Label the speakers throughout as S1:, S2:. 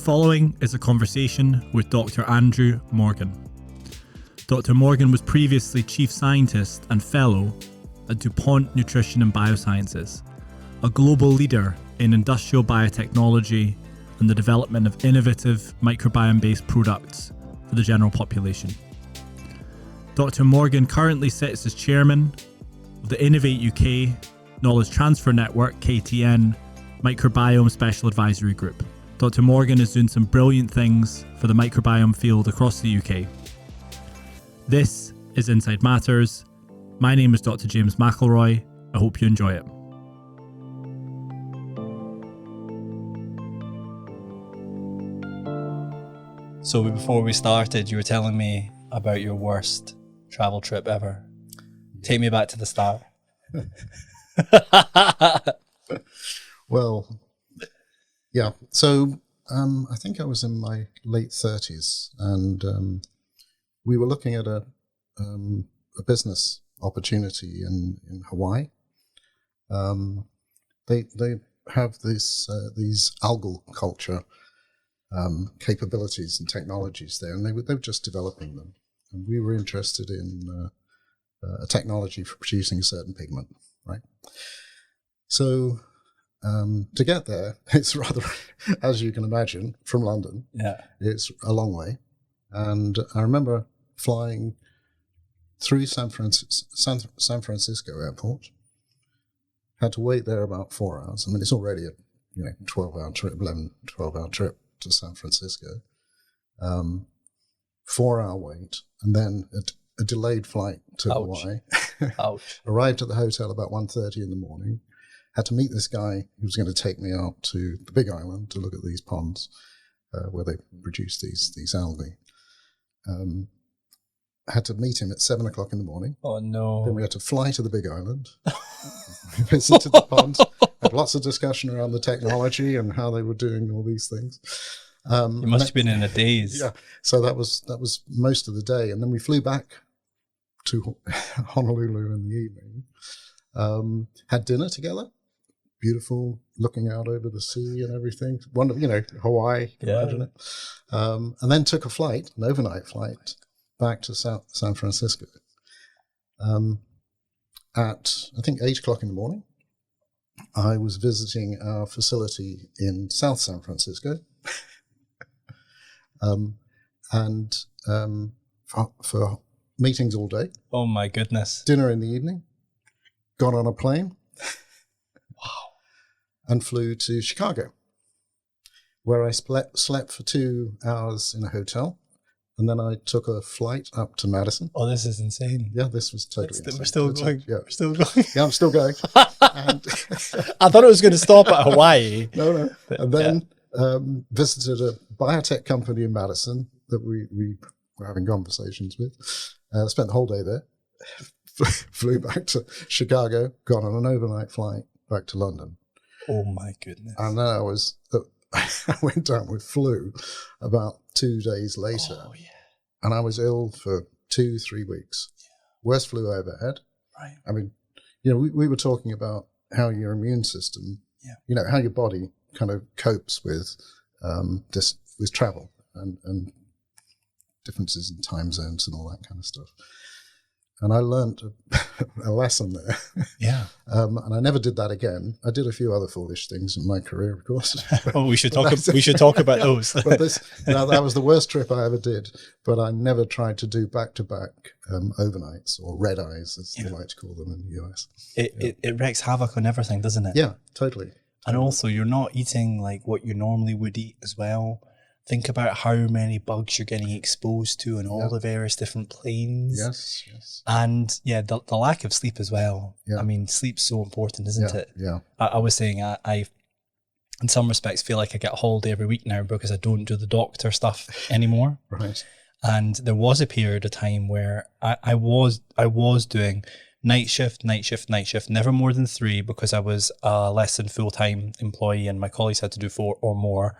S1: following is a conversation with Dr. Andrew Morgan. Dr. Morgan was previously Chief Scientist and Fellow at DuPont Nutrition and Biosciences, a global leader in industrial biotechnology and the development of innovative microbiome-based products for the general population. Dr. Morgan currently sits as chairman of the Innovate UK Knowledge Transfer Network, KTN, Microbiome Special Advisory Group. Dr. Morgan is doing some brilliant things for the microbiome field across the UK. This is Inside Matters. My name is Dr. James McElroy. I hope you enjoy it.
S2: So before we started, you were telling me about your worst travel trip ever. Take me back to the start.
S3: Well, yeah. So I think I was in my late 30s, and we were looking at a business opportunity in Hawaii. They have these algal culture capabilities and technologies there, and they were just developing them. And we were interested in a technology for producing a certain pigment, right? So to get there, it's rather, as you can imagine, from London.
S2: Yeah,
S3: it's a long way. And I remember flying through San Francisco airport. Had to wait there about 4 hours. I mean, it's already a 12-hour trip to San Francisco. 4-hour wait, and then a delayed flight to Hawaii.
S2: Ouch.
S3: Arrived at the hotel about 1:30 in the morning. Had to meet this guy who was going to take me out to the Big Island to look at these ponds where they produce these algae. Had to meet him at 7 o'clock in the morning.
S2: Oh, no.
S3: Then we had to fly to the Big Island. We visited the ponds. Had lots of discussion around the technology and how they were doing all these things.
S2: You must have been in a daze.
S3: Yeah. So that was most of the day. And then we flew back to Honolulu in the evening. Had dinner together. Beautiful, looking out over the sea and everything. Wonderful, Hawaii, imagine it. And then took an overnight flight, back to San Francisco. At, I think, 8 o'clock in the morning, I was visiting our facility in South San Francisco. For meetings all day.
S2: Oh, my goodness.
S3: Dinner in the evening. Got on a plane.
S2: Wow.
S3: And flew to Chicago, where I slept for 2 hours in a hotel. And then I took a flight up to Madison.
S2: Oh, this is insane.
S3: Yeah, this was totally insane.
S2: We're still going.
S3: Yeah.
S2: We're still going.
S3: Yeah, I'm still going. And
S2: I thought it was going to stop at Hawaii.
S3: No. And then visited a biotech company in Madison that we were having conversations with. Spent the whole day there. Flew back to Chicago, got on an overnight flight back to London.
S2: Oh, my goodness.
S3: And then I went down with flu about 2 days later.
S2: Oh, yeah.
S3: And I was ill for 2-3 weeks. Yeah. Worst flu I ever had.
S2: Right.
S3: I mean, we were talking about how your immune system, how your body kind of copes with with travel and differences in time zones and all that kind of stuff. And I learned a lesson there.
S2: Yeah.
S3: And I never did that again. I did a few other foolish things in my career, of course.
S2: Oh, we should talk about those.
S3: But that was the worst trip I ever did. But I never tried to do back-to-back overnights, or red eyes, as they like to call them in the US.
S2: It wreaks havoc on everything, doesn't it?
S3: Yeah, totally.
S2: And also, you're not eating like what you normally would eat as well. Think about how many bugs you're getting exposed to on all the various different planes.
S3: Yes.
S2: And the lack of sleep as well. Yeah. I mean, sleep's so important, isn't it?
S3: Yeah.
S2: I was saying I, in some respects, feel like I get a holiday every week now because I don't do the doctor stuff anymore.
S3: Right.
S2: And there was a period of time where I was doing night shift, never more than 3 because I was a less than full-time employee and my colleagues had to do 4 or more.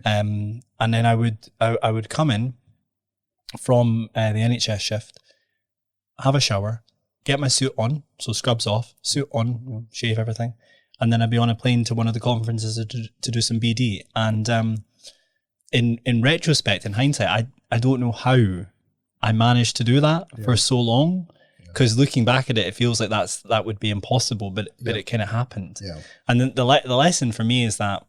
S2: And then I would come in from the NHS shift, have a shower, get my suit on, so scrubs off, suit on, shave everything, and then I'd be on a plane to one of the conferences to do some BD. And in retrospect, in hindsight, I don't know how I managed to do that for so long. Because looking back at it, it feels like that would be impossible, but it kind of happened.
S3: Yeah.
S2: And then the lesson for me is that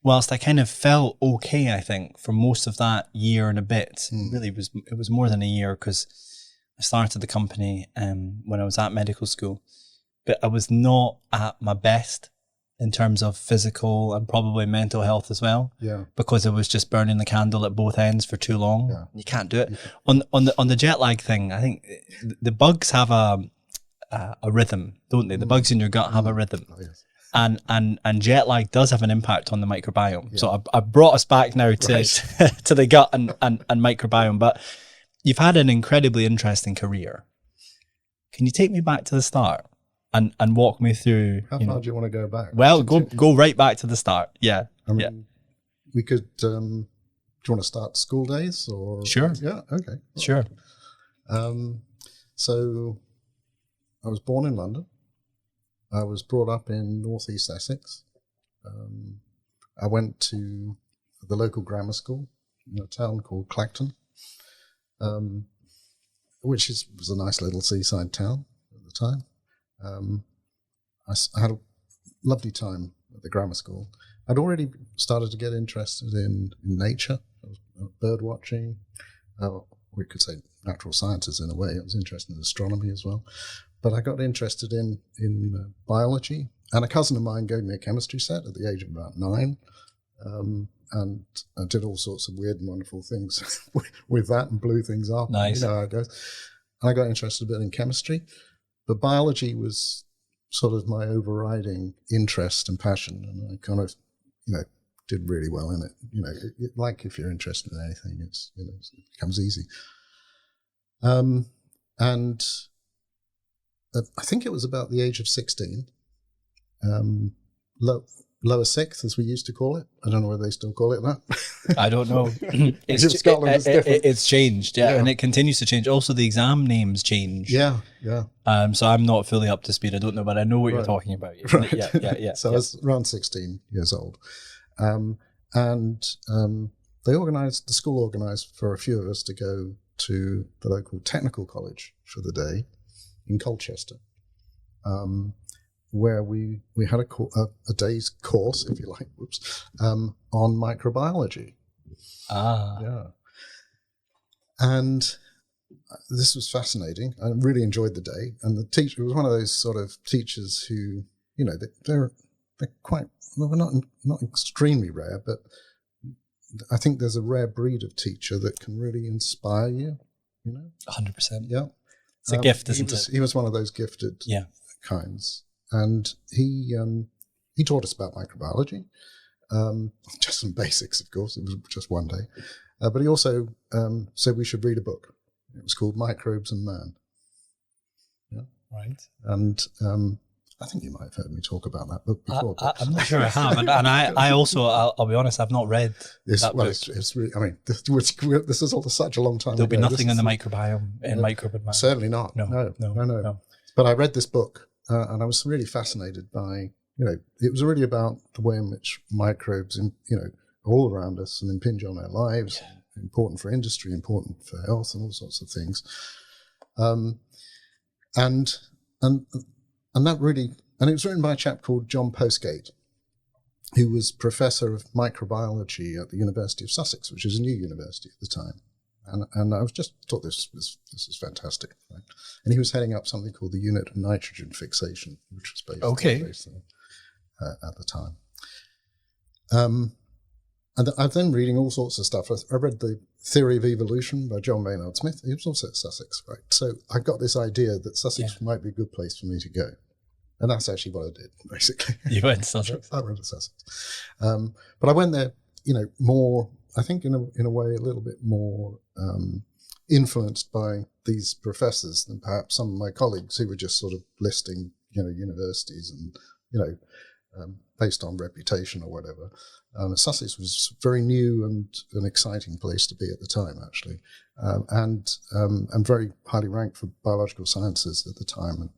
S2: whilst I kind of felt okay, I think, for most of that year and a bit, really it was more than a year, because I started the company when I was at medical school, but I was not at my best in terms of physical and probably mental health as well.
S3: Yeah.
S2: Because I was just burning the candle at both ends for too long.
S3: Yeah.
S2: You can't do it. On the jet lag thing, I think the bugs have a rhythm, don't they? The bugs in your gut have a rhythm.
S3: Oh, yes.
S2: And jet lag does have an impact on the microbiome. So I brought us back now to to the gut and microbiome. But you've had an incredibly interesting career. Can you take me back to the start and walk me through?
S3: How far do you want to go back?
S2: Well, go right back to the start. Yeah.
S3: I mean, we could. Do you want to start school days or?
S2: Sure.
S3: Yeah. Okay.
S2: Sure.
S3: So, I was born in London. I was brought up in northeast Essex. I went to the local grammar school in a town called Clacton, which was a nice little seaside town at the time. I had a lovely time at the grammar school. I'd already started to get interested in nature, bird watching. We could say natural sciences in a way. I was interested in astronomy as well. But I got interested in biology, and a cousin of mine gave me a chemistry set at the age of about 9, and I did all sorts of weird and wonderful things with that and blew things up.
S2: Nice.
S3: You know how it goes. I got interested a bit in chemistry, but biology was sort of my overriding interest and passion, and I kind of, did really well in it. Like if you're interested in anything, it becomes easy. And I think it was about the age of 16, lower sixth, as we used to call it. I don't know whether they still call it that.
S2: I don't know.
S3: Scotland is different.
S2: It's changed, and it continues to change. Also, the exam names change.
S3: Yeah.
S2: So I'm not fully up to speed. I don't know, but I know what you're talking about.
S3: Right.
S2: Yeah.
S3: So I was around 16 years old. And the school organised for a few of us to go to the local technical college for the day in Colchester, where we had a day's course, if you like, on microbiology. Yeah. And this was fascinating. I really enjoyed the day. And the teacher was one of those sort of teachers who, they're quite, well, not extremely rare, but I think there's a rare breed of teacher that can really inspire you,
S2: 100%.
S3: Yeah.
S2: It's a gift, isn't it?
S3: He was one of those gifted kinds. And he taught us about microbiology, just some basics, of course. It was just one day. But he also said we should read a book. It was called Microbes and Man. Yeah.
S2: Right.
S3: And I think you might have heard me talk about that book before.
S2: I'm not sure I have. And I also, I'll be honest, I've not read that book.
S3: It's really, I mean, this is all such a long time
S2: There'll
S3: ago.
S2: be nothing in the microbiome in Microbe and Man.
S3: Certainly not. No. But I read this book and I was really fascinated by, it was really about the way in which microbes, are all around us and impinge on our lives, important for industry, important for health and all sorts of things. And that really, and it was written by a chap called John Postgate, who was professor of microbiology at the University of Sussex, which is a new university at the time. And I was just thought this is fantastic. Right? And he was heading up something called the Unit of Nitrogen Fixation, which was based at the time. And I was then reading all sorts of stuff. I read The Theory of Evolution by John Maynard Smith. He was also at Sussex, right? So I got this idea that Sussex might be a good place for me to go. And that's actually what I did, basically.
S2: You went to Sussex?
S3: I went to Sussex. But I went there, more, I think in a way, a little bit more influenced by these professors than perhaps some of my colleagues who were just sort of listing, universities and, based on reputation or whatever. Sussex was a very new and an exciting place to be at the time, actually, and very highly ranked for biological sciences at the time. And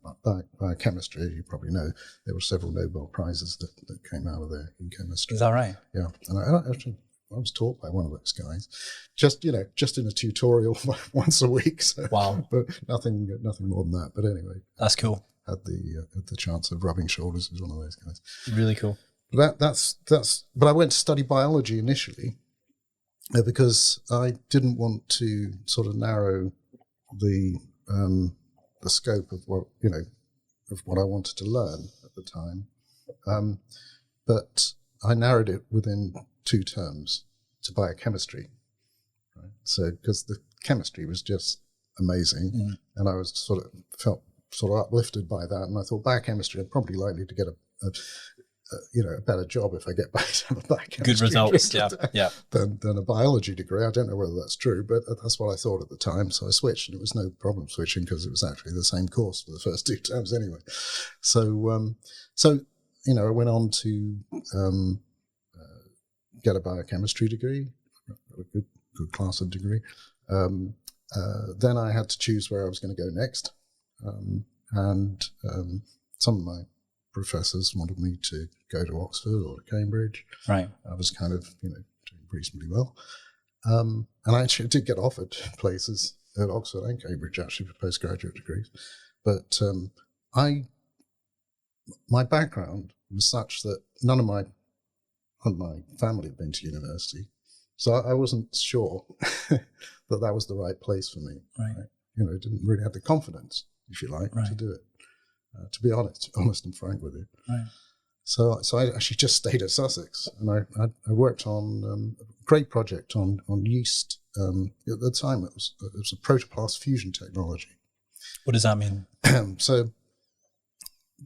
S3: biochemistry, as you probably know, there were several Nobel Prizes that came out of there in chemistry.
S2: Is that right?
S3: Yeah, and I actually was taught by one of those guys, just in a tutorial once a week. So,
S2: wow,
S3: but nothing more than that. But anyway,
S2: that's cool.
S3: Had the chance of rubbing shoulders with one of those guys.
S2: Really cool.
S3: That's. But I went to study biology initially because I didn't want to sort of narrow the scope of what I wanted to learn at the time. But I narrowed it within 2 terms to biochemistry. Right? So because the chemistry was just amazing, and I was felt uplifted by that, and I thought biochemistry, I'm probably likely to get a better job if I get back to have a biochemistry.
S2: Good results, yeah.
S3: Than a biology degree. I don't know whether that's true, but that's what I thought at the time. So I switched, and it was no problem switching because it was actually the same course for the first 2 terms anyway. So I went on to get a biochemistry degree, a good class of degree. Then I had to choose where I was going to go next, and some of my professors wanted me to go to Oxford or to Cambridge.
S2: Right.
S3: I was kind of doing reasonably well, and I actually did get offered places at Oxford and Cambridge actually for postgraduate degrees, but my background was such that none of my family had been to university, so I wasn't sure that was the right place for me.
S2: Right.
S3: Didn't really have the confidence, if you like, to do it. To be honest and frank with you. Right. So I actually just stayed at Sussex, and I worked on a great project on yeast. At the time, it was a protoplast fusion technology.
S2: What does that mean?
S3: So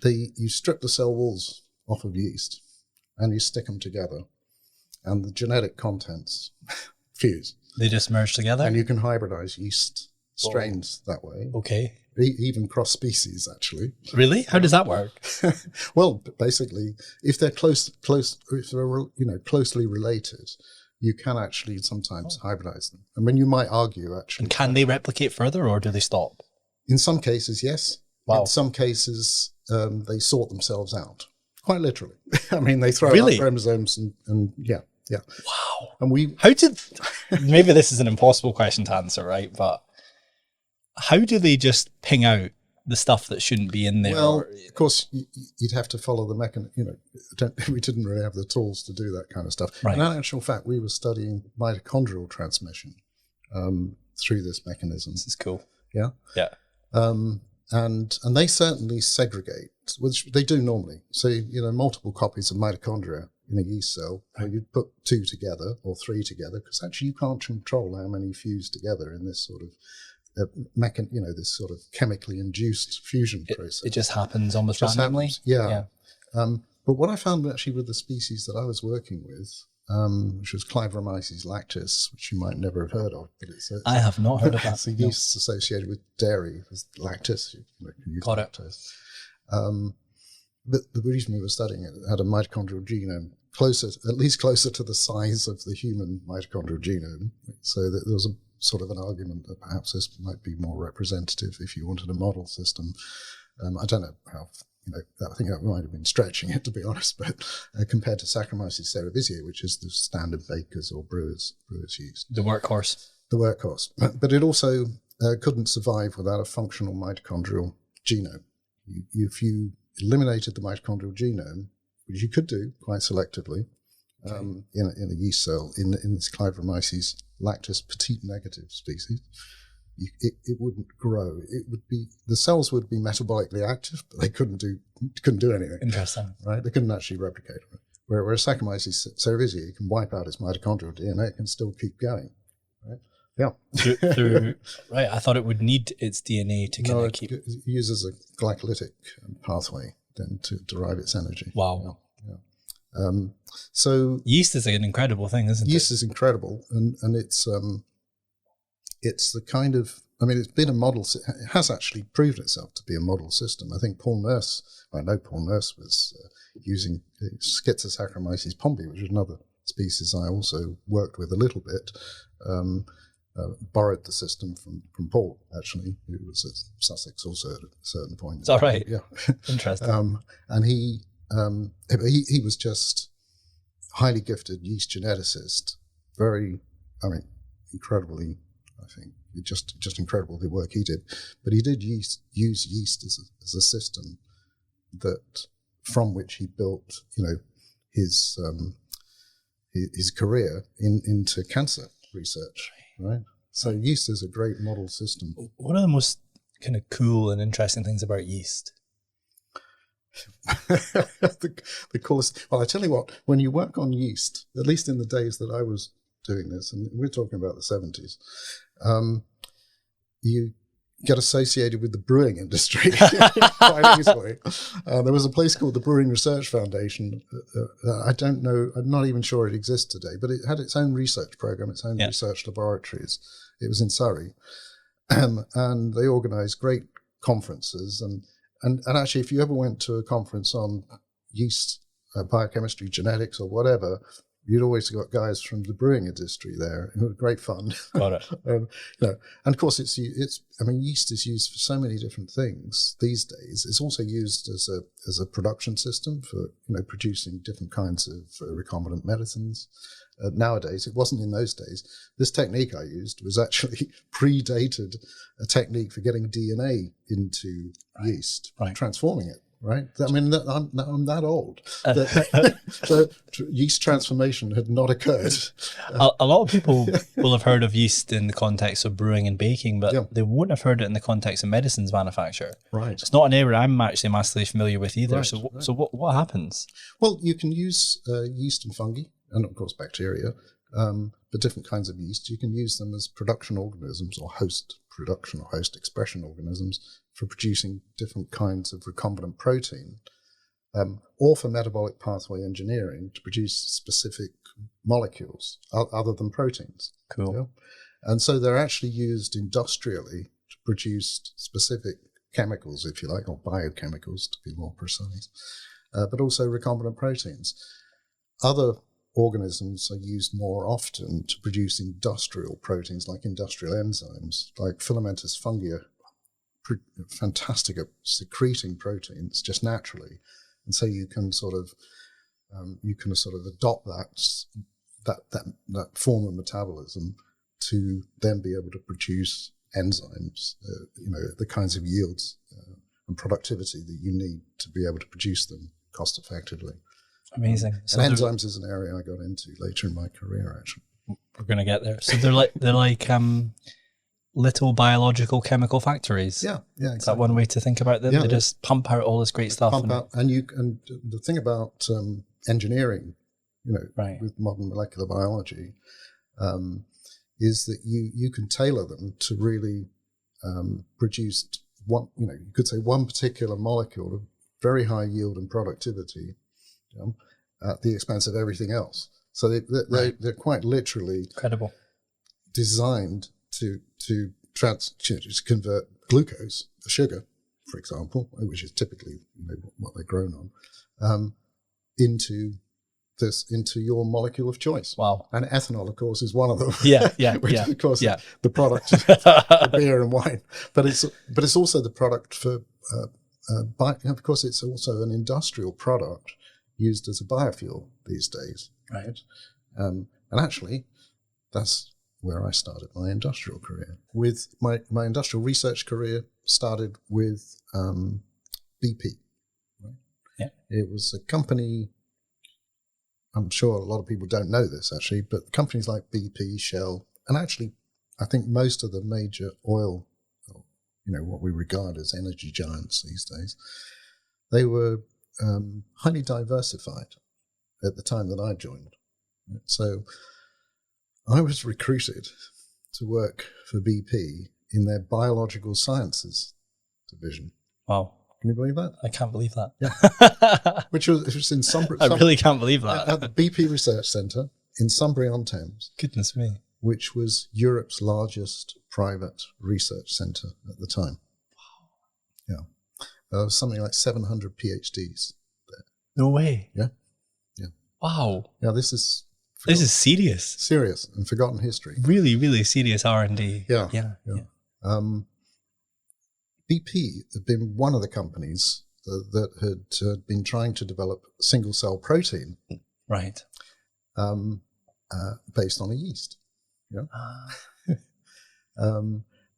S3: you strip the cell walls off of yeast, and you stick them together, and the genetic contents fuse.
S2: They just merge together?
S3: And you can hybridize yeast strains that way.
S2: Okay.
S3: Even cross species, actually.
S2: Really? How does that work?
S3: Well, basically, if they're closely related, you can actually sometimes hybridize them. I mean, you might argue actually.
S2: And can they replicate further, or do they stop?
S3: In some cases, yes.
S2: Wow.
S3: In some cases, they sort themselves out. Quite literally. I mean, they throw
S2: Really?
S3: out chromosomes and yeah.
S2: Wow.
S3: And
S2: maybe this is an impossible question to answer, right? But how do they just ping out the stuff that shouldn't be in there?
S3: Well, of course, you'd have to follow the mechanism. We didn't really have the tools to do that kind of stuff.
S2: Right.
S3: And in actual fact, we were studying mitochondrial transmission through this mechanism.
S2: This is cool.
S3: Yeah.
S2: Yeah.
S3: And they certainly segregate, which they do normally. So, multiple copies of mitochondria in a yeast cell, you'd put 2 together or 3 together, because actually you can't control how many fuse together in this sort of this sort of chemically induced fusion process.
S2: It just happens almost randomly.
S3: Yeah. But what I found actually with the species that I was working with, which was Clivoromyces lactis, which you might never have heard of, but
S2: I have not heard of that.
S3: It's a yeast associated with dairy, it's lactis. You can use
S2: Got
S3: lactose. But the reason we were studying it had a mitochondrial genome at least closer to the size of the human mitochondrial genome, so that there was a sort of an argument that perhaps this might be more representative if you wanted a model system. I don't know how, I think that might have been stretching it, to be honest, but compared to Saccharomyces cerevisiae, which is the standard bakers or brewers yeast.
S2: The workhorse.
S3: But it also couldn't survive without a functional mitochondrial genome. If you eliminated the mitochondrial genome, which you could do quite selectively, in a yeast cell, in this Clivoromyces lactis petite negative species, it wouldn't grow. The cells would be metabolically active, but they couldn't do anything.
S2: Interesting,
S3: right? They couldn't actually replicate it. Whereas Saccharomyces cerevisiae, you can wipe out its mitochondrial DNA, it can still keep going. Right? Yeah.
S2: Right. I thought it would need its DNA to kind of keep.
S3: It uses a glycolytic pathway then to derive its energy.
S2: Wow.
S3: Yeah. So
S2: yeast is an incredible thing, isn't it?
S3: Yeast is incredible, and it's the kind of, it's been a model. It has actually proved itself to be a model system. I think Paul Nurse was using Schizosaccharomyces pombe, which is another species I also worked with a little bit. Borrowed the system from Paul, actually, who was at Sussex also at a certain point.
S2: Is that right?
S3: Yeah.
S2: Interesting.
S3: And he was just highly gifted yeast geneticist, very, I mean, incredibly, I think, just incredible the work he did. But he did use yeast as a system from which he built, his career into cancer research, right? So yeast is a great model system.
S2: What are the most kind of cool and interesting things about yeast?
S3: the coolest. Well, I tell you what, when you work on yeast, at least in the days that I was doing this, and we're talking about the 70s, you get associated with the brewing industry quite easily. There was a place called the Brewing Research Foundation. I don't know, I'm not even sure it exists today, but it had its own research program, its own research laboratories. It was in Surrey. And they organized great conferences. And actually, if you ever went to a conference on yeast, biochemistry, genetics, or whatever, you'd always got guys from the brewing industry there. It was great fun.
S2: Got it.
S3: And of course, yeast is used for so many different things these days. It's also used as a production system for, producing different kinds of recombinant medicines. Nowadays, it wasn't in those days. This technique I used was actually predated a technique for getting DNA into yeast, transforming it. Right. I mean, I'm that old. The yeast transformation had not occurred.
S2: A lot of people will have heard of yeast in the context of brewing and baking, but they wouldn't have heard it in the context of medicines manufacture.
S3: Right.
S2: It's not an area I'm actually massively familiar with either. Right, so what happens?
S3: Well, you can use yeast and fungi, and of course bacteria, but different kinds of yeast. You can use them as production organisms or host production or host expression organisms for producing different kinds of recombinant protein, or for metabolic pathway engineering to produce specific molecules other than proteins.
S2: Cool.
S3: Yeah? And so they're actually used industrially to produce specific chemicals, if you like, or biochemicals to be more precise, but also recombinant proteins. Other organisms are used more often to produce industrial proteins, like industrial enzymes, like filamentous fungi are fantastic at secreting proteins just naturally, and so you can sort of adopt that form of metabolism to then be able to produce enzymes, the kinds of yields and productivity that you need to be able to produce them cost effectively.
S2: Amazing.
S3: So enzymes is an area I got into later in my career, actually.
S2: We're going to get there. So they're like little biological chemical factories.
S3: Yeah, exactly.
S2: Is that one way to think about them? Yeah, they just pump out all this great stuff.
S3: And the thing about engineering, with modern molecular biology, is that you can tailor them to really produce one. You could say one particular molecule of very high yield and productivity, at the expense of everything else. So they're quite literally
S2: incredible, designed
S3: to convert glucose, a sugar, for example, which is typically what they're grown on, into your molecule of choice.
S2: Wow!
S3: And ethanol, of course, is one of them.
S2: Which
S3: is, of course, the product for beer and wine. But it's also the product for. Of course, it's also an industrial product used as a biofuel these days.
S2: Right.
S3: And actually, that's where I started my industrial career. With my industrial research career started with BP. Right?
S2: Yeah.
S3: It was a company, I'm sure a lot of people don't know this actually, but companies like BP, Shell, and actually I think most of the major oil, what we regard as energy giants these days, they were highly diversified at the time that I joined. So I was recruited to work for BP in their biological sciences division.
S2: Wow.
S3: Can you believe that?
S2: I can't believe that.
S3: Yeah. Which was in Sunbury.
S2: I really can't believe that.
S3: At the BP Research Centre in Sunbury-on-Thames.
S2: Goodness me.
S3: Which was Europe's largest private research centre at the time.
S2: Wow.
S3: Yeah. There was something like 700 PhDs there.
S2: No way.
S3: Yeah.
S2: Wow.
S3: Yeah, this is
S2: serious.
S3: Serious and forgotten history.
S2: Really, really serious R&D.
S3: Yeah. BP had been one of the companies that had been trying to develop single-cell protein.
S2: Right.
S3: based on a yeast.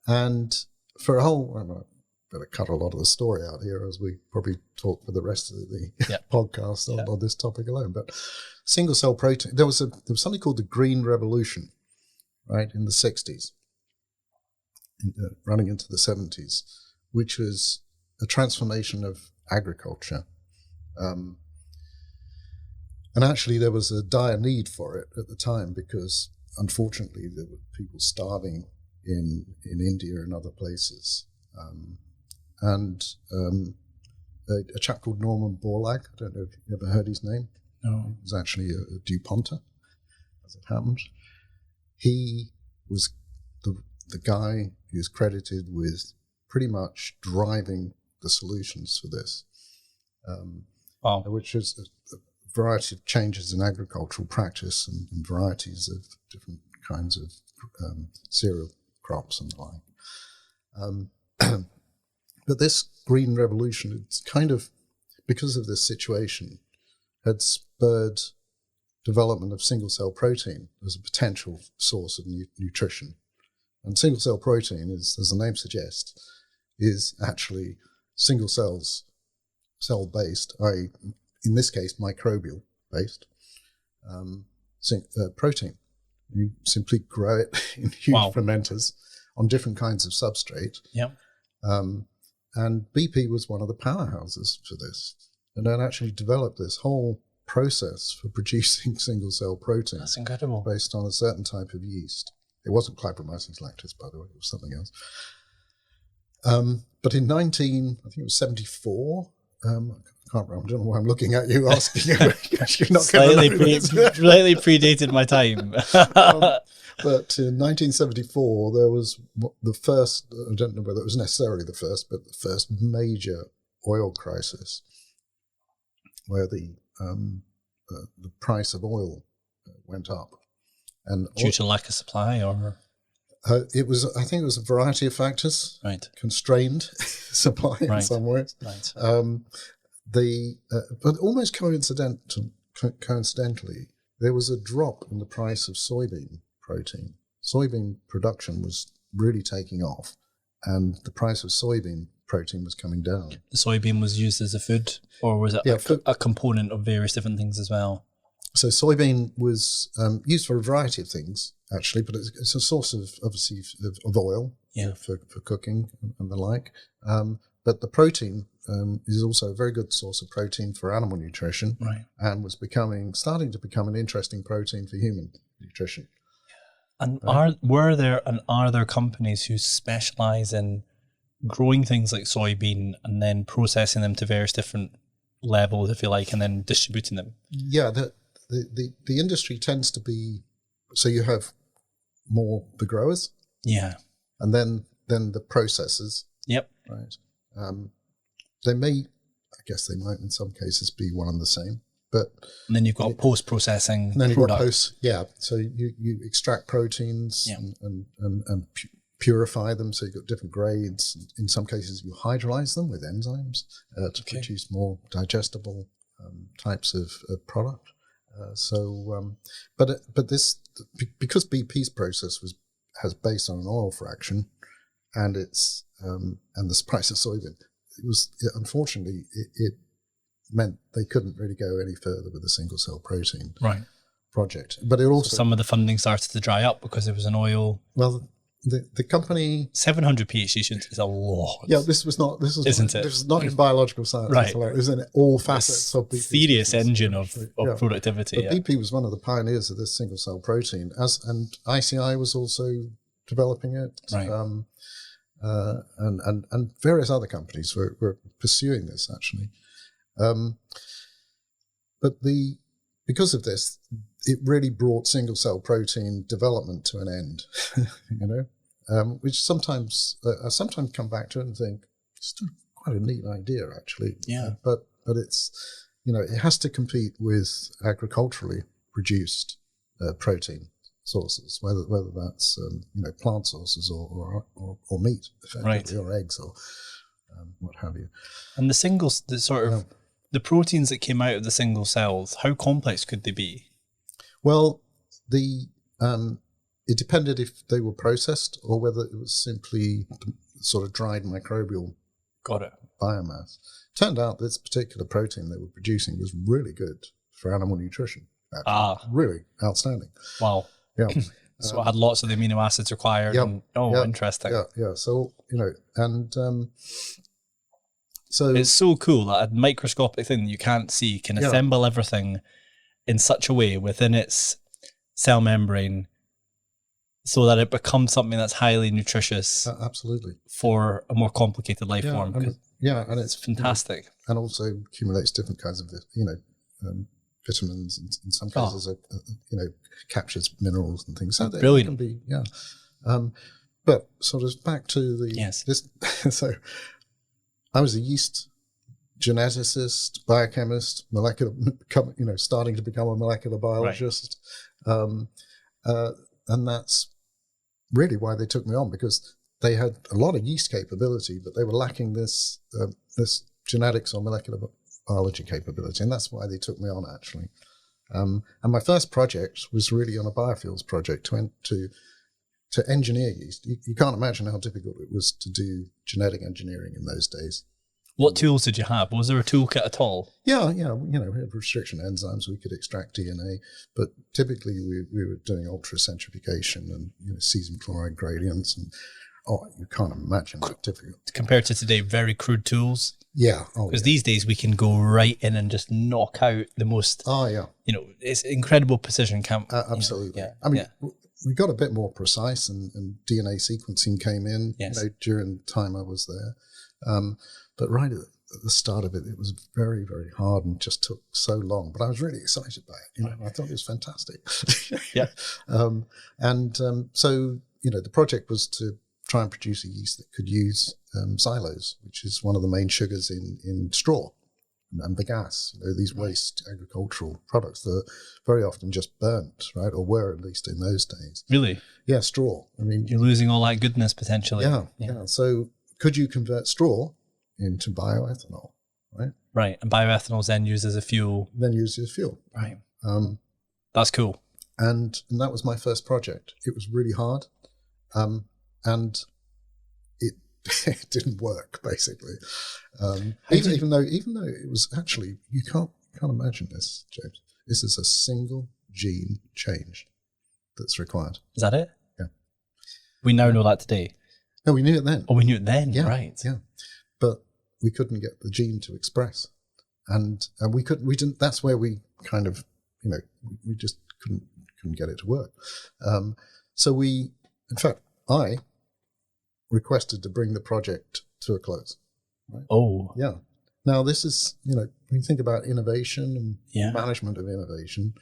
S3: And for a whole, I'm going to cut a lot of the story out here as we probably talk for the rest of the podcast on this topic alone. But single cell protein, there was something called the Green Revolution, right, in the 60s, running into the 70s, which was a transformation of agriculture. And actually there was a dire need for it at the time because, unfortunately, there were people starving in India and other places. A chap called Norman Borlaug, I don't know if you ever heard his name.
S2: No.
S3: He was actually a DuPonter, as it happens. He was the guy who's credited with pretty much driving the solutions for this, which is a variety of changes in agricultural practice and varieties of different kinds of cereal crops and the like. But this green revolution, it's kind of, because of this situation, had spurred development of single-cell protein as a potential source of nutrition. And single-cell protein is, as the name suggests, is actually single cells, cell-based, i.e., in this case, microbial-based protein. You simply grow it in huge fermenters on different kinds of substrate.
S2: Yeah.
S3: And BP was one of the powerhouses for this, and then actually developed this whole process for producing single-cell protein.
S2: That's incredible.
S3: Based on a certain type of yeast. It wasn't Clibromyces lactis, by the way. It was something else. But in 1974, I can't remember. I don't know why I'm looking at you asking you. You're not
S2: slightly predated my time.
S3: But in 1974, there was the first, I don't know whether it was necessarily the first, but the first major oil crisis where the price of oil went up. And
S2: due to lack of supply, or?
S3: I think it was a variety of factors.
S2: Right.
S3: Constrained supply in some ways.
S2: Right.
S3: But almost coincidentally, there was a drop in the price of soybean protein. Soybean production was really taking off, and the price of soybean protein was coming down.
S2: The soybean was used as a food, or was it a component of various different things as well?
S3: So soybean was used for a variety of things, actually, but it's a source of, obviously, of oil for cooking and the like. But the protein is also a very good source of protein for animal nutrition, and was starting to become an interesting protein for human nutrition.
S2: And are there companies who specialize in growing things like soybean and then processing them to various different levels, if you like, and then distributing them? Yeah,
S3: the industry tends to be, so you have more the growers, and then the processors.
S2: Yep.
S3: Right. They might in some cases be one and the same, but
S2: and then you've got post-processing.
S3: And then you've got so you extract proteins and purify them, so you've got different grades. In some cases, you hydrolyze them with enzymes to produce more digestible types of product. But this, because BP's process has based on an oil fraction, and it's and the price of soybean, unfortunately it meant they couldn't really go any further with the single cell protein project. But it also,
S2: some of the funding started to dry up because it was an oil.
S3: Well, the company
S2: 700 PhD students is a lot.
S3: Yeah, this was not in biological science.
S2: Right.
S3: It was in all facets of BP's
S2: serious engine of productivity.
S3: But BP was one of the pioneers of this single cell protein, and ICI was also developing it.
S2: Right.
S3: And various other companies were pursuing this, actually. But because of this, it really brought single cell protein development to an end, which sometimes I sometimes come back to it and think it's still quite a neat idea, actually.
S2: Yeah.
S3: But it's, it has to compete with agriculturally produced protein sources, whether that's plant sources or meat, effectively, or eggs or what have you.
S2: And the proteins that came out of the single cells, how complex could they be?
S3: Well, it depended if they were processed or whether it was simply sort of dried microbial
S2: Got it.
S3: biomass. Turned out this particular protein they were producing was really good for animal nutrition. Actually. Really outstanding.
S2: Wow.
S3: Yeah.
S2: So it had lots of the amino acids required.
S3: Yep,
S2: And, interesting.
S3: Yeah. So, and so
S2: it's so cool that a microscopic thing that you can't see can assemble everything in such a way within its cell membrane so that it becomes something that's highly nutritious.
S3: Absolutely.
S2: For a more complicated life form.
S3: And it's
S2: fantastic.
S3: And also accumulates different kinds of, vitamins. In some cases, captures minerals and things. So
S2: Brilliant.
S3: It can be, but sort of back to this. So I was a yeast geneticist, biochemist, starting to become a molecular biologist. Right. And that's really why they took me on, because they had a lot of yeast capability, but they were lacking this genetics or molecular biology capability, and that's why they took me on, actually. And my first project was really on a biofuels project to engineer yeast. You can't imagine how difficult it was to do genetic engineering in those days.
S2: What tools did you have? Was there a toolkit at all?
S3: Yeah, we had restriction enzymes. We could extract DNA, but typically we were doing ultracentrifugation and cesium chloride gradients, and you can't imagine how difficult.
S2: Compared to today, very crude tools.
S3: Yeah,
S2: because these days we can go right in and just knock out the most.
S3: Oh yeah,
S2: it's incredible precision.
S3: Absolutely. I mean, we got a bit more precise, and DNA sequencing came in. During the time I was there. But right at the start of it, it was very, very hard and just took so long. But I was really excited by it. I thought it was fantastic.
S2: Yeah.
S3: So the project was to try and produce a yeast that could use xylose, which is one of the main sugars in straw and bagasse. These waste agricultural products that are very often just burnt, right, or were at least in those days.
S2: Really?
S3: Yeah, straw. I mean,
S2: you're losing all that goodness potentially.
S3: Yeah. So could you convert straw into bioethanol, right?
S2: Right, and bioethanol is then used as a fuel.
S3: Right.
S2: That's cool.
S3: And that was my first project. It was really hard, and it didn't work, basically. Even though it was actually, you can't imagine this, James. This is a single gene change that's required.
S2: Is that it?
S3: Yeah.
S2: We now know that today.
S3: No, we knew it then.
S2: Oh, we knew it then.
S3: Yeah,
S2: right.
S3: Yeah, but we couldn't get the gene to express, and we didn't. That's where we kind of, we just couldn't get it to work. So in fact, I requested to bring the project to a close. Right?
S2: Oh,
S3: yeah. Now this is, when you think about innovation and management of innovation,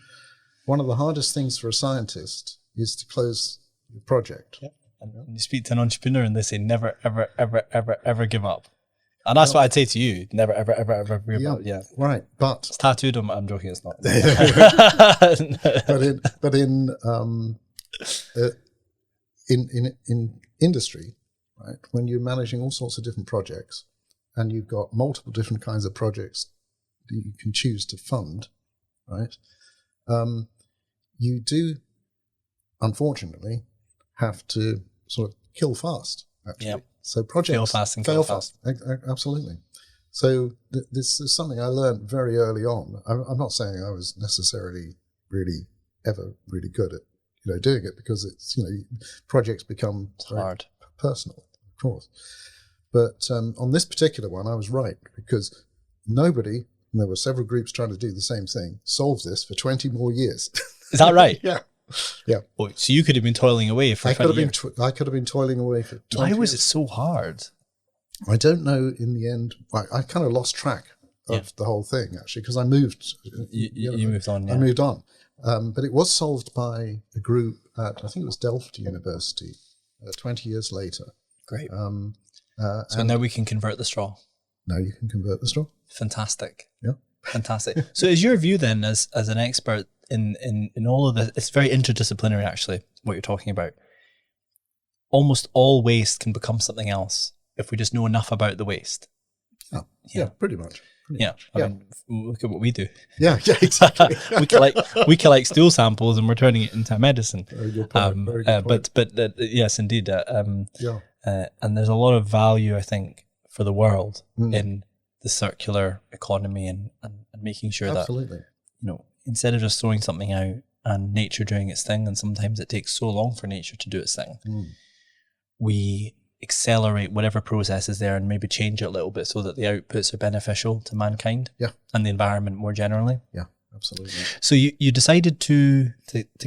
S3: one of the hardest things for a scientist is to close the project.
S2: Yeah. And you speak to an entrepreneur and they say, never, ever, ever, ever, ever give up. And that's what I'd say to you. Never, ever, ever, ever give up. Yeah.
S3: Right. But
S2: it's tattooed on. I'm joking. It's not.
S3: but in industry, right, when you're managing all sorts of different projects and you've got multiple different kinds of projects that you can choose to fund, right, you do, unfortunately, have to sort of kill fast, actually. Yep. So projects
S2: fail fast and
S3: fail fast. Absolutely. So this is something I learned very early on. I'm not saying I was necessarily really ever really good at doing it, because it's projects become
S2: hard,
S3: personal, of course. But on this particular one, I was right, because nobody, and there were several groups trying to do the same thing, solved this for 20 more years.
S2: Is that right?
S3: Yeah. Yeah.
S2: Oh, so you could have been toiling away for 20 years.
S3: I could have been toiling away for 20
S2: Why was
S3: years.
S2: it so hard?
S3: I don't know. In the end, I kind of lost track of the whole thing, actually, because I moved.
S2: You moved on. Yeah.
S3: I moved on. But it was solved by a group at, I think it was Delft University, 20 years later.
S2: Great. So now we can convert the straw.
S3: Now you can convert the straw.
S2: Fantastic.
S3: Yeah.
S2: Fantastic. So is your view then, as an expert in all of this, it's very interdisciplinary actually, what you're talking about. Almost all waste can become something else if we just know enough about the waste.
S3: Oh, yeah, pretty much.
S2: Yeah, I mean, look at what we do.
S3: Yeah, exactly.
S2: we collect stool samples and we're turning it into medicine.
S3: Very good point. Very good point.
S2: But yes, indeed.
S3: Yeah.
S2: And there's a lot of value, I think, for the world in the circular economy and making sure
S3: Absolutely.
S2: that, instead of just throwing something out and nature doing its thing, and sometimes it takes so long for nature to do its thing, we accelerate whatever process is there and maybe change it a little bit so that the outputs are beneficial to mankind and the environment more generally.
S3: Yeah, absolutely.
S2: So you decided to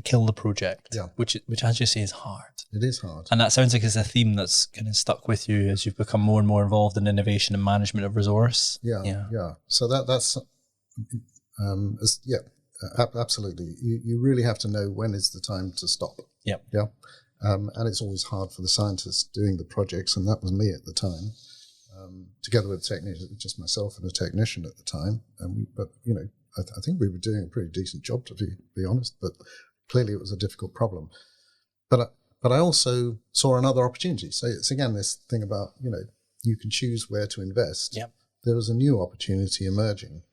S2: kill the project, which as you say is hard.
S3: It is hard.
S2: And that sounds like it's a theme that's kind of stuck with you as you've become more and more involved in innovation and management of resource.
S3: Yeah. So that's absolutely. You really have to know when is the time to stop. Yeah. And it's always hard for the scientists doing the projects, and that was me at the time, together with a technician, just myself and a technician at the time. I think we were doing a pretty decent job, to be honest, but clearly it was a difficult problem. But I also saw another opportunity. So it's again this thing about, you can choose where to invest.
S2: Yep.
S3: There was a new opportunity emerging,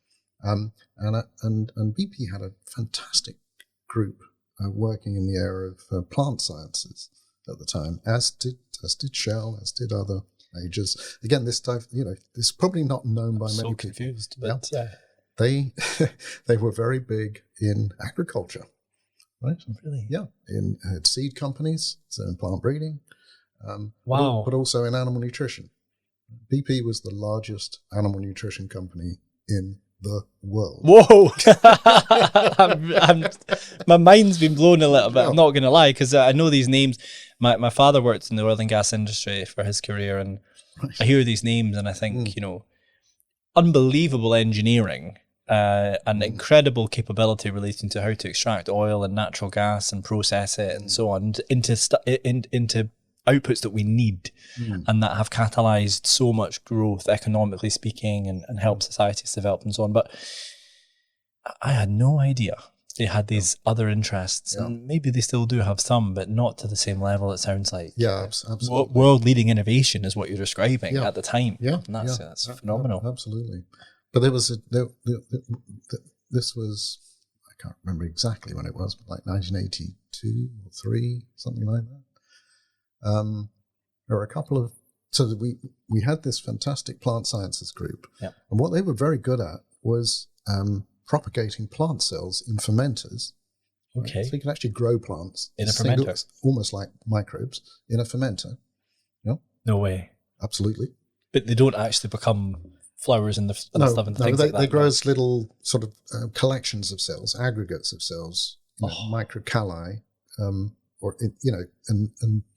S3: and BP had a fantastic group working in the area of plant sciences at the time, as did Shell, as did other majors. Again, this type, this is probably not known by many people.
S2: Confused, but
S3: They were very big in agriculture, right?
S2: Really?
S3: Yeah, in seed companies, so in plant breeding.
S2: Wow!
S3: But also in animal nutrition. BP was the largest animal nutrition company in the world.
S2: Whoa! My mind's been blown a little bit. I'm not going to lie, because I know these names. My father worked in the oil and gas industry for his career, and I hear these names and I think, unbelievable engineering and incredible capability relating to how to extract oil and natural gas and process it and so on into outputs that we need and that have catalyzed so much growth, economically speaking, and helped societies develop and so on. But I had no idea they had these other interests, and maybe they still do have some, but not to the same level, it sounds like.
S3: Yeah, absolutely.
S2: World-leading innovation is what you're describing at the time.
S3: Yeah,
S2: and that's phenomenal.
S3: Absolutely. But there was this was, I can't remember exactly when it was, but like 1982 or 3, something like that. There were a couple of, so that we had this fantastic plant sciences group, and what they were very good at was propagating plant cells in fermenters.
S2: Okay.
S3: So you can actually grow plants
S2: in a fermenter,
S3: almost like microbes in a fermenter.
S2: No way.
S3: Absolutely.
S2: But they don't actually become flowers and things like that.
S3: They grow as little sort of collections of cells, aggregates of cells, microcalli, and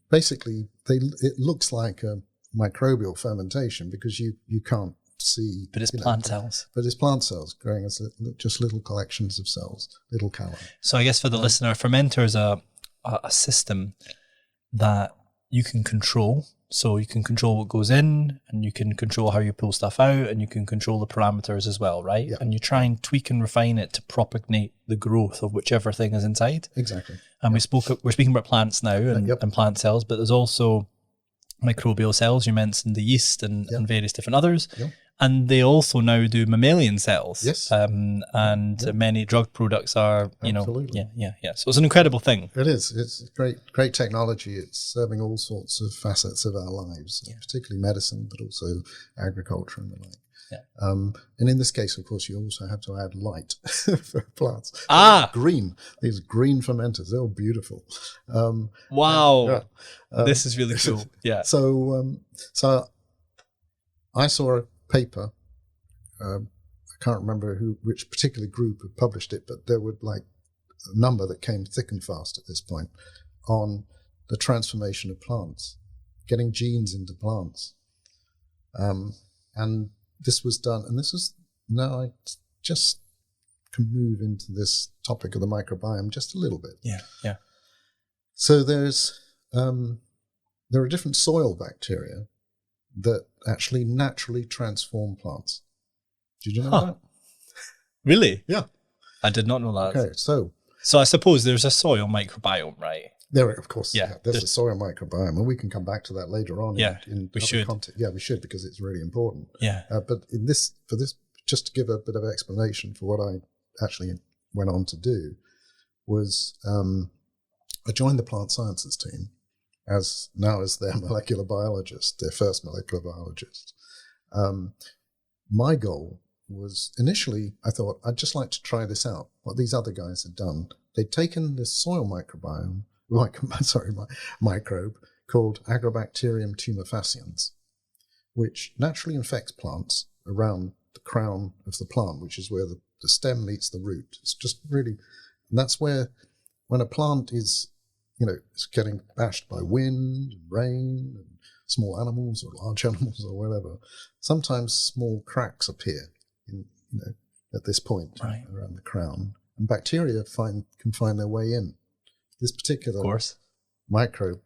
S3: basically it looks like a microbial fermentation because you can't see.
S2: But it's plant cells.
S3: But it's plant cells growing as just little collections of cells, little calli.
S2: So I guess for the listener, a fermenter is a system that you can control. So you can control what goes in, and you can control how you pull stuff out, and you can control the parameters as well, right?
S3: Yeah.
S2: And you try and tweak and refine it to propagate the growth of whichever thing is inside.
S3: Exactly.
S2: And we're speaking about plants now and plant cells, but there's also microbial cells. You mentioned the yeast and various different others. Yep. And they also now do mammalian cells.
S3: Yes.
S2: And many drug products are,
S3: Absolutely.
S2: So it's an incredible thing.
S3: It is. It's great technology. It's serving all sorts of facets of our lives, particularly medicine, but also agriculture and the like.
S2: Yeah.
S3: And in this case, of course, you also have to add light for plants. Green. These green fermenters, they're all beautiful.
S2: Wow. This is really cool. Yeah.
S3: So I saw a paper. I can't remember which particular group had published it, but there would like a number that came thick and fast at this point on the transformation of plants, getting genes into plants. And this was done, and this is, now I just can move into this topic of the microbiome just a little bit.
S2: Yeah.
S3: So there are different soil bacteria that actually naturally transform plants. Did you know that?
S2: Really?
S3: Yeah.
S2: I did not know that.
S3: Okay, so
S2: I suppose there's a soil microbiome, right?
S3: There, of course. Yeah, there's a soil microbiome, and we can come back to that later on.
S2: Yeah, we should.
S3: Yeah, we should, because it's really important.
S2: Yeah.
S3: But for this just to give a bit of explanation for what I actually went on to do, was I joined the plant sciences team as their molecular biologist, their first molecular biologist. My goal was, initially, I thought I'd just like to try this out, what these other guys had done. They'd taken this soil microbe called Agrobacterium tumefaciens, which naturally infects plants around the crown of the plant, which is where the stem meets the root. It's just really, and that's where, when a plant is, it's getting bashed by wind and rain and small animals or large animals or whatever, sometimes small cracks appear at this point around the crown, and bacteria can find their way in. This particular microbe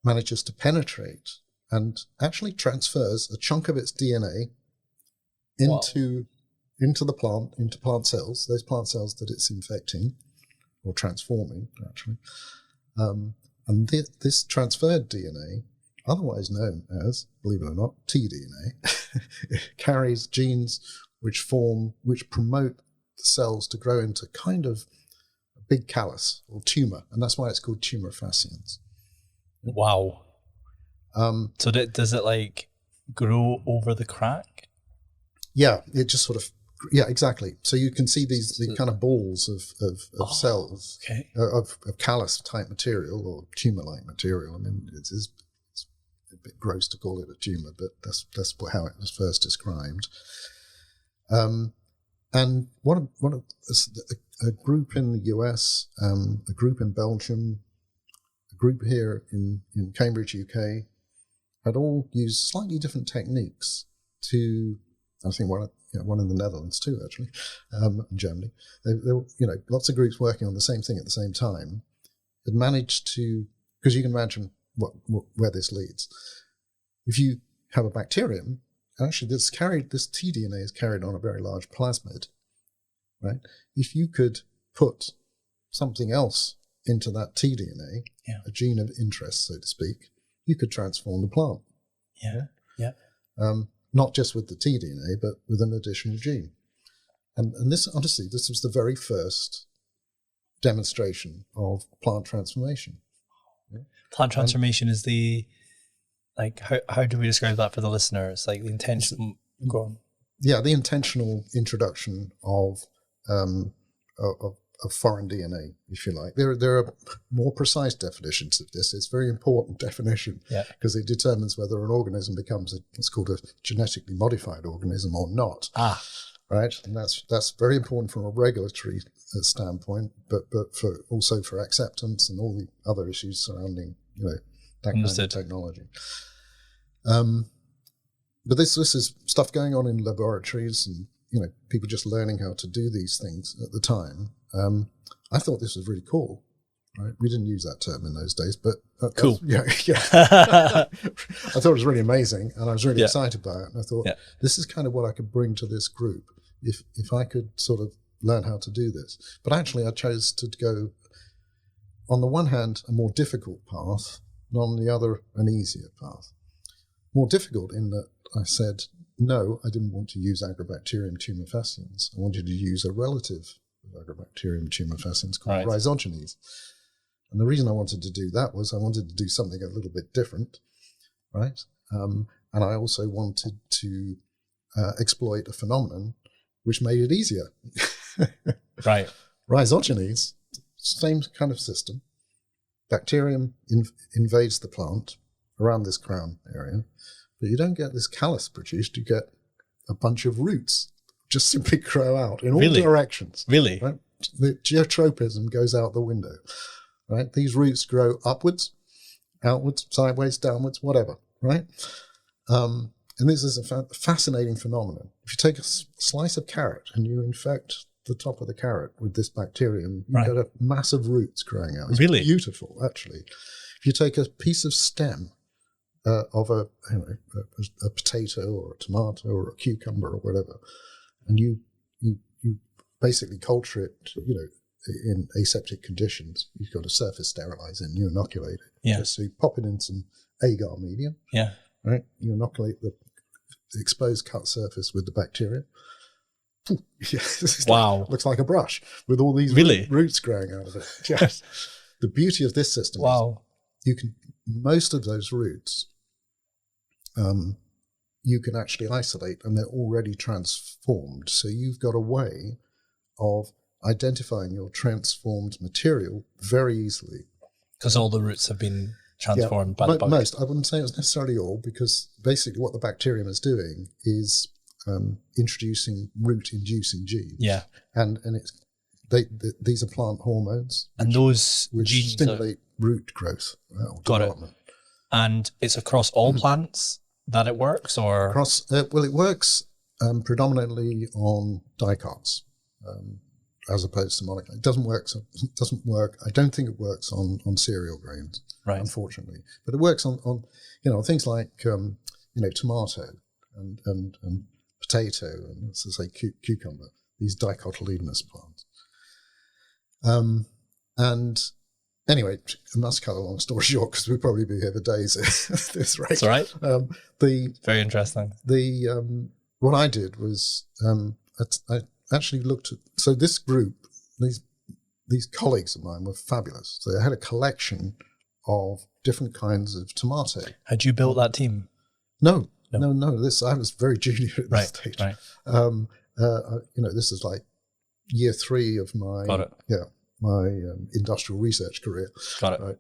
S3: manages to penetrate and actually transfers a chunk of its DNA into the plant, into plant cells, those plant cells that it's infecting or transforming, actually. And this transferred DNA, otherwise known as, believe it or not, tDNA, carries genes which promote the cells to grow into kind of a big callus or tumor, and that's why it's called tumefaciens.
S2: Wow. So does it grow over the crack?
S3: Yeah, it just sort of, yeah, exactly. So you can see these kind of balls of cells, of callus type material or tumor-like material. I mean, it's a bit gross to call it a tumor, but that's how it was first described. And a group in the US, a group in Belgium, a group here in Cambridge, UK, had all used slightly different techniques to, I think one in the Netherlands too, actually, in Germany. There were, lots of groups working on the same thing at the same time, had managed to, because you can imagine where this leads. If you have a bacterium, actually this tDNA is carried on a very large plasmid, right? If you could put something else into that tDNA, a gene of interest, so to speak, you could transform the plant.
S2: Yeah.
S3: Not just with the tDNA, but with an additional gene. And this, honestly, this was the very first demonstration of plant transformation.
S2: Plant transformation is the, how do we describe that for the listeners? Like the intention, go on.
S3: Yeah, the intentional introduction of foreign DNA, if you like. There are more precise definitions of this. It's a very important definition because it determines whether an organism becomes what's called a genetically modified organism or not. Right, and that's very important from a regulatory standpoint, but also for acceptance and all the other issues surrounding that kind of technology. But this is stuff going on in laboratories and people just learning how to do these things at the time. I thought this was really cool. Right? We didn't use that term in those days, but
S2: cool.
S3: Yeah. I thought it was really amazing, and I was really excited by it. And I thought this is kind of what I could bring to this group if I could sort of learn how to do this. But actually, I chose to go, on the one hand, a more difficult path, and on the other, an easier path. More difficult in that I said, no, I didn't want to use Agrobacterium tumefaciens. I wanted to use a relative of Agrobacterium tumefaciens called Rhizogenes. And the reason I wanted to do that was I wanted to do something a little bit different, right? And I also wanted to exploit a phenomenon which made it easier.
S2: Right.
S3: Rhizogenes, same kind of system. Bacterium invades the plant around this crown area, but you don't get this callus produced. You get a bunch of roots just simply grow out in all directions.
S2: Really?
S3: Right? The geotropism goes out the window. Right? These roots grow upwards, outwards, sideways, downwards, whatever. Right? And this is a fascinating phenomenon. If you take a slice of carrot and you infect the top of the carrot with this bacterium, you get a massive roots growing out. It's beautiful, actually. If you take a piece of stem of a potato or a tomato or a cucumber or whatever, and you basically culture it, in aseptic conditions, you've got to surface sterilize it and you inoculate it.
S2: Yeah.
S3: So you pop it in some agar medium.
S2: Yeah.
S3: Right. You inoculate the exposed cut surface with the bacteria.
S2: Wow.
S3: Looks like a brush with all these
S2: Really?
S3: roots growing out of it. Yes. The beauty of this system
S2: Wow.
S3: is most of those roots, you can actually isolate, and they're already transformed. So you've got a way of identifying your transformed material very easily.
S2: Because all the roots have been transformed by the bug.
S3: Most. I wouldn't say it's necessarily all, because basically what the bacterium is doing is introducing root-inducing genes.
S2: Yeah.
S3: And these are plant hormones.
S2: And those
S3: which
S2: genes
S3: stimulate root growth.
S2: Got it.
S3: Development.
S2: And it's across all plants that it works, or?
S3: Well, it works predominantly on dicots, as opposed to monocots. It doesn't work. I don't think it works on cereal grains,
S2: right,
S3: unfortunately. But it works on things like tomato and potato and, as I say, cucumber. These dicotyledonous plants. And anyway, I must cut a long story short because we'll probably be here for days at this rate.
S2: That's all right.
S3: Very
S2: interesting.
S3: What I did was I actually looked at, so this group, these colleagues of mine were fabulous. So they had a collection of different kinds of tomato.
S2: Had you built that team?
S3: No. I was very junior at this stage.
S2: Right.
S3: This is like year 3 of my my industrial research career.
S2: Got it.
S3: Right.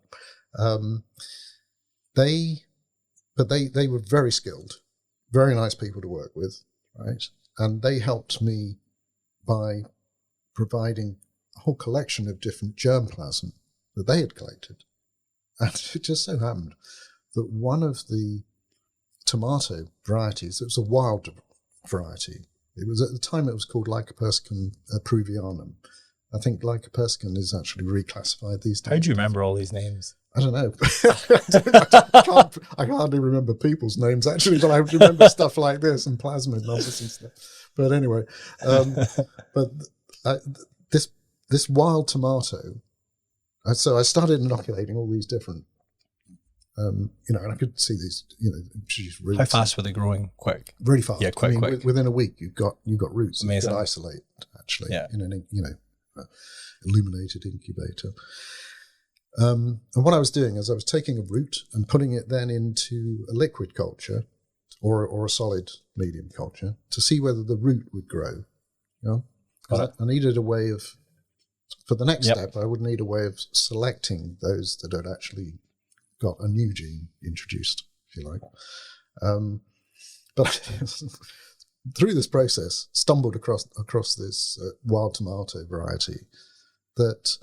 S3: They were very skilled, very nice people to work with, right? And they helped me by providing a whole collection of different germplasm that they had collected. And it just so happened that one of the tomato varieties, it was a wild variety. It was, at the time, it was called Lycopersicum peruvianum. I think Lycopersicum is actually reclassified these days.
S2: How do you remember all these names?
S3: I don't know. I hardly remember people's names, actually, but I remember stuff like this and plasmid numbers and stuff. But anyway, this wild tomato, so I started inoculating all these different, and I could see these, roots.
S2: How fast were they growing? Quick?
S3: Really fast.
S2: Yeah, quick.
S3: Within a week, you've got roots.
S2: Amazing.
S3: You could isolate, actually, in an illuminated incubator. And what I was doing is I was taking a root and putting it then into a liquid culture or a solid medium culture to see whether the root would grow. I needed a way of, for the next step, I would need a way of selecting those that had actually got a new gene introduced, if you like. But through this process, stumbled across this wild tomato variety that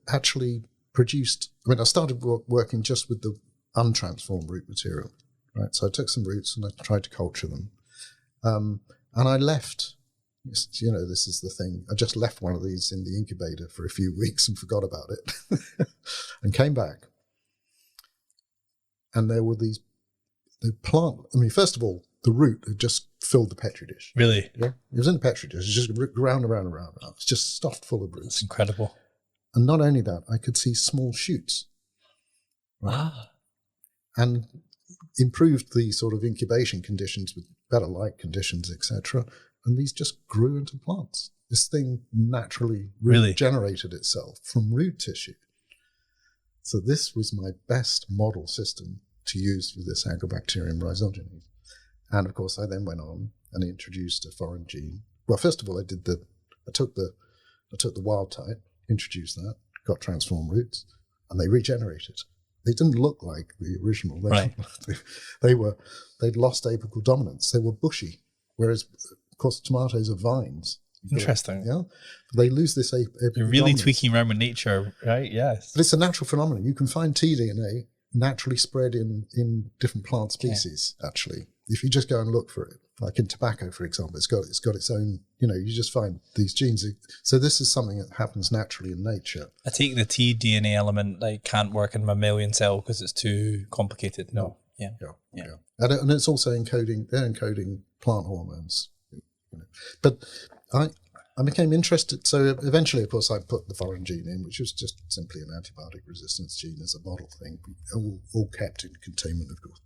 S3: actually produced. I mean, I started working just with the untransformed root material, right? So I took some roots and I tried to culture them, and I left. This is the thing. I just left one of these in the incubator for a few weeks and forgot about it, and came back. And there were the plant. I mean, first of all, the root had just filled the petri dish.
S2: Really?
S3: Yeah, it was in the petri dish. It just round. It's just stuffed full of roots.
S2: It's incredible.
S3: And not only that, I could see small shoots. Right? And improved the sort of incubation conditions with better light conditions, etc. And these just grew into plants. This thing naturally regenerated itself from root tissue. So this was my best model system to use for this Agrobacterium rhizogenes. And of course, I then went on and introduced a foreign gene. Well, first of all, I took the wild type, introduced that, got transformed roots, and they regenerated. They didn't look like the original. They'd lost apical dominance. They were bushy, whereas, of course, tomatoes are vines.
S2: Interesting.
S3: Yeah, they lose this apical
S2: You're really
S3: dominance.
S2: tweaking around with nature, right? Yes.
S3: But it's a natural phenomenon. You can find tDNA naturally spread in different plant species, actually. If you just go and look for it, like in tobacco, for example, it's got its own, you just find these genes. So this is something that happens naturally in nature.
S2: I take the tDNA element can't work in mammalian cell because it's too complicated. No. Yeah.
S3: And it's also they're encoding plant hormones. But I became interested. So eventually, of course, I put the foreign gene in, which was just simply an antibiotic resistance gene as a model thing, all kept in containment, of course.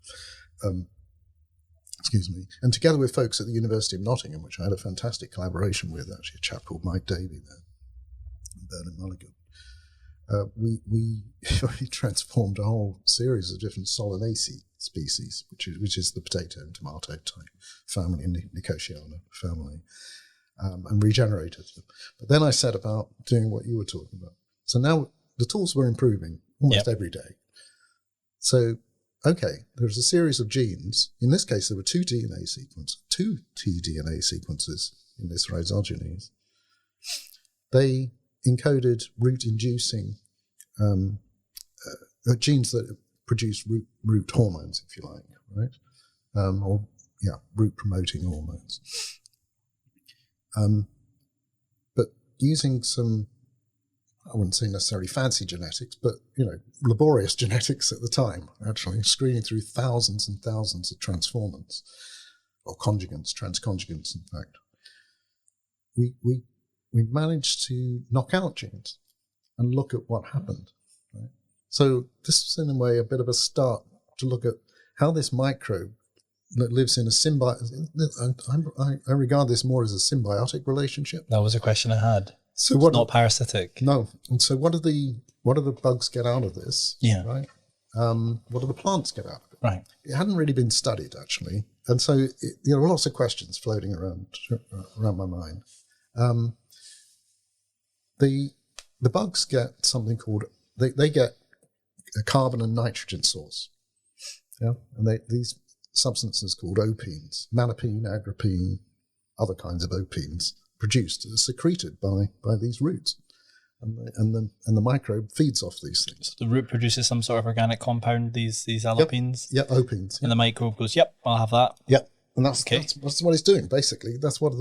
S3: excuse me, and together with folks at the University of Nottingham, which I had a fantastic collaboration with, actually, a chap called Mike Davey there, and Bernard Mulligan, we transformed a whole series of different Solanaceae species, which is the potato and tomato type family, Nicotiana family, and regenerated them. But then I set about doing what you were talking about. So now the tools were improving almost every day. So, okay, there's a series of genes. In this case, there were two tDNA sequences in this rhizogenes. They encoded root-inducing genes that produce root hormones, if you like, right? Root-promoting hormones. But using some, I wouldn't say necessarily fancy genetics, but, laborious genetics at the time, actually, screening through thousands and thousands of transformants, or conjugants, transconjugants, in fact. We managed to knock out genes and look at what happened. Right? So this is, in a way, a bit of a start to look at how this microbe that lives in a I regard this more as a symbiotic relationship.
S2: That was a question I had.
S3: So
S2: it's not parasitic.
S3: No. And so what do the bugs get out of this?
S2: Yeah.
S3: Right. What do the plants get out of it?
S2: Right.
S3: It hadn't really been studied, actually, and so there were lots of questions floating around my mind. The bugs get something called they get a carbon and nitrogen source. Yeah, and these substances called opines, manopine, agrippine, other kinds of opines, produced, secreted by these roots, and the microbe feeds off these things.
S2: So the root produces some sort of organic compound, these alipines.
S3: Yep, opines.
S2: And the microbe goes, "Yep, I'll have that."
S3: Yep, and that's what it's doing basically. That's what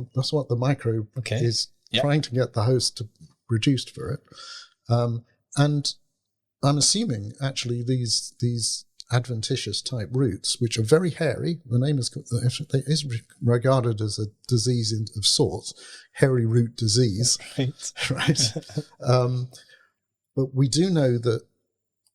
S3: the microbe is trying to get the host to produce for it, and I'm assuming actually these adventitious type roots, which are very hairy. The name is regarded as a disease of sorts, hairy root disease, right? But we do know that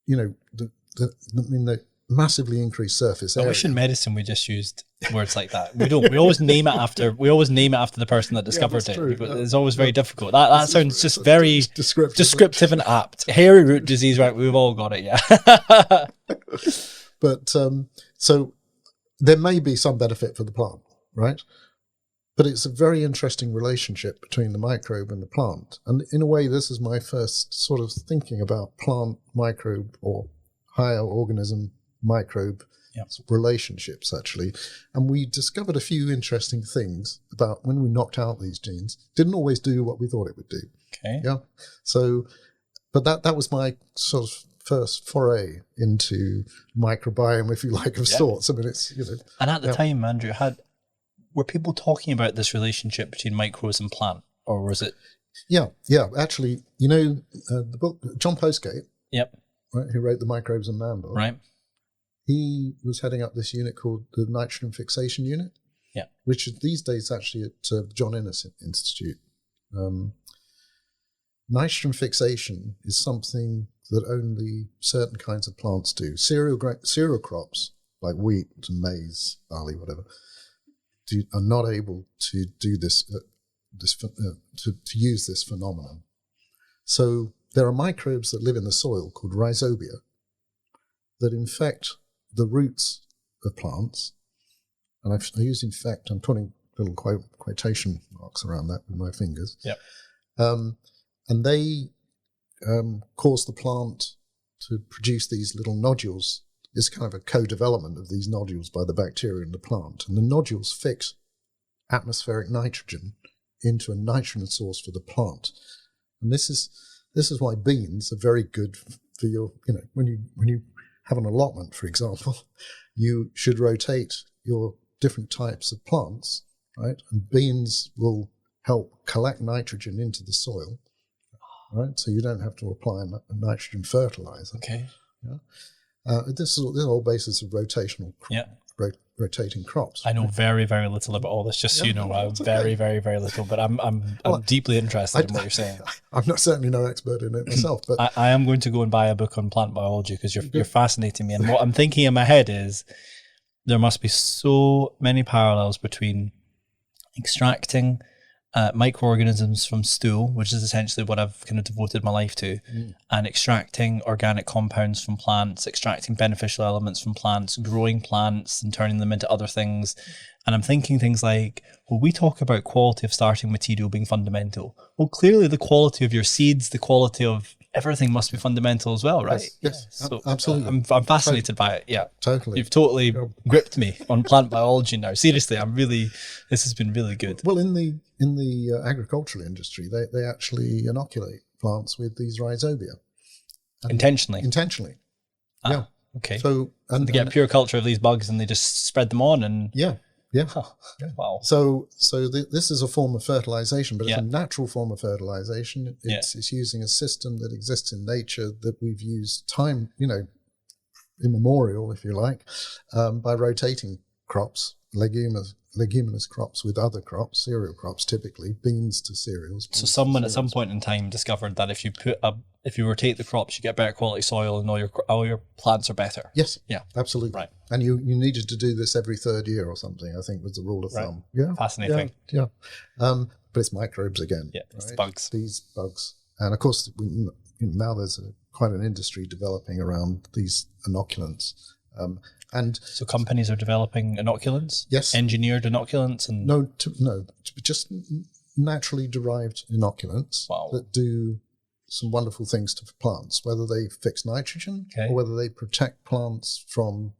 S3: the massively increased surface area.
S2: I wish in medicine we just used words like that. We don't. We always name it after the person that discovered it.
S3: True.
S2: It's always very difficult. That sounds just very
S3: descriptive
S2: and apt. Hairy root disease, right? We've all got it, yeah.
S3: But so there may be some benefit for the plant, right? But it's a very interesting relationship between the microbe and the plant. And in a way, this is my first sort of thinking about plant microbe or higher organism microbe relationships, actually. And we discovered a few interesting things about when we knocked out these genes. Didn't always do what we thought it would do.
S2: Okay.
S3: Yeah. So, but that was my sort of first foray into microbiome, if you like, of sorts. I mean, it's,
S2: And at the time, Andrew, were people talking about this relationship between microbes and plant, or was it?
S3: Yeah. Actually, the book, John Postgate, right, who wrote The Microbes and Man book,
S2: right?
S3: He was heading up this unit called the Nitrogen Fixation Unit, which is these days actually at John Innes Institute. Nitrogen fixation is something that only certain kinds of plants do. Cereal crops like wheat and maize, barley, whatever, are not able to do this, to use this phenomenon. So there are microbes that live in the soil called rhizobia that infect the roots of plants, and I use infect. I'm putting little quotation marks around that with my fingers. And they cause the plant to produce these little nodules. It's kind of a co-development of these nodules by the bacteria in the plant, and the nodules fix atmospheric nitrogen into a nitrogen source for the plant. And this is why beans are very good for your, when you have an allotment, for example, you should rotate your different types of plants, right? And beans will help collect nitrogen into the soil, right? So you don't have to apply a nitrogen fertilizer.
S2: Okay.
S3: This is the whole basis of rotational rotating crops.
S2: I know very, very little about all this, just so you know. I'm very, very, very little, but I'm deeply interested in what you're saying.
S3: I'm certainly no expert in it myself, but
S2: I am going to go and buy a book on plant biology because you're fascinating me. And what I'm thinking in my head is there must be so many parallels between extracting microorganisms from stool, which is essentially what I've kind of devoted my life to, and extracting organic compounds from plants, extracting beneficial elements from plants, growing plants and turning them into other things. And I'm thinking things like, well, we talk about quality of starting material being fundamental. Well, clearly the quality of your seeds, the quality of everything must be fundamental as well, right?
S3: Yes,
S2: So
S3: absolutely.
S2: I'm fascinated by it. Yeah,
S3: Totally.
S2: You've totally gripped me on plant biology now. Seriously, this has been really good.
S3: Well, in the agricultural industry, they actually inoculate plants with these rhizobia.
S2: Intentionally.
S3: Yeah.
S2: Okay.
S3: So
S2: they get pure culture of these bugs and they just spread them on and
S3: yeah.
S2: Oh, wow.
S3: So this is a form of fertilization, but it's
S2: Yeah.
S3: a natural form of fertilization. It's using a system that exists in nature that we've used time, immemorial, if you like, by rotating crops, leguminous crops with other crops, cereal crops, typically beans to cereals.
S2: So someone at some point in time discovered that if you rotate the crops, you get better quality soil and all your plants are better.
S3: Yes.
S2: Yeah.
S3: Absolutely.
S2: Right.
S3: And you needed to do this every third year or something, I think was the rule of thumb. Yeah.
S2: Fascinating.
S3: Yeah. But it's microbes again.
S2: Yeah. It's
S3: right?
S2: the bugs.
S3: These bugs. And of course, now there's quite an industry developing around these inoculants. And
S2: so companies are developing inoculants?
S3: Yes.
S2: Engineered inoculants? And
S3: No, just naturally derived inoculants
S2: Wow.
S3: that do some wonderful things to plants, whether they fix nitrogen or whether they protect plants from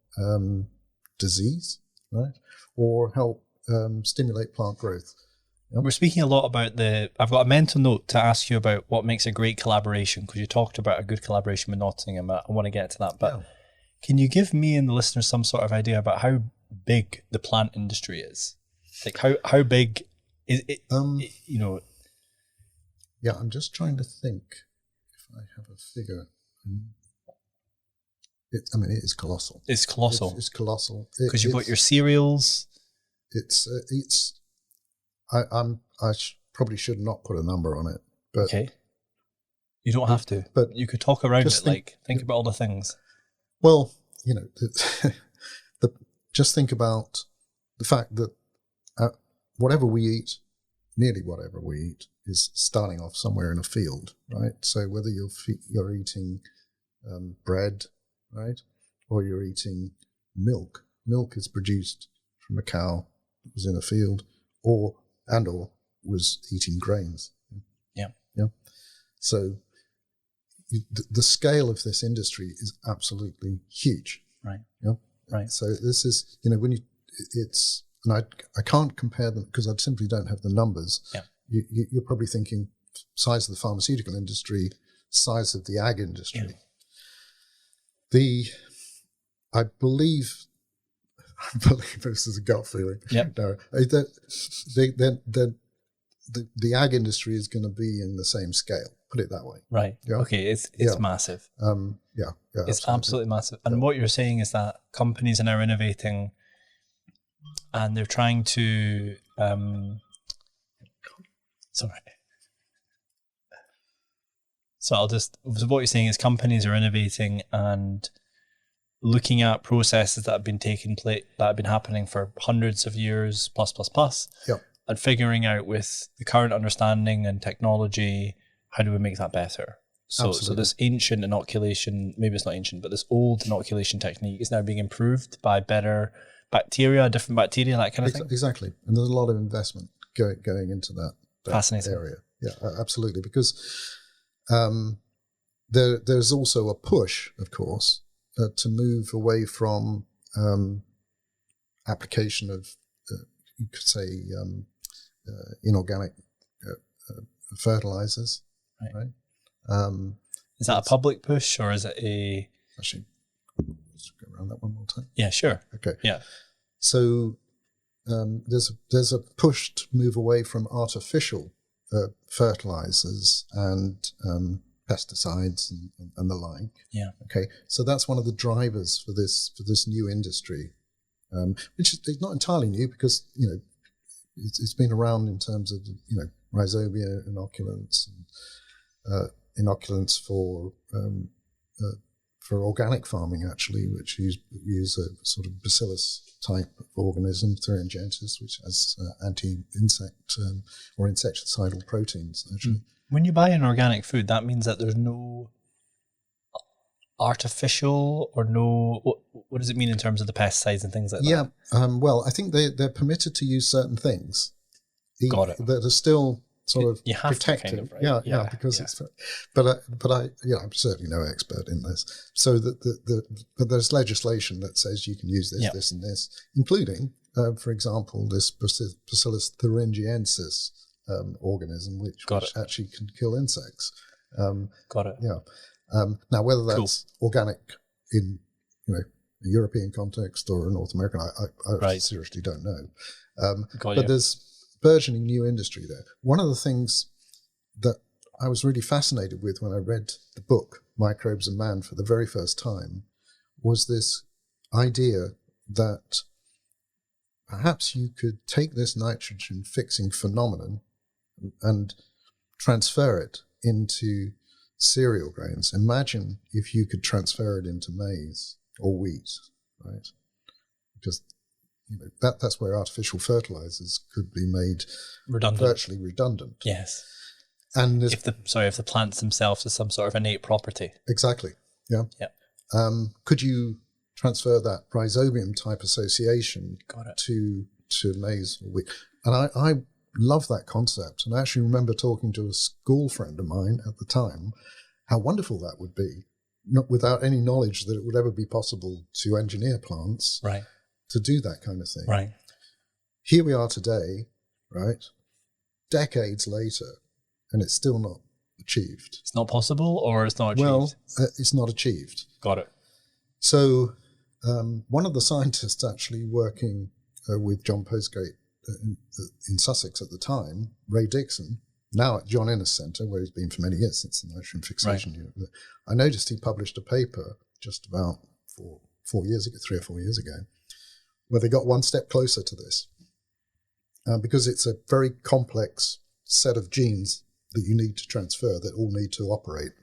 S3: disease, right? Or help stimulate plant growth. Yep.
S2: We're speaking a lot about I've got a mental note to ask you about what makes a great collaboration, because you talked about a good collaboration with Nottingham. I want to get to that, but can you give me and the listeners some sort of idea about how big the plant industry is? Like how big is it,
S3: Yeah, I'm just trying to think if I have a figure. It is colossal.
S2: It's colossal.
S3: It's colossal.
S2: Because you've got your cereals.
S3: Probably should not put a number on it, but
S2: okay. You don't have to,
S3: but
S2: you could talk around it. Think about all the things.
S3: Well, just think about the fact that whatever we eat, nearly whatever we eat, is starting off somewhere in a field, right? So whether you're eating bread, right, or you're eating milk is produced from a cow that was in a field, or was eating grains.
S2: Yeah.
S3: So the scale of this industry is absolutely huge.
S2: Right.
S3: Yeah.
S2: Right.
S3: So this is, and I can't compare them because I simply don't have the numbers.
S2: Yeah.
S3: You're probably thinking size of the pharmaceutical industry, size of the ag industry. Yeah. I believe this is a gut feeling.
S2: Yeah.
S3: No, the ag industry is going to be in the same scale. Put it that way.
S2: Right.
S3: Yeah.
S2: Okay. It's massive.
S3: Yeah.
S2: It's absolutely massive. And what you're saying is that companies are now innovating, and they're trying to. Sorry. So what you're saying is companies are innovating and looking at processes that have been happening for hundreds of years plus.
S3: Yeah.
S2: And figuring out with the current understanding and technology, how do we make that better? So this ancient inoculation, maybe it's not ancient, but this old inoculation technique is now being improved by better bacteria, different bacteria, that kind of thing.
S3: Exactly. And there's a lot of investment going into that
S2: fascinating
S3: area. Yeah, absolutely. Because there's also a push, of course, to move away from application of, you could say, inorganic fertilizers. Right.
S2: Is that a public push or is it a?
S3: Actually, let's go around that one more time.
S2: Yeah, sure.
S3: Okay.
S2: Yeah.
S3: So there's a push to move away from artificial fertilizers and pesticides and the like.
S2: Yeah.
S3: Okay. So that's one of the drivers for this new industry, which is not entirely new because it's been around in terms of rhizobia inoculants and inoculants for for organic farming, actually, which use a sort of bacillus type of organism, thuringiensis, which has anti-insect or insecticidal proteins, actually.
S2: When you buy an organic food, that means that there's no artificial or no... What does it mean in terms of the pesticides and things like that?
S3: Yeah, well, I think they're permitted to use certain things.
S2: Got it.
S3: That are still sort of
S2: you have
S3: protected.
S2: to kind of, right?
S3: Yeah, because it's... But I'm certainly no expert in this. So but there's legislation that says you can use this, this and this, including, for example, this Bacillus thuringiensis organism, which actually can kill insects.
S2: Got it.
S3: Yeah. Now, whether that's organic in a European context or a North American, I seriously don't know. But there's burgeoning new industry there. One of the things that I was really fascinated with when I read the book Microbes and Man for the very first time was this idea that perhaps you could take this nitrogen fixing phenomenon and transfer it into cereal grains. Imagine if you could transfer it into maize or wheat, right? Because that's where artificial fertilizers could be made virtually redundant.
S2: Yes.
S3: And
S2: if the plants themselves have some sort of innate property.
S3: Exactly. Yeah.
S2: Yeah.
S3: Could you transfer that rhizobium type association to maize or wheat? And I love that concept. And I actually remember talking to a school friend of mine at the time, how wonderful that would be, not without any knowledge that it would ever be possible to engineer plants to do that kind of thing.
S2: Right.
S3: Here we are today, right, decades later, and it's still not achieved.
S2: It's not possible, or it's not achieved?
S3: Well, it's not achieved.
S2: Got it.
S3: So one of the scientists actually working with John Postgate in Sussex at the time, Ray Dixon, now at John Innes Centre, where he's been for many years since the nitrogen fixation unit. I noticed he published a paper just about 3 or 4 years ago, where they got one step closer to this. Because it's a very complex set of genes that you need to transfer that all need to operate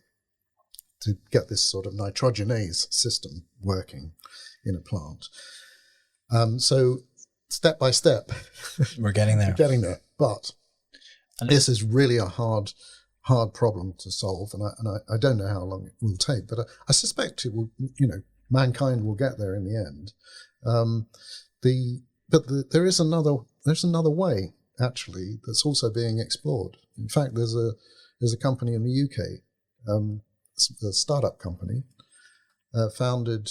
S3: to get this sort of nitrogenase system working in a plant. So step by step,
S2: we're getting there.
S3: But this is really a hard problem to solve, and I don't know how long it will take, but I suspect it will. Mankind will get there in the end. There's another way actually that's also being explored. In fact, there's a company in the UK, a startup company, founded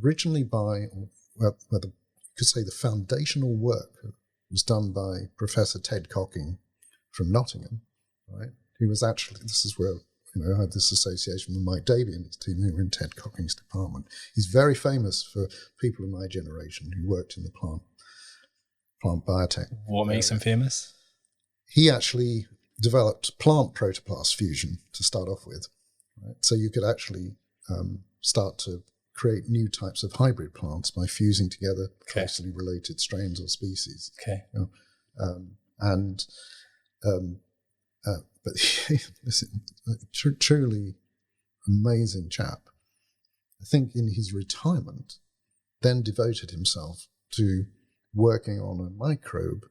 S3: originally by, you could say the foundational work was done by Professor Ted Cocking from Nottingham, right? He was actually, this is where I had this association with Mike Davey and his team who were in Ted Cocking's department. He's very famous for people in my generation who worked in the plant biotech.
S2: What makes him famous?
S3: He actually developed plant protoplast fusion to start off with, right? So you could actually start to create new types of hybrid plants by fusing together closely related strains or species.
S2: Okay.
S3: But listen, truly amazing chap. I think in his retirement, then devoted himself to working on a microbe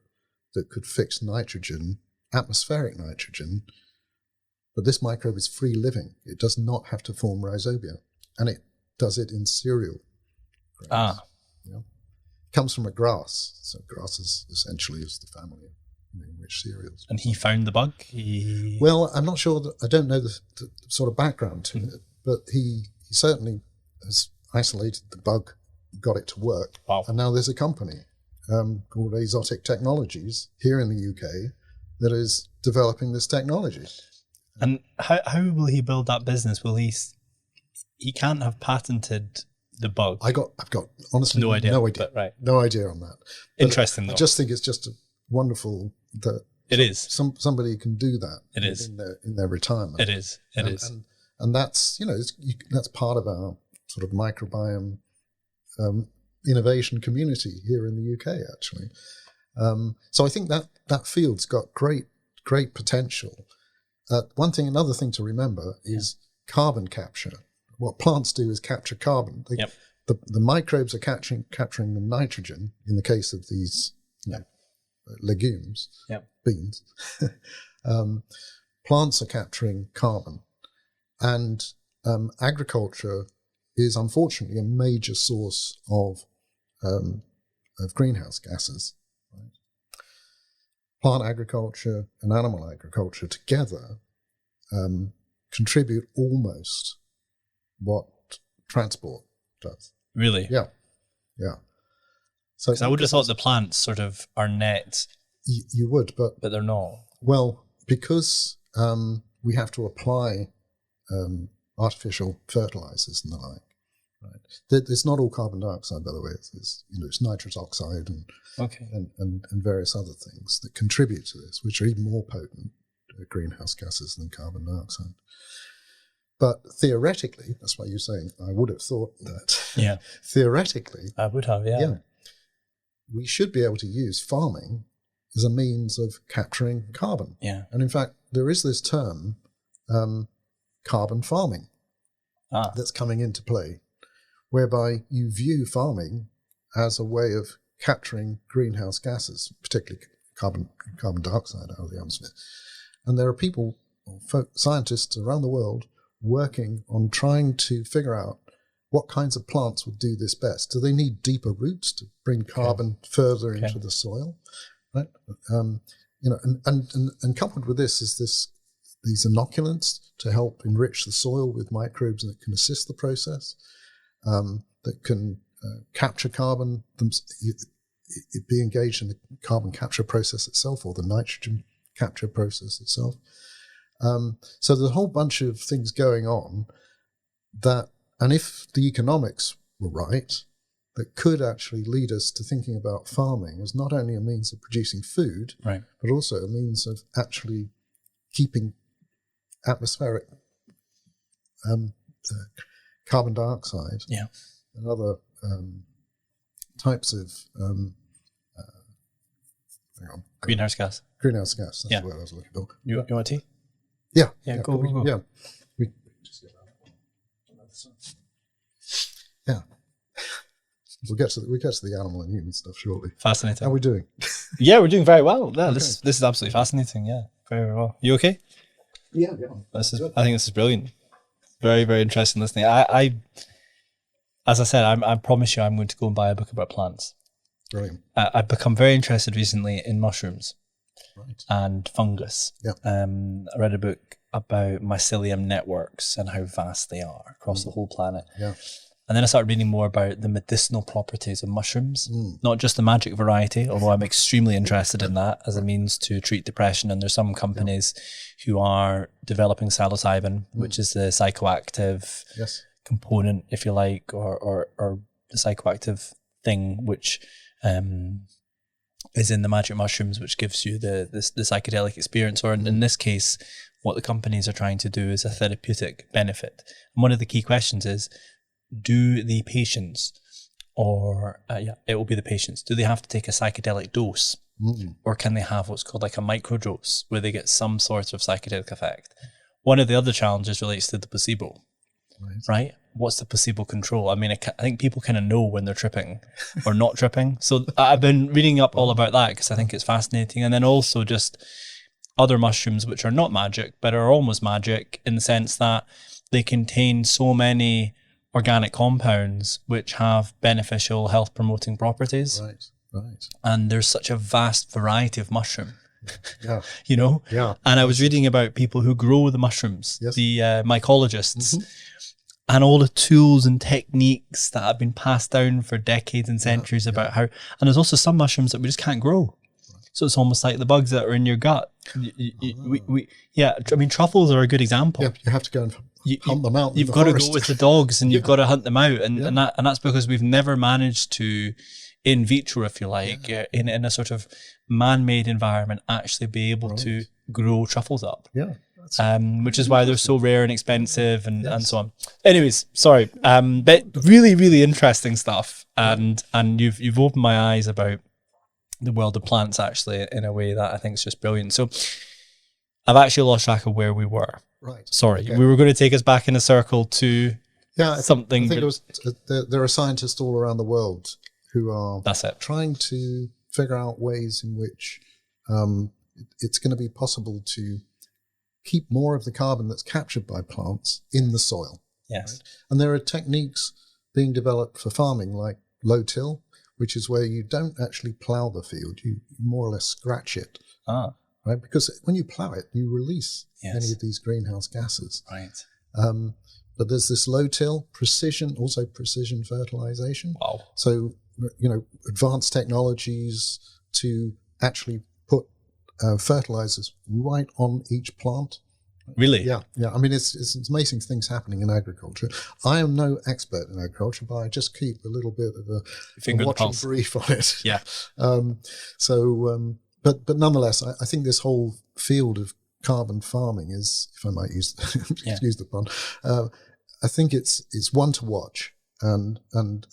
S3: that could fix nitrogen, atmospheric nitrogen. But this microbe is free living. It does not have to form rhizobia, and it does it in cereal grains. It comes from a grass, so grass is essentially the family in which cereals.
S2: And he found the bug?
S3: Well, I'm not sure. I don't know the sort of background to it, but he certainly has isolated the bug, got it to work.
S2: Wow.
S3: And now there's a company called Exotic Technologies here in the UK that is developing this technology.
S2: And how will he build that business? Will he can't have patented the bug?
S3: I've got honestly no idea.
S2: But,
S3: no idea on that. But
S2: interesting though.
S3: I just think it's just wonderful that
S2: it is
S3: somebody can do that.
S2: It is
S3: in their retirement.
S2: It is.
S3: And that's that's part of our sort of microbiome innovation community here in the UK actually. So I think that field's got great potential. Another thing to remember is carbon capture. what plants do is capture carbon.
S2: Yep.
S3: The microbes are capturing the nitrogen in the case of these legumes, beans. Plants are capturing carbon, and agriculture is unfortunately a major source of greenhouse gases. Right? Plant agriculture and animal agriculture together contribute almost what transport does.
S2: Really?
S3: Yeah. So
S2: I would have thought the plants sort of are net.
S3: You would, but
S2: they're not.
S3: Well, because we have to apply artificial fertilizers and the like. Right. It's not all carbon dioxide, by the way. It's nitrous oxide and various other things that contribute to this, which are even more potent greenhouse gases than carbon dioxide. But theoretically, that's why you're saying I would have thought that.
S2: Yeah.
S3: Theoretically,
S2: I would have. Yeah.
S3: We should be able to use farming as a means of capturing carbon.
S2: Yeah.
S3: And in fact, there is this term, carbon farming, that's coming into play, whereby you view farming as a way of capturing greenhouse gases, particularly carbon dioxide out of the atmosphere. And there are people, scientists around the world, working on trying to figure out what kinds of plants would do this best. Do they need deeper roots to bring carbon further into the soil? Right? And coupled with this is these inoculants to help enrich the soil with microbes that can assist the process, that can capture carbon, be engaged in the carbon capture process itself or the nitrogen capture process itself. So there's a whole bunch of things going on that, and if the economics were right, that could actually lead us to thinking about farming as not only a means of producing food,
S2: right,
S3: but also a means of actually keeping atmospheric carbon dioxide and other types of
S2: greenhouse gas.
S3: Greenhouse gas, that's the word I was looking for.
S2: You want tea?
S3: Yeah.
S2: Go.
S3: Yeah. We'll get to the animal and human stuff shortly.
S2: Fascinating.
S3: How are we doing?
S2: Yeah, we're doing very well. Yeah, this is absolutely fascinating. Yeah, very, very well. You okay?
S3: Yeah.
S2: I think this is brilliant. Very, very interesting listening. I as I said, I promise you, I'm going to go and buy a book about plants.
S3: Brilliant.
S2: I've become very interested recently in mushrooms and fungus.
S3: Yeah.
S2: I read a book about mycelium networks and how vast they are across the whole planet.
S3: Yeah.
S2: And then I started reading more about the medicinal properties of mushrooms, not just the magic variety, although I'm extremely interested in that as a means to treat depression. And there's some companies who are developing psilocybin, which is the psychoactive component, if you like, or the psychoactive thing, which is in the magic mushrooms, which gives you the psychedelic experience. Or in this case, what the companies are trying to do is a therapeutic benefit. And one of the key questions is, do the patients, it will be the patients, do they have to take a psychedelic dose, or can they have what's called like a microdose, where they get some sort of psychedelic effect? One of the other challenges relates to the placebo, right? What's the placebo control? I mean, I think people kind of know when they're tripping or not tripping. So I've been reading up all about that because I think it's fascinating. And then also just other mushrooms which are not magic, but are almost magic in the sense that they contain so many organic compounds which have beneficial health promoting properties.
S3: Right.
S2: And there's such a vast variety of mushroom.
S3: Yeah.
S2: You know?
S3: Yeah.
S2: And I was reading about people who grow the mushrooms, the mycologists, and all the tools and techniques that have been passed down for decades and centuries about how, and there's also some mushrooms that we just can't grow. So it's almost like the bugs that are in your gut. I mean, truffles are a good example.
S3: Yeah, you have to go and hunt them out.
S2: You've got to go with the dogs and you've got to hunt them out. And that's because we've never managed to, in vitro, if you like, in a sort of man-made environment, actually be able to grow truffles up.
S3: Yeah.
S2: Which is why they're so rare and expensive and so on. Anyways, sorry. But really, really interesting stuff. And you've opened my eyes about the world of plants actually in a way that I think is just brilliant. So I've actually lost track of where we were.
S3: Right.
S2: Sorry. Okay. We were going to take us back in a circle to
S3: Yeah, I
S2: something.
S3: think there are scientists all around the world who are
S2: That's it.
S3: trying to figure out ways in which it's going to be possible to keep more of the carbon that's captured by plants in the soil.
S2: Yes.
S3: Right? And there are techniques being developed for farming like low till, which is where you don't actually plow the field, you more or less scratch it. Right? Because when you plow it, you release many of these greenhouse gases.
S2: Right.
S3: But there's this low till, precision fertilization.
S2: Wow.
S3: So, advanced technologies to actually put fertilizers right on each plant.
S2: Really?
S3: Yeah. I mean, it's amazing things happening in agriculture. I am no expert in agriculture, but I just keep a little bit of a watching brief on it.
S2: Yeah.
S3: But nonetheless, I think this whole field of carbon farming is, if I might use excuse the pun, I think it's one to watch, and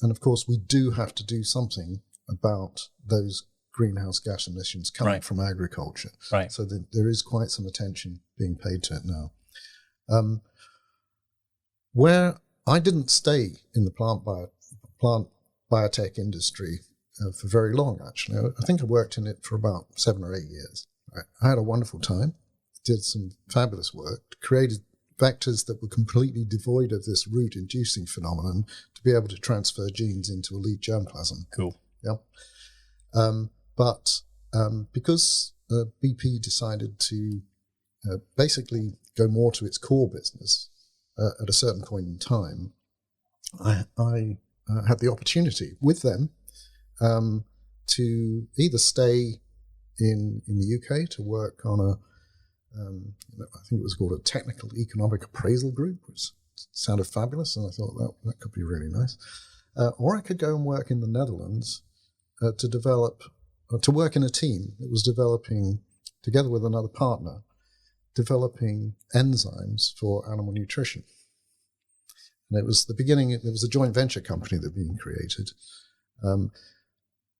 S3: of course we do have to do something about those greenhouse gas emissions coming from agriculture.
S2: Right.
S3: So there is quite some attention being paid to it now. Where I didn't stay in the plant biotech industry for very long, actually. I think I worked in it for about 7 or 8 years. I had a wonderful time, did some fabulous work, created vectors that were completely devoid of this root-inducing phenomenon to be able to transfer genes into elite germplasm.
S2: Cool.
S3: Yeah. But because BP decided to basically go more to its core business at a certain point in time, I had the opportunity with them to either stay in the UK to work on I think it was called a technical economic appraisal group, which sounded fabulous, and I thought that could be really nice. Or I could go and work in the Netherlands to work in a team that was developing, together with another partner, developing enzymes for animal nutrition. And it was the beginning, there was a joint venture company that had been created. And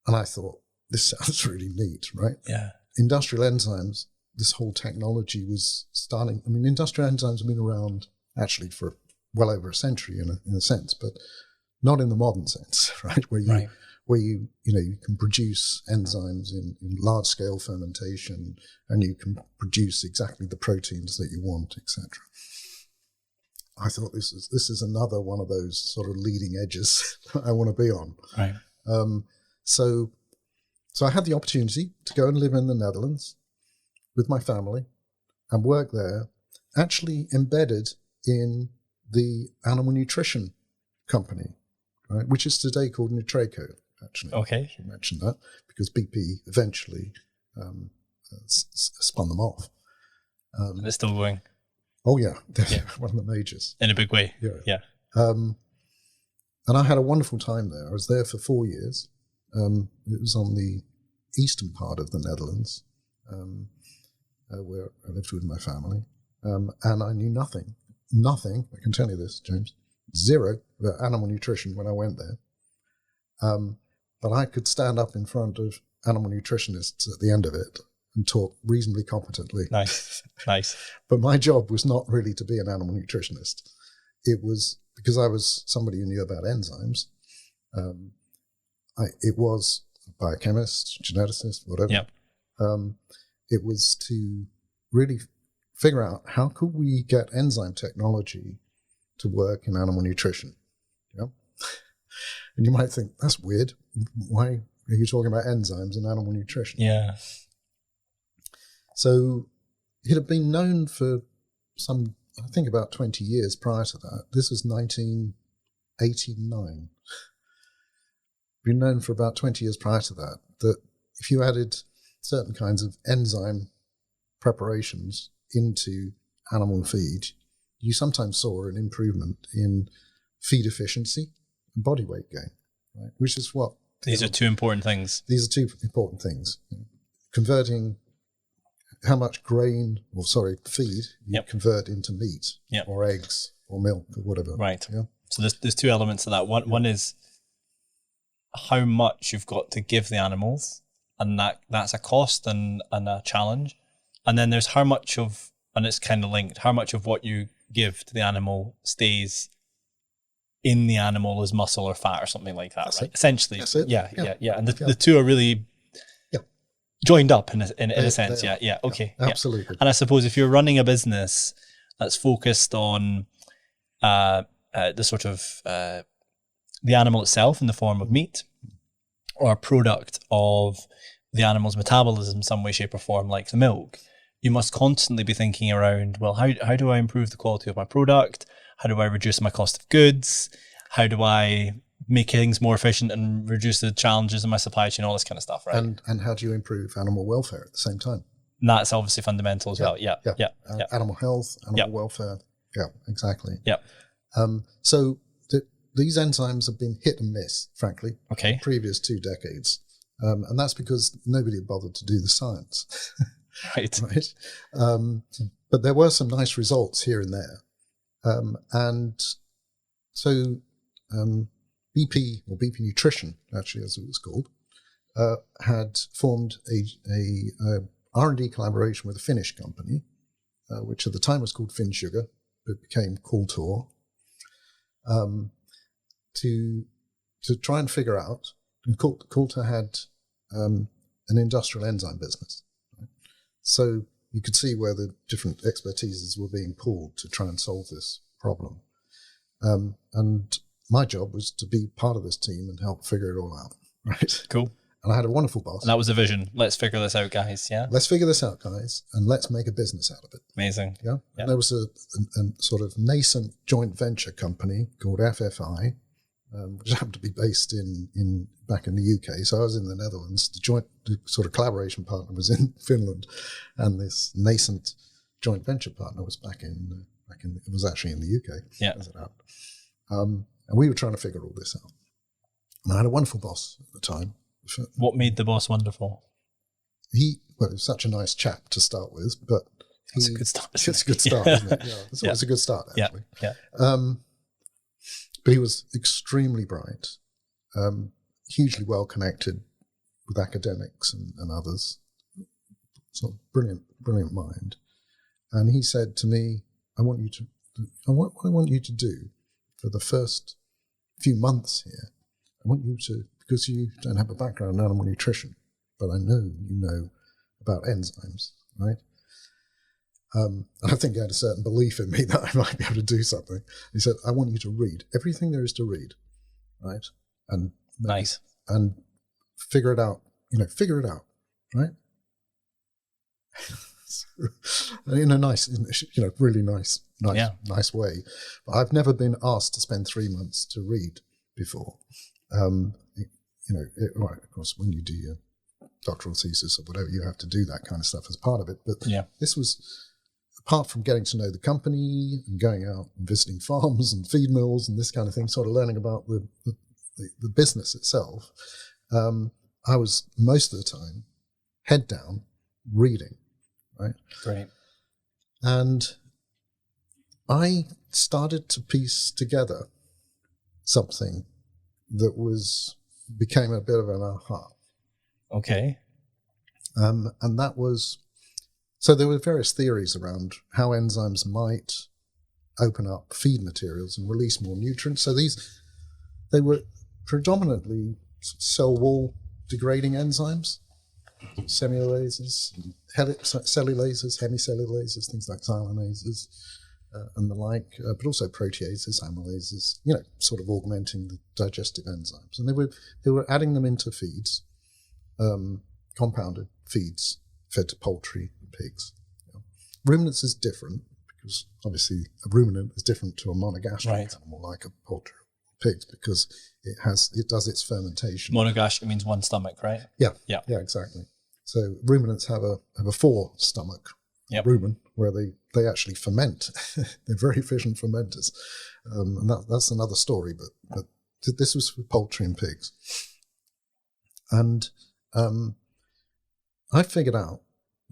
S3: I thought, this sounds really neat, right?
S2: Yeah.
S3: Industrial enzymes, this whole technology was starting. I mean, industrial enzymes have been around actually for well over a century in a sense, but not in the modern sense, right? Where you can produce enzymes in large scale fermentation, and you can produce exactly the proteins that you want, etc. I thought this is another one of those sort of leading edges that I want to be on.
S2: Right.
S3: So I had the opportunity to go and live in the Netherlands with my family and work there, actually embedded in the animal nutrition company, right, which is today called Nutreco, actually.
S2: Okay.
S3: I should mention that, because BP eventually spun them off.
S2: And it's still going.
S3: Oh, yeah. They're one of the majors.
S2: In a big way. Yeah.
S3: And I had a wonderful time there. I was there for 4 years. It was on the eastern part of the Netherlands, where I lived with my family. And I knew nothing, I can tell you this, James, zero about animal nutrition when I went there. But I could stand up in front of animal nutritionists at the end of it and talk reasonably competently.
S2: Nice.
S3: But my job was not really to be an animal nutritionist. It was because I was somebody who knew about enzymes. It was a biochemist, geneticist, whatever.
S2: Yep.
S3: It was to really figure out how could we get enzyme technology to work in animal nutrition. Yeah. And you might think, that's weird. Why are you talking about enzymes in animal nutrition?
S2: Yeah.
S3: So it had been known for I think about 20 years prior to that. This was 1989. Been known for about 20 years prior to that if you added certain kinds of enzyme preparations into animal feed, you sometimes saw an improvement in feed efficiency and body weight gain, right? Which is what...
S2: These are two important things.
S3: These are two important things. Converting how much feed you convert into meat or eggs or milk or whatever.
S2: Right.
S3: Yeah?
S2: So there's two elements to that. One is how much you've got to give the animals, and that's a cost and a challenge. And then there's how much of, and it's kind of linked, how much of what you give to the animal stays in the animal as muscle or fat or something like that, right? Essentially,
S3: That's it.
S2: yeah. And the two are really joined up in a sense. Yeah. Okay.
S3: Absolutely.
S2: And I suppose if you're running a business that's focused on the sort of the animal itself in the form of meat, or a product of the animal's metabolism in some way, shape or form, like the milk, you must constantly be thinking around, well, how do I improve the quality of my product? How do I reduce my cost of goods? How do I make things more efficient and reduce the challenges in my supply chain, all this kind of stuff, right?
S3: And how do you improve animal welfare at the same time?
S2: And that's obviously fundamental as well. Yeah.
S3: Animal health, animal welfare. Yeah, exactly.
S2: Yeah.
S3: So these enzymes have been hit and miss, frankly,
S2: Okay.
S3: the previous 2 decades. And that's because nobody had bothered to do the science.
S2: Right.
S3: Right. But there were some nice results here and there. And so BP, or BP Nutrition, actually, as it was called, had formed a R&D collaboration with a Finnish company, which at the time was called FinSugar, but became Kultor, to try and figure out, and Kultor had an industrial enzyme business. Right? So you could see where the different expertises were being pulled to try and solve this problem. And my job was to be part of this team and help figure it all out. Right.
S2: Cool.
S3: And I had a wonderful boss.
S2: And that was the vision. Let's figure this out, guys. Yeah.
S3: Let's figure this out, guys, and let's make a business out of it.
S2: Amazing.
S3: Yeah. And there was a sort of nascent joint venture company called FFI, which happened to be based back in the UK. So I was in the Netherlands. The sort of collaboration partner was in Finland, and this nascent joint venture partner was it was actually in the UK.
S2: Yeah.
S3: As it happened. And we were trying to figure all this out. And I had a wonderful boss at the time.
S2: What made the boss wonderful?
S3: He was such a nice chap to start with, but
S2: it's a good start.
S3: It's a good start, isn't it? Yeah, it's a good start, actually.
S2: Yeah.
S3: But he was extremely bright, hugely well connected with academics and others. Sort of brilliant mind. And he said to me, what I want you to do for the first few months here, I want you to, because you don't have a background in animal nutrition, but I know you know about enzymes, right? I think he had a certain belief in me that I might be able to do something. He said, I want you to read everything there is to read, right? And
S2: nice.
S3: And figure it out, right? In a nice, really nice way. But I've never been asked to spend 3 months to read before. Of course, when you do your doctoral thesis or whatever, you have to do that kind of stuff as part of it. But this was, apart from getting to know the company and going out and visiting farms and feed mills and this kind of thing, sort of learning about the business itself, I was most of the time head down reading, right?
S2: Great.
S3: And I started to piece together something that became a bit of an aha.
S2: Okay.
S3: And that was, so there were various theories around how enzymes might open up feed materials and release more nutrients. So they were predominantly cell wall degrading enzymes, cellulases, cellulases, hemicellulases, things like sialonases and the like, but also proteases, amylases, sort of augmenting the digestive enzymes. And they were adding them into feeds, compounded feeds fed to poultry and pigs. Ruminants is different because obviously a ruminant is different to a monogastric animal like a poultry or pigs because it does its fermentation.
S2: Monogastric means one stomach, right?
S3: Yeah, exactly. So ruminants have a 4-stomach rumen where they actually ferment. They're very efficient fermenters, and that's another story. But this was for poultry and pigs, and I figured out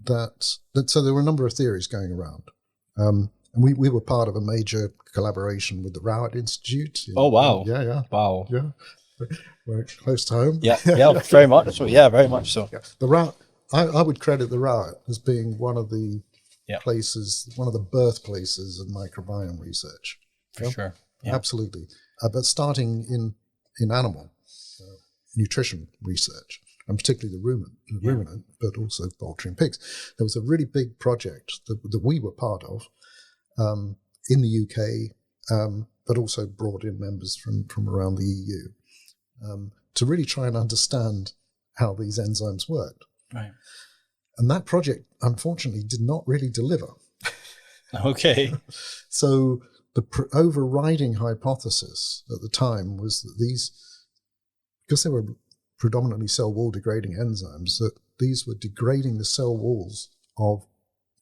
S3: that so there were a number of theories going around, and we were part of a major collaboration with the Rowett Institute.
S2: Oh wow!
S3: Yeah.
S2: Wow.
S3: Yeah. Very close to home.
S2: Yeah, very much so. Yeah, very much so.
S3: Yeah. The Rowett, I would credit the Rowett as being one of the places, one of the birthplaces of microbiome research.
S2: For sure. Yeah.
S3: Absolutely. but starting in animal nutrition research, and particularly the ruminant, but also poultry and pigs. There was a really big project that we were part of in the UK, but also brought in members from around the EU to really try and understand how these enzymes worked.
S2: Right.
S3: And that project, unfortunately, did not really deliver.
S2: Okay.
S3: So the overriding hypothesis at the time was that these, because they were predominantly cell wall degrading enzymes, that these were degrading the cell walls of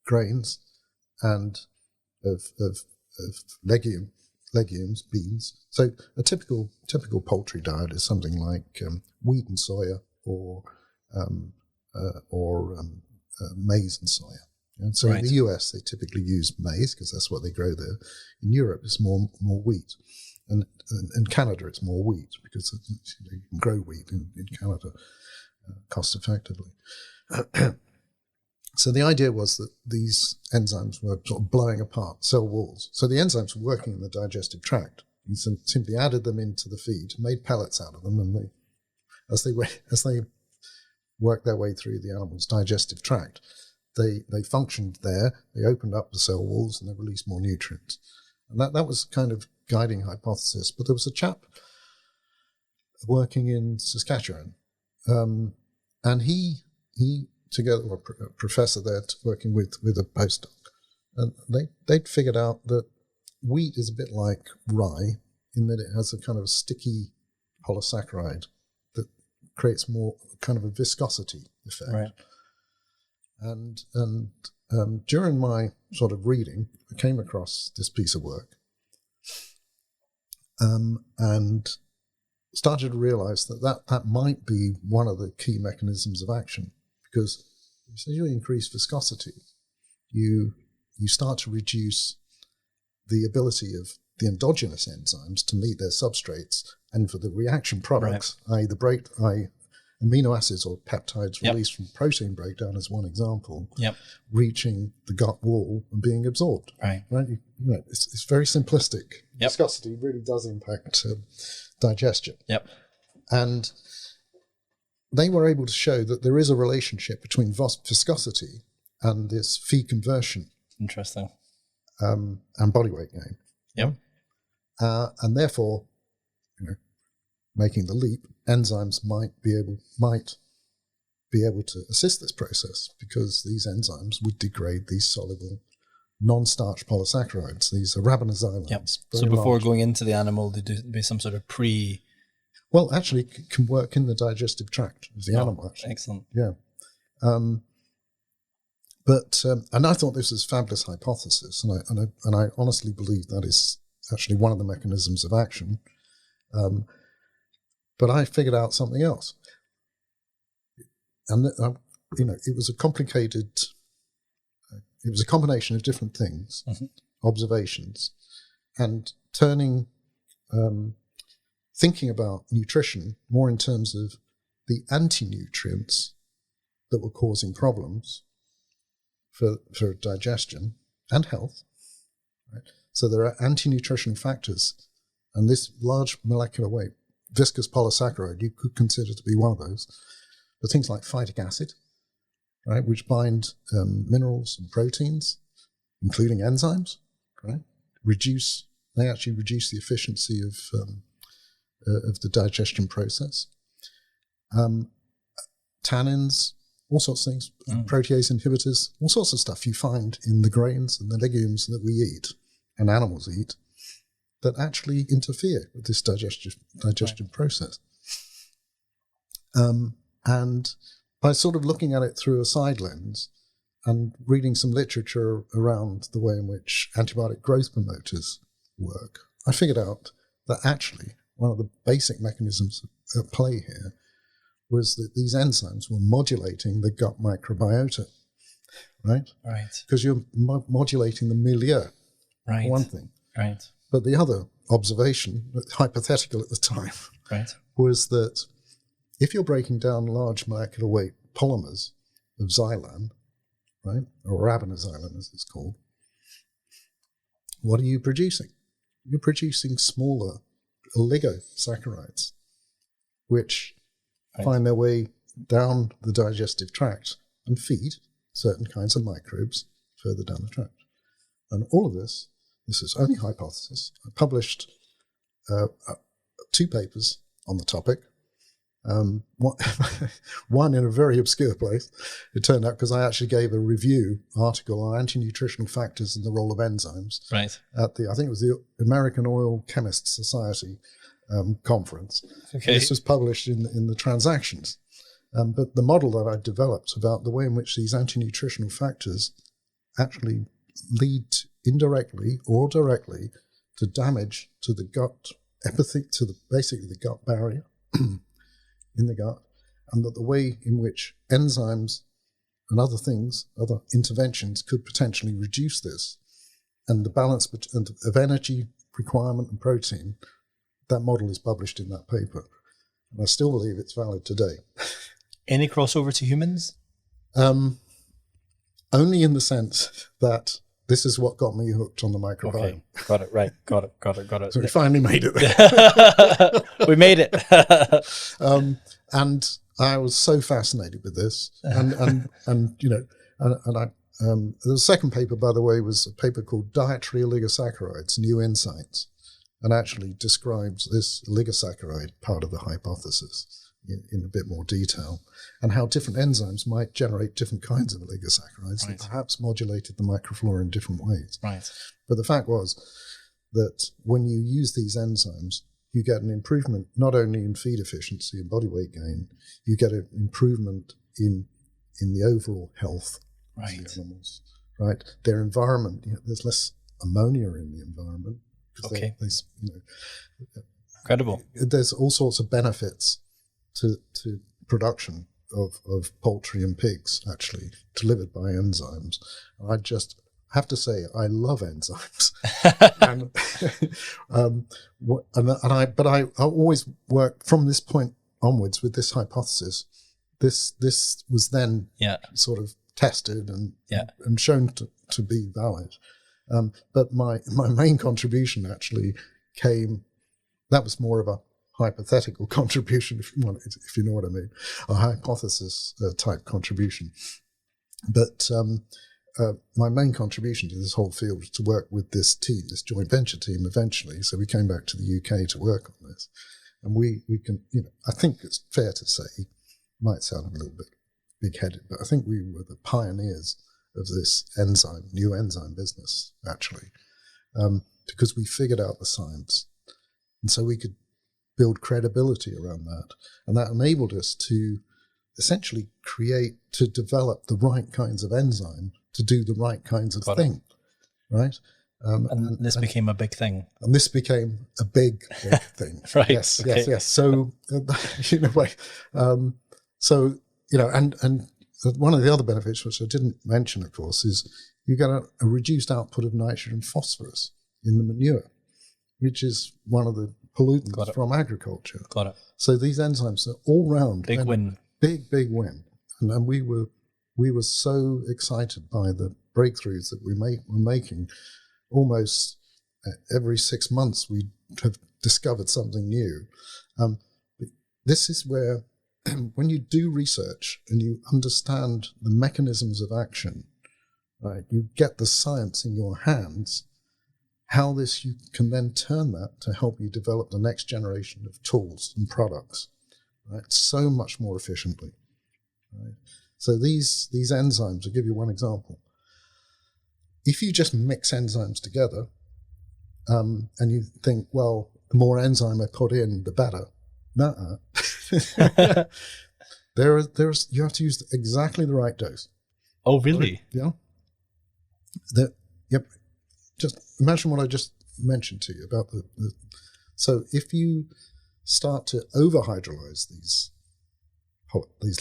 S3: grains and of legumes, beans. So a typical poultry diet is something like wheat and soya, or maize and soya. And so in the US, they typically use maize because that's what they grow there. In Europe, it's more wheat. And in Canada, it's more wheat because you can grow wheat in Canada cost effectively. So the idea was that these enzymes were sort of blowing apart cell walls. So the enzymes were working in the digestive tract. You simply added them into the feed, made pellets out of them, and as they worked their way through the animal's digestive tract, they functioned there, they opened up the cell walls, and they released more nutrients. And that was kind of guiding hypothesis. But there was a chap working in Saskatchewan, and he together, or a professor there working with a postdoc, and they'd figured out that wheat is a bit like rye in that it has a kind of sticky polysaccharide that creates more kind of a viscosity effect.
S2: Right.
S3: And during my sort of reading, I came across this piece of work and started to realize that might be one of the key mechanisms of action, because as you increase viscosity, you start to reduce the ability of the endogenous enzymes to meet their substrates, and for the reaction products, i.e. amino acids or peptides released from protein breakdown as one example, reaching the gut wall and being absorbed.
S2: Right.
S3: It's very simplistic. Viscosity really does impact digestion. And they were able to show that there is a relationship between viscosity and this Phe conversion.
S2: Interesting.
S3: And body weight gain. And therefore, making the leap, enzymes might be able to assist this process, because these enzymes would degrade these soluble non-starch polysaccharides, these arabinoxylanes.
S2: So before going into the animal, there would be some sort of
S3: Well, actually, it can work in the digestive tract of the animal. Actually.
S2: Excellent.
S3: Yeah. But I thought this was a fabulous hypothesis, and I honestly believe that is actually one of the mechanisms of action. But I figured out something else, and it was a complicated. It was a combination of different things, observations, and thinking about nutrition more in terms of the anti-nutrients that were causing problems for digestion and health. Right? So there are anti-nutrition factors, and this large molecular weight, viscous polysaccharide, you could consider to be one of those. But things like phytic acid, right, which bind minerals and proteins, including enzymes, right, they actually reduce the efficiency of the digestion process. Tannins, all sorts of things, protease inhibitors, all sorts of stuff you find in the grains and the legumes that we eat and animals eat that actually interfere with this digestion process. And by sort of looking at it through a side lens and reading some literature around the way in which antibiotic growth promoters work, I figured out that actually one of the basic mechanisms at play here was that these enzymes were modulating the gut microbiota, right?
S2: Right.
S3: Because you're modulating the milieu, for one thing.
S2: Right.
S3: But the other observation, hypothetical at the time, was that if you're breaking down large molecular weight polymers of xylan, right, or arabinoxylan as it's called, what are you producing? You're producing smaller oligosaccharides, which
S2: Right.
S3: find their way down the digestive tract and feed certain kinds of microbes further down the tract. And all of this is only hypothesis. I published 2 papers on the topic. One in a very obscure place, it turned out, because I actually gave a review article on anti-nutritional factors and the role of enzymes
S2: Right.
S3: at I think it was the American Oil Chemists Society conference.
S2: Okay.
S3: This was published in the Transactions. But the model that I developed about the way in which these anti-nutritional factors actually lead indirectly or directly to damage to the gut basically the gut barrier in the gut, and that the way in which enzymes and other things, other interventions, could potentially reduce this, and the balance of energy requirement and protein, that model is published in that paper. And I still believe it's valid today.
S2: Any crossover to humans?
S3: Only in the sense that this is what got me hooked on the microbiome.
S2: Okay, got it, right. Got it.
S3: So we finally made it there.
S2: We made it.
S3: And I was so fascinated with this. And the second paper, by the way, was a paper called Dietary Oligosaccharides, New Insights, and actually describes this oligosaccharide part of the hypothesis in a bit more detail, and how different enzymes might generate different kinds of oligosaccharides that perhaps modulated the microflora in different ways.
S2: Right.
S3: But the fact was that when you use these enzymes, you get an improvement not only in feed efficiency and body weight gain, you get an improvement in the overall health of the animals. Right. Their environment, there's less ammonia in the environment.
S2: Okay.
S3: Incredible. There's all sorts of benefits to production of poultry and pigs, actually, delivered by enzymes. I just have to say, I love enzymes. But I always work from this point onwards with this hypothesis. This was then sort of tested and shown to be valid. But my main contribution actually came, that was more of a hypothetical contribution, if you know what I mean, a hypothesis type contribution. But my main contribution to this whole field was to work with this team, this joint venture team eventually. So we came back to the UK to work on this. And we can, I think it's fair to say, might sound a little bit big-headed, but I think we were the pioneers of this new enzyme business, actually, because we figured out the science. And so we could build credibility around that. And that enabled us to essentially develop the right kinds of enzyme to do the right kinds of thing, right?
S2: And this became a big thing.
S3: And this became a big thing.
S2: Right.
S3: Yes. So, and one of the other benefits, which I didn't mention, of course, is you get a reduced output of nitrogen and phosphorus in the manure, which is one of the pollutants from agriculture.
S2: Got it.
S3: So these enzymes are all round.
S2: Big win.
S3: Big win. And we were so excited by the breakthroughs that we're making. Almost every 6 months we have discovered something new. This is where, when you do research and you understand the mechanisms of action, right, you get the science in your hands, how you can then turn that to help you develop the next generation of tools and products, right, so much more efficiently. Right? So these enzymes, I'll give you one example. If you just mix enzymes together, and you think, well, the more enzyme I put in, the better. No. You have to use exactly the right dose.
S2: Oh, really?
S3: Right? Yeah. Yep. Just imagine what I just mentioned to you about so if you start to overhydrolyze these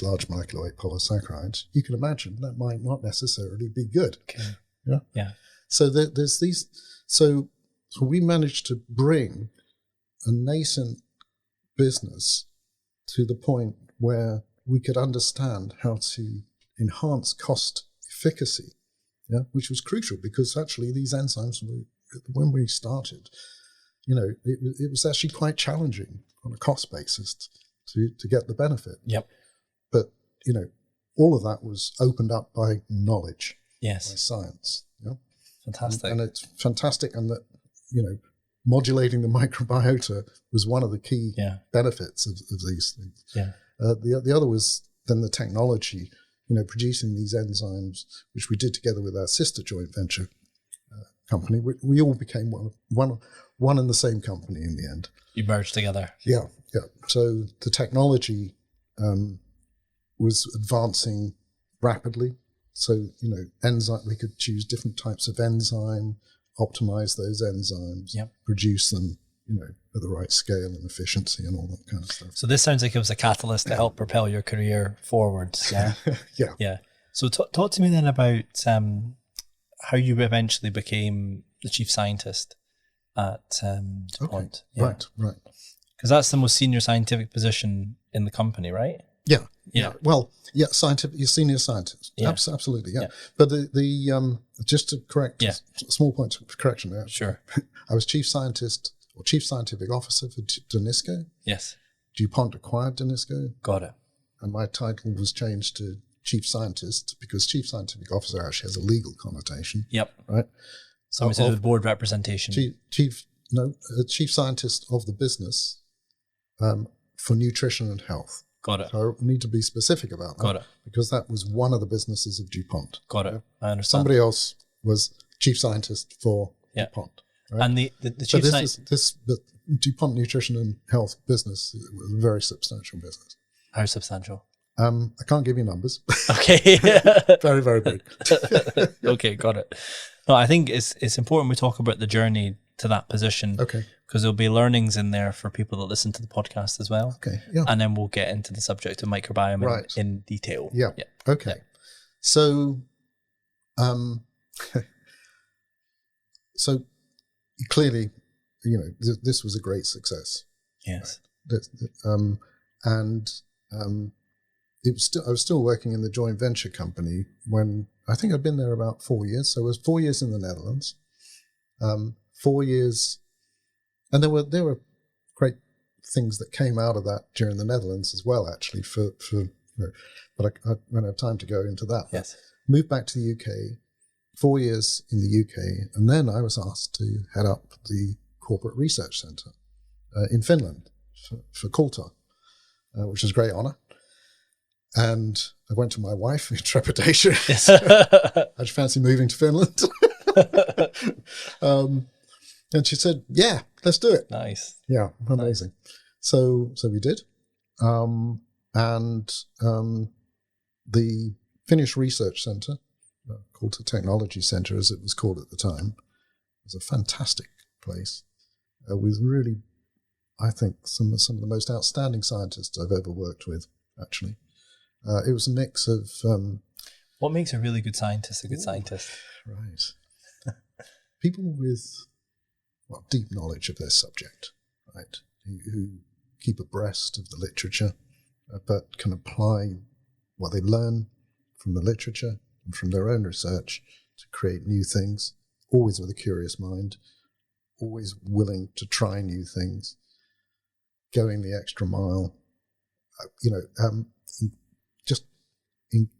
S3: large molecular weight polysaccharides, you can imagine that might not necessarily be good.
S2: Okay.
S3: Yeah. So there's these. So we managed to bring a nascent business to the point where we could understand how to enhance cost efficacy, which was crucial, because actually these enzymes, when we started, it was actually quite challenging on a cost basis to get the benefit.
S2: Yep.
S3: But, all of that was opened up by knowledge,
S2: Yes.
S3: by science.
S2: Fantastic.
S3: And it's fantastic. And that, modulating the microbiota was one of the key benefits of these things.
S2: Yeah.
S3: The other was then the technology, producing these enzymes, which we did together with our sister joint venture company. We all became one and the same company in the end.
S2: You merged together.
S3: Yeah. So the technology was advancing rapidly. So, enzyme, we could choose different types of enzyme, optimize those enzymes, produce them, at the right scale and efficiency and all that kind of stuff.
S2: So this sounds like it was a catalyst to help propel your career forwards. Yeah.
S3: Yeah.
S2: So talk to me then about how you eventually became the chief scientist at DuPont.
S3: Okay. Right.
S2: Because that's the most senior scientific position in the company, right?
S3: Yeah. Well, scientific, you're senior scientist.
S2: Yeah.
S3: Absolutely. Yeah. But the just to correct, a small point of correction there.
S2: Sure.
S3: I was chief scientist or chief scientific officer for Danisco.
S2: Yes.
S3: DuPont acquired Danisco.
S2: Got it.
S3: And my title was changed to chief scientist because chief scientific officer actually has a legal connotation.
S2: Yep.
S3: Right.
S2: So instead of board representation.
S3: Chief scientist of the business for nutrition and health.
S2: Got it.
S3: So I need to be specific about that.
S2: Got it.
S3: Because that was one of the businesses of DuPont.
S2: Got it. I understand.
S3: Somebody else was chief scientist for DuPont. Right?
S2: And the chief scientist...
S3: the DuPont Nutrition and Health business was a very substantial business.
S2: How substantial?
S3: I can't give you numbers.
S2: Okay.
S3: Very, very big.
S2: Okay, got it. No, I think it's important we talk about the journey to that position.
S3: Okay.
S2: Because there'll be learnings in there for people that listen to the podcast as well.
S3: Okay. Yeah.
S2: And then we'll get into the subject of microbiome in detail.
S3: Yeah. Okay. Yeah. So, so clearly, this was a great success.
S2: Yes.
S3: Right? And I was still working in the joint venture company when I think I'd been there about 4 years. So it was 4 years in the Netherlands, 4 years. And there were great things that came out of that during the Netherlands as well, actually. But I won't have time to go into that.
S2: Yes.
S3: Moved back to the UK, 4 years in the UK, and then I was asked to head up the corporate research centre in Finland for Kulta, which was a great honour. And I went to my wife in trepidation.
S2: Yes.
S3: I'd fancy moving to Finland. And she said, "Yeah, let's do it."
S2: Nice.
S3: Yeah, amazing. So we did. And the Finnish Research Centre, called the Technology Centre as it was called at the time, was a fantastic place with really, I think, some of the most outstanding scientists I've ever worked with, actually. It was a mix of...
S2: what makes a really good scientist a good scientist?
S3: Right. People with... deep knowledge of their subject, right? Who keep abreast of the literature, but can apply what they learn from the literature and from their own research to create new things, always with a curious mind, always willing to try new things, going the extra mile,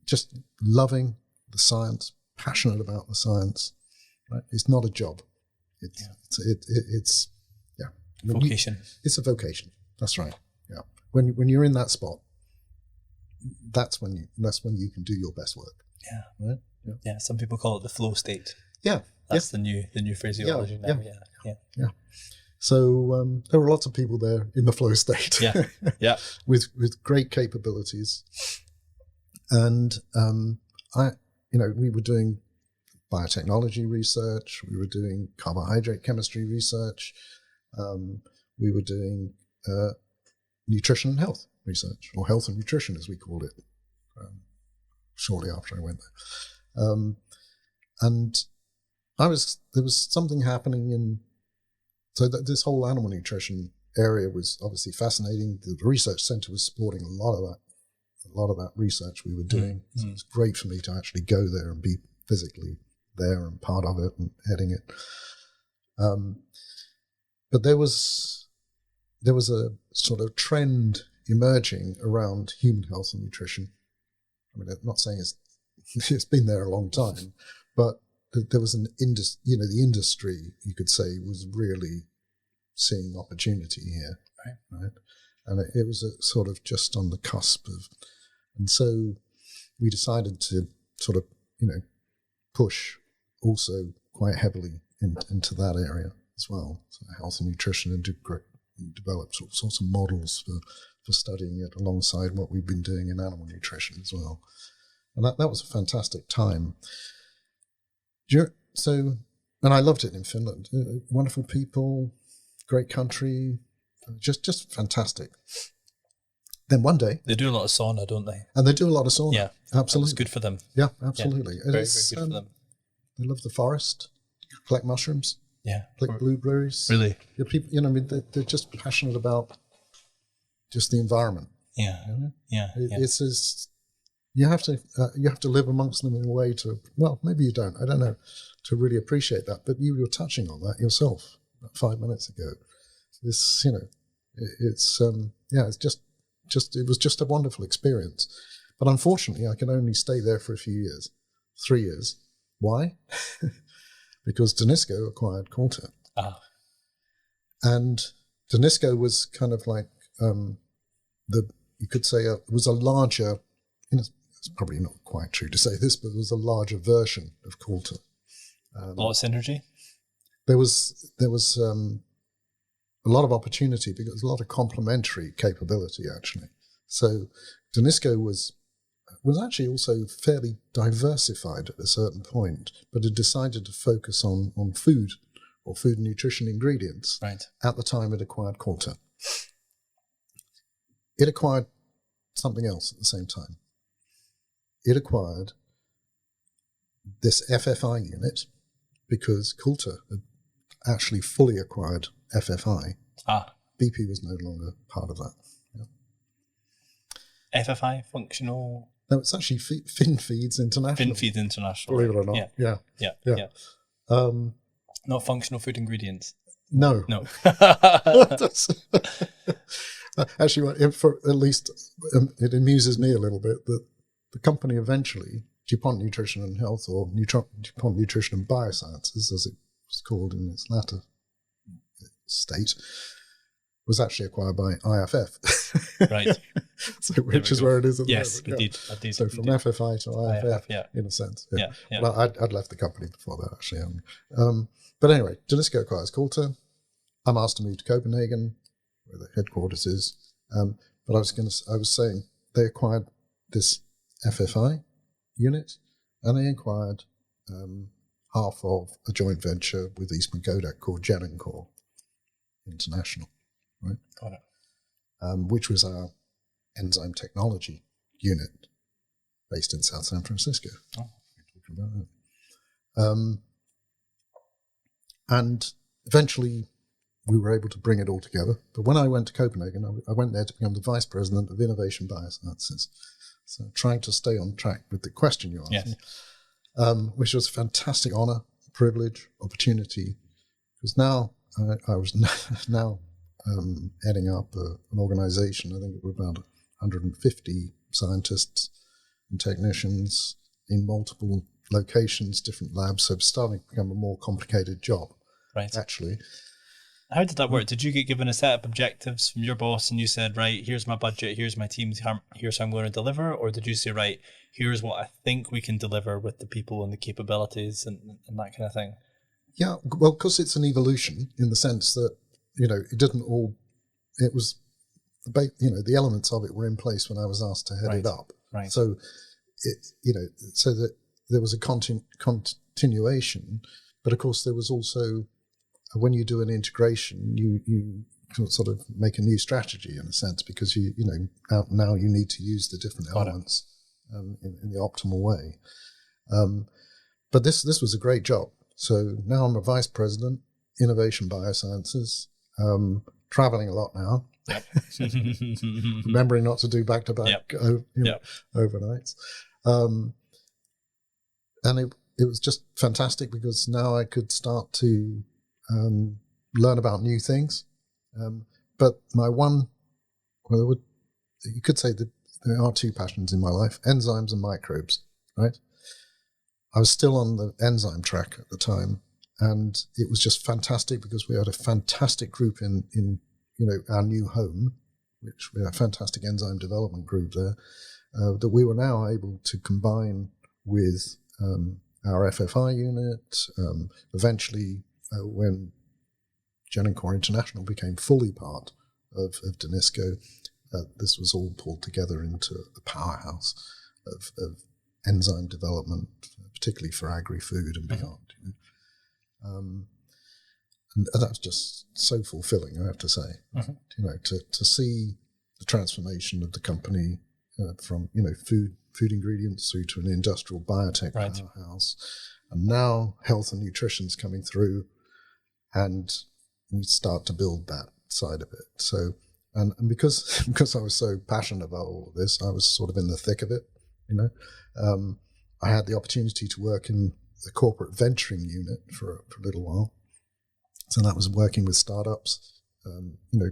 S3: just loving the science, passionate about the science, right? It's not a job. It's
S2: vocation.
S3: It's a vocation. That's right. Yeah. When you're in that spot, that's when you can do your best work.
S2: Yeah.
S3: Right.
S2: Yeah. Some people call it the flow state.
S3: Yeah.
S2: That's the new phraseology now. Yeah.
S3: So there were lots of people there in the flow state.
S2: Yeah. Yeah.
S3: with great capabilities, and we were doing biotechnology research, we were doing carbohydrate chemistry research, we were doing nutrition and health research, or health and nutrition as we called it, shortly after I went there. And there was something happening so that this whole animal nutrition area was obviously fascinating. The research centre was supporting a lot of that research we were doing. Mm-hmm. So it's great for me to actually go there and be physically there and part of it and heading it. but there was a sort of trend emerging around human health and nutrition. I mean, I'm not saying it's been there a long time, but there was the industry, you could say, was really seeing opportunity here, right? And it was sort of just on the cusp of, and so we decided to sort of, push also quite heavily into that area as well, so health and nutrition, and develop all sorts of models for studying it alongside what we've been doing in animal nutrition as well. And that was a fantastic time. So, and I loved it in Finland. Wonderful people, great country, just fantastic. Then one day...
S2: They do a lot of sauna, don't they?
S3: And they do a lot of sauna.
S2: Yeah.
S3: Absolutely.
S2: It's good for them.
S3: Yeah, absolutely.
S2: Yeah, very, very good for them.
S3: They love the forest, collect mushrooms, collect blueberries.
S2: Really?
S3: Yeah, people, they're just passionate about just the environment.
S2: Yeah.
S3: It's as... You have to live amongst them in a way to, well, maybe you don't, I don't know, to really appreciate that. But you were touching on that yourself about 5 minutes ago. This, it's it was just a wonderful experience. But unfortunately, I could only stay there for a few years, 3 years. Why? Because Danisco acquired Coulter. And Danisco was kind of like you could say it was a larger, it's probably not quite true to say this, but it was a larger version of Coulter.
S2: A lot of synergy?
S3: There was a lot of opportunity because a lot of complementary capability, actually. So Danisco was actually also fairly diversified at a certain point, but had decided to focus on food or food and nutrition ingredients at the time it acquired Coulter. It acquired something else at the same time. It acquired this FFI unit because Coulter had actually fully acquired FFI. BP was no longer part of that. Yeah.
S2: FFI, functional...
S3: No, it's actually FinFeeds International.
S2: FinFeeds International.
S3: Believe it or not. Yeah.
S2: Not functional food ingredients.
S3: No. Actually, for at least it amuses me a little bit that the company eventually, DuPont Nutrition and Health, or DuPont Nutrition and Biosciences, as it was called in its latter state, was actually acquired by IFF.
S2: Right.
S3: So, which is where it is at the
S2: moment.
S3: Indeed.
S2: So
S3: from FFI to IFF, in a sense.
S2: Yeah.
S3: Well, I'd left the company before that, actually. But anyway, Danisco acquires Coulter. I'm asked to move to Copenhagen, where the headquarters is. But I was saying they acquired this FFI unit, and they acquired half of a joint venture with Eastman Kodak called Genencor International, right?
S2: Got it.
S3: Which was our enzyme technology unit based in South San Francisco. We're talking about that. And eventually we were able to bring it all together. But when I went to Copenhagen, I went there to become the Vice President of Innovation Biosciences. So trying to stay on track with the question you asked me, which was a fantastic honor, privilege, opportunity, because now I was now heading up an organization. I think it was about 150 scientists and technicians in multiple locations, different labs. So it's starting to become a more complicated job, actually.
S2: How did that work? Did you get given a set of objectives from your boss and you said, right, here's my budget, here's my team, here's how I'm going to deliver? Or did you say, right, here's what I think we can deliver with the people and the capabilities and that kind of thing?
S3: Yeah, well, because it's an evolution in the sense that, it didn't all, it was, the elements of it were in place when I was asked to head it up.
S2: Right.
S3: So, so that there was a continuation, but of course there was also, when you do an integration, you sort of make a new strategy in a sense, because now you need to use the different elements in the optimal way. But this was a great job. So now I'm a vice president, Innovation Biosciences, traveling a lot now, remembering not to do back-to-back overnights. And it was just fantastic because now I could start to learn about new things. But my one, you could say that there are two passions in my life: enzymes and microbes. Right? I was still on the enzyme track at the time, and it was just fantastic because we had a fantastic group in our new home, which we had a fantastic enzyme development group there, that we were now able to combine with our FFI unit. Eventually, when Genencor International became fully part of Danisco, this was all pulled together into a powerhouse of enzyme development, particularly for agri-food and beyond. And that's just so fulfilling, I have to say. To see the transformation of the company from food ingredients through to an industrial biotech powerhouse, and now health and nutrition's coming through, and we start to build that side of it. So, and because I was so passionate about all of this, I was sort of in the thick of it. I had the opportunity to work in the corporate venturing unit for a little while. So that was working with startups,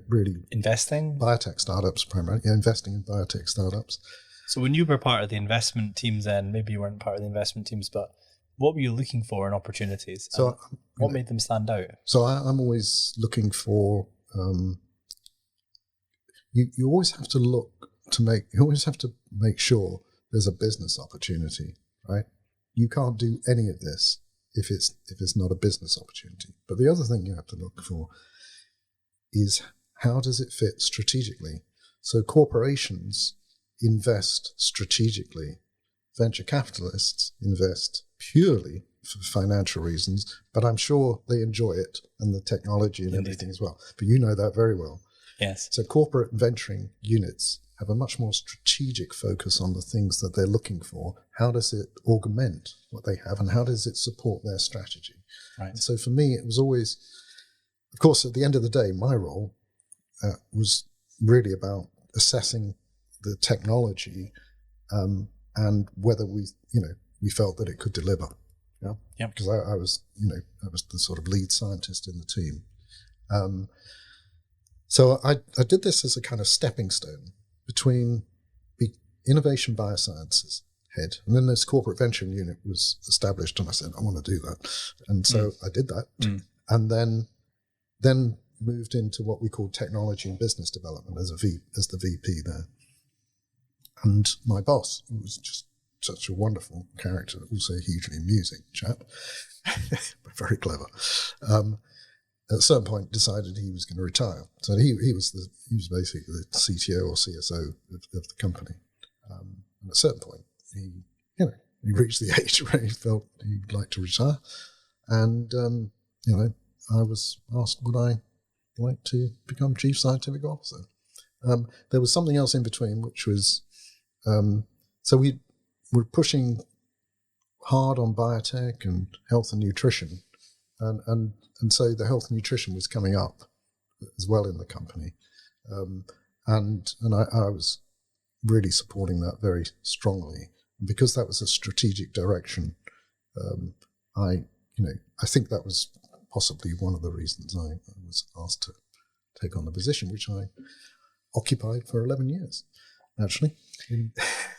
S3: really
S2: investing
S3: biotech startups primarily. Yeah, investing in biotech startups.
S2: So when you were part of the investment teams, then maybe you weren't part of the investment teams, but what were you looking for in opportunities? So what made them stand out?
S3: So I'm always looking for. You always have to you always have to make sure there's a business opportunity, right? You can't do any of this if it's not a business opportunity. But the other thing you have to look for is how does it fit strategically? So corporations invest strategically. Venture capitalists invest purely for financial reasons, but I'm sure they enjoy it and the technology and everything as well. But you know that very well.
S2: Yes.
S3: So corporate venturing units have a much more strategic focus on the things that they're looking for. How does it augment what they have, and how does it support their strategy?
S2: Right.
S3: And so for me, it was always, of course, at the end of the day, my role was really about assessing the technology and whether we felt that it could deliver. Yeah.
S2: Yep.
S3: Because I was the sort of lead scientist in the team. So I did this as a kind of stepping stone between the innovation biosciences head, and then this corporate venturing unit was established, and I said, I want to do that. And so I did that, and then moved into what we call technology and business development as the VP there. And my boss, who was just such a wonderful character, also a hugely amusing chap, but very clever, at a certain point decided he was going to retire. So he was basically the CTO or CSO of the company. And at a certain point, he reached the age where he felt he'd like to retire. And, I was asked, would I like to become Chief Scientific Officer? There was something else in between, which was, so we were pushing hard on biotech and health and nutrition. And so the health and nutrition was coming up as well in the company. And I was really supporting that very strongly. And because that was a strategic direction, I think that was possibly one of the reasons I was asked to take on the position, which I occupied for 11 years, actually.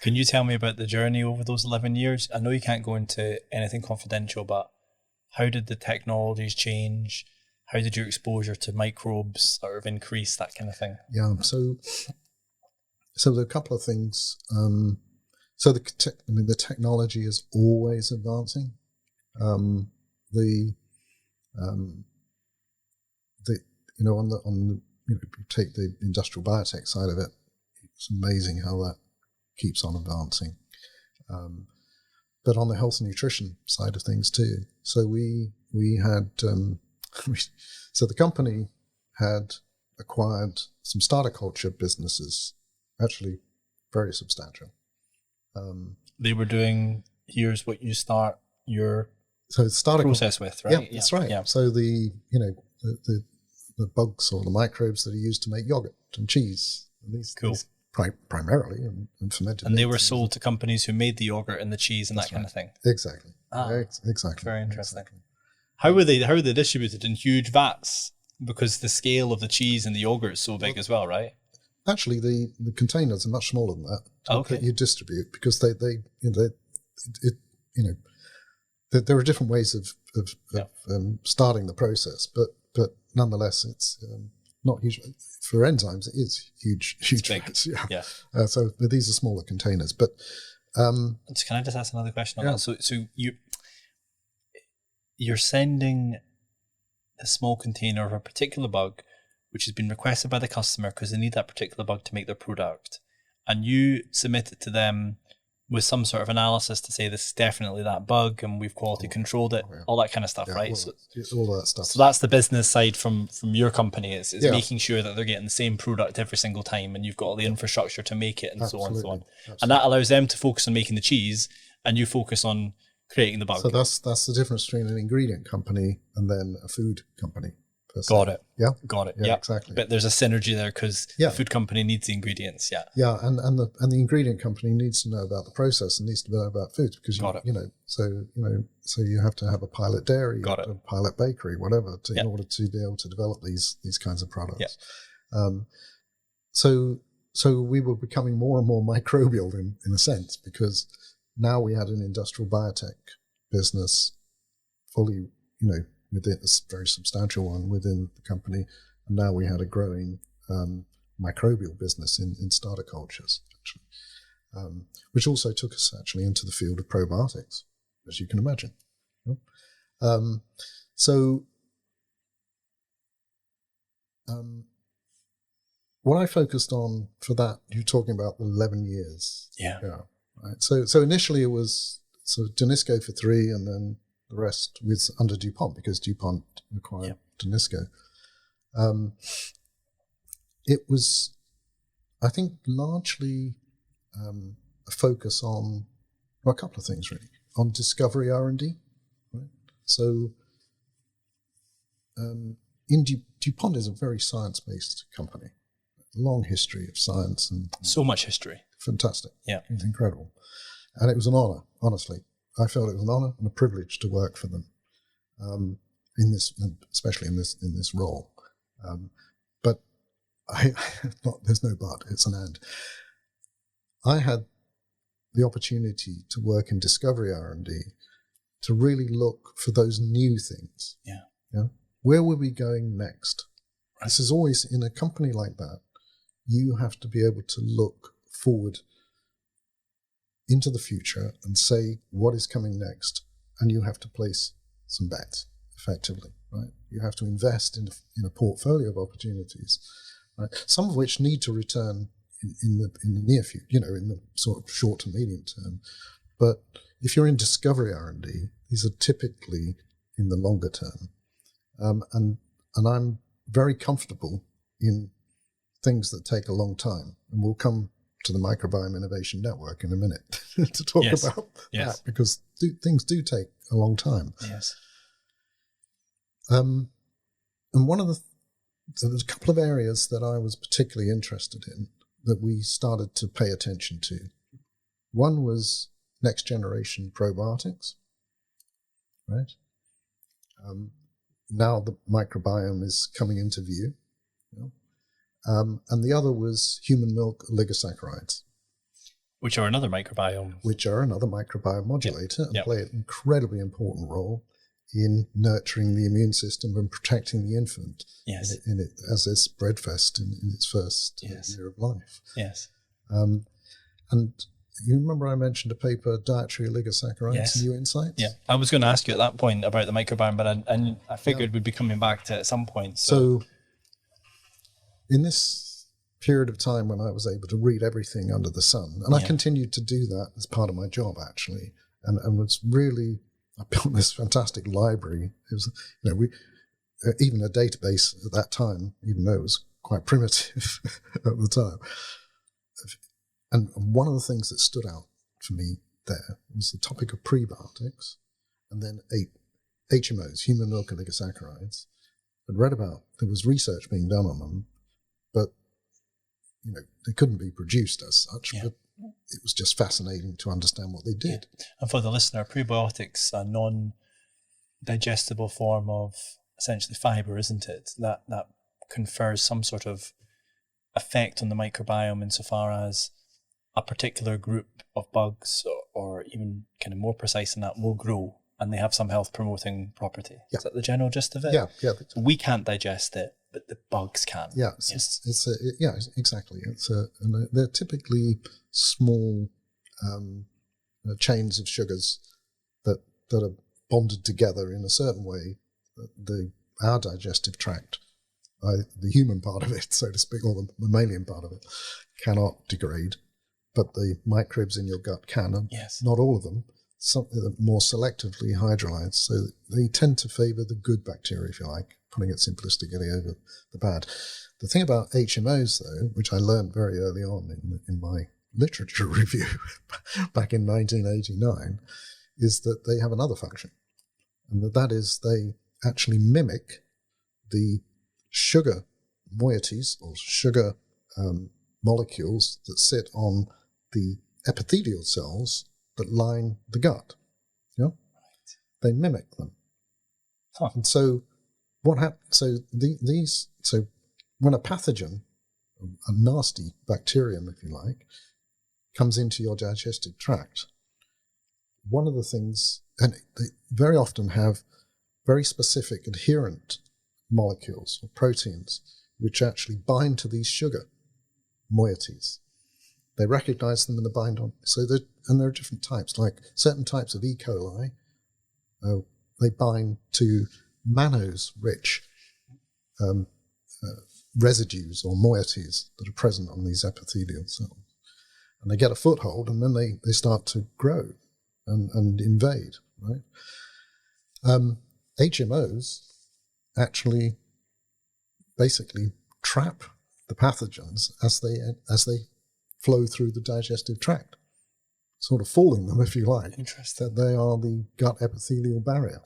S2: Can you tell me about the journey over those 11 years? I know you can't go into anything confidential, but how did the technologies change? How did your exposure to microbes sort of increase, that kind of thing?
S3: Yeah, so there are a couple of things. So the technology is always advancing. You take the industrial biotech side of it, it's amazing how that keeps on advancing. But on the health and nutrition side of things too. So we had, so the company had acquired some starter culture businesses, actually very substantial.
S2: They were doing, here's what you start your process with, right?
S3: Yeah, that's right. Yeah. So the bugs or the microbes that are used to make yogurt and cheese, and these primarily and fermented.
S2: And they were sold to companies who made the yogurt and the cheese and that kind of thing.
S3: Exactly. Exactly.
S2: Very interesting. Exactly. How were they distributed? In huge vats Because the scale of the cheese and the yogurt is so big as well, right?
S3: Actually, the containers are much smaller than that
S2: Okay.
S3: that you distribute, because there are different ways of starting the process, but nonetheless, it's not huge. For enzymes, it is huge
S2: big.
S3: amounts,
S2: Yeah.
S3: So these are smaller containers, but
S2: Can I just ask another question on that? So you're sending a small container of a particular bug, which has been requested by the customer because they need that particular bug to make their product, and you submit it to them with some sort of analysis to say this is definitely that bug and we've quality controlled it, all that kind of stuff, right?
S3: All that stuff.
S2: So that's the business side from your company is making sure that they're getting the same product every single time, and you've got all the infrastructure to make it, and so on and so on.
S3: Absolutely.
S2: And that allows them to focus on making the cheese, and you focus on creating the bug.
S3: So that's the difference between an ingredient company and then a food company.
S2: Got it.
S3: Yeah.
S2: Got it.
S3: Yeah,
S2: Yeah,
S3: exactly.
S2: But there's a synergy there because the food company needs the ingredients. Yeah.
S3: Yeah, and the ingredient company needs to know about the process and needs to know about foods, because so you have to have a pilot dairy, a pilot bakery, whatever, in order to be able to develop these kinds of products. Yeah. So we were becoming more and more microbial in a sense, because now we had an industrial biotech business fully, within a very substantial one within the company, and now we had a growing microbial business in starter cultures, actually, which also took us actually into the field of probiotics, as you can imagine. What I focused on for that, you're talking about the 11 years.
S2: Yeah.
S3: Right. So initially it was Danisco for 3, and then the rest was under DuPont, because DuPont acquired Danisco. It was, I think, largely a focus on a couple of things, really, on discovery R&D. Right? So DuPont is a very science-based company, a long history of science, and
S2: so much history.
S3: Fantastic.
S2: Yeah.
S3: It's incredible. And it was an honor, honestly. I felt it was an honor and a privilege to work for them, especially in this role. But there's no but, it's an and. I had the opportunity to work in discovery R&D to really look for those new things. Yeah. Where were we going next? Right. This is always, in a company like that, you have to be able to look forward into the future and say what is coming next, and you have to place some bets effectively, right? You have to invest in a portfolio of opportunities, right? Some of which need to return in the near future, in the sort of short to medium term. But if you're in discovery R&D, these are typically in the longer term, and I'm very comfortable in things that take a long time, and we'll come to the Microbiome Innovation Network in a minute to talk about that, because things do take a long time.
S2: Yes.
S3: And there was a couple of areas that I was particularly interested in that we started to pay attention to. One was next generation probiotics, right? Now the microbiome is coming into view. And the other was human milk oligosaccharides,
S2: which are another microbiome
S3: modulator, and play an incredibly important role in nurturing the immune system and protecting the infant in it as its breadfast in its first year of life.
S2: Yes.
S3: And you remember I mentioned a paper, Dietary Oligosaccharides, New Insights?
S2: Yeah, I was going to ask you at that point about the microbiome, but I figured we'd be coming back to it at some point.
S3: So in this period of time when I was able to read everything under the sun, and I continued to do that as part of my job, actually, and was really, I built this fantastic library. It was, even a database at that time, even though it was quite primitive at the time. And one of the things that stood out for me there was the topic of prebiotics, and then HMOs, human milk oligosaccharides. I'd read about, there was research being done on them, but they couldn't be produced as such. But it was just fascinating to understand what they did.
S2: And for the listener, prebiotics, a non-digestible form of essentially fibre, isn't it? That confers some sort of effect on the microbiome insofar as a particular group of bugs, or even kind of more precise than that, will grow and they have some health promoting property.
S3: Yeah.
S2: Is that the general gist of it?
S3: Yeah.
S2: So we can't digest it, but the bugs can.
S3: Yeah, exactly. And they're typically small chains of sugars that are bonded together in a certain way that our digestive tract, the human part of it, so to speak, or the mammalian part of it, cannot degrade, but the microbes in your gut can, and not all of them. Some more selectively hydrolyzed, so they tend to favour the good bacteria, if you like, putting it simplistically over the bad. The thing about HMOs, though, which I learned very early on in my literature review back in 1989, is that they have another function, and that is they actually mimic the sugar moieties or sugar molecules that sit on the epithelial cells that line the gut. Yeah, right. They mimic them. Huh. And so what happens? So when a pathogen, a nasty bacterium, if you like, comes into your digestive tract, one of the things, and they very often have very specific adherent molecules or proteins which actually bind to these sugar moieties. They recognize them and they bind on. And there are different types, like certain types of E. coli, they bind to mannose-rich residues or moieties that are present on these epithelial cells. And they get a foothold, and then they start to grow and invade, right? HMOs actually basically trap the pathogens as they flow through the digestive tract, sort of fooling them, if you like.
S2: Interesting.
S3: That they are the gut epithelial barrier.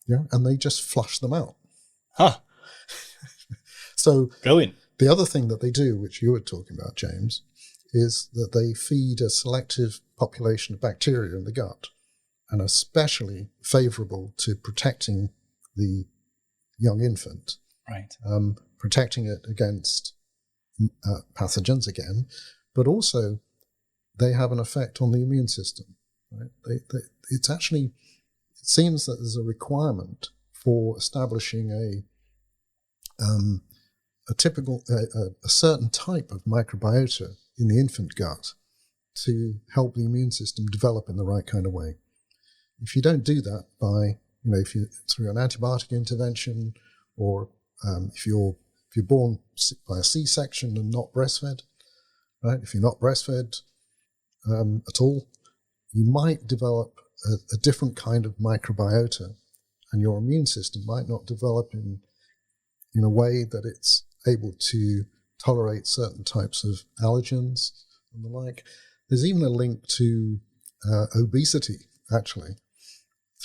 S3: Yeah, and they just flush them out. So
S2: brilliant.
S3: The other thing that they do, which you were talking about, James, is that they feed a selective population of bacteria in the gut, and especially favourable to protecting the young infant.
S2: Right.
S3: Protecting it against pathogens again, but also they have an effect on the immune system. Right? It seems that there's a requirement for establishing a certain type of microbiota in the infant gut to help the immune system develop in the right kind of way. If you don't do that if you through an antibiotic intervention, or if you're born by a C-section and not breastfed, right? If you're not breastfed at all, you might develop a different kind of microbiota, and your immune system might not develop in a way that it's able to tolerate certain types of allergens and the like. There's even a link to obesity, actually,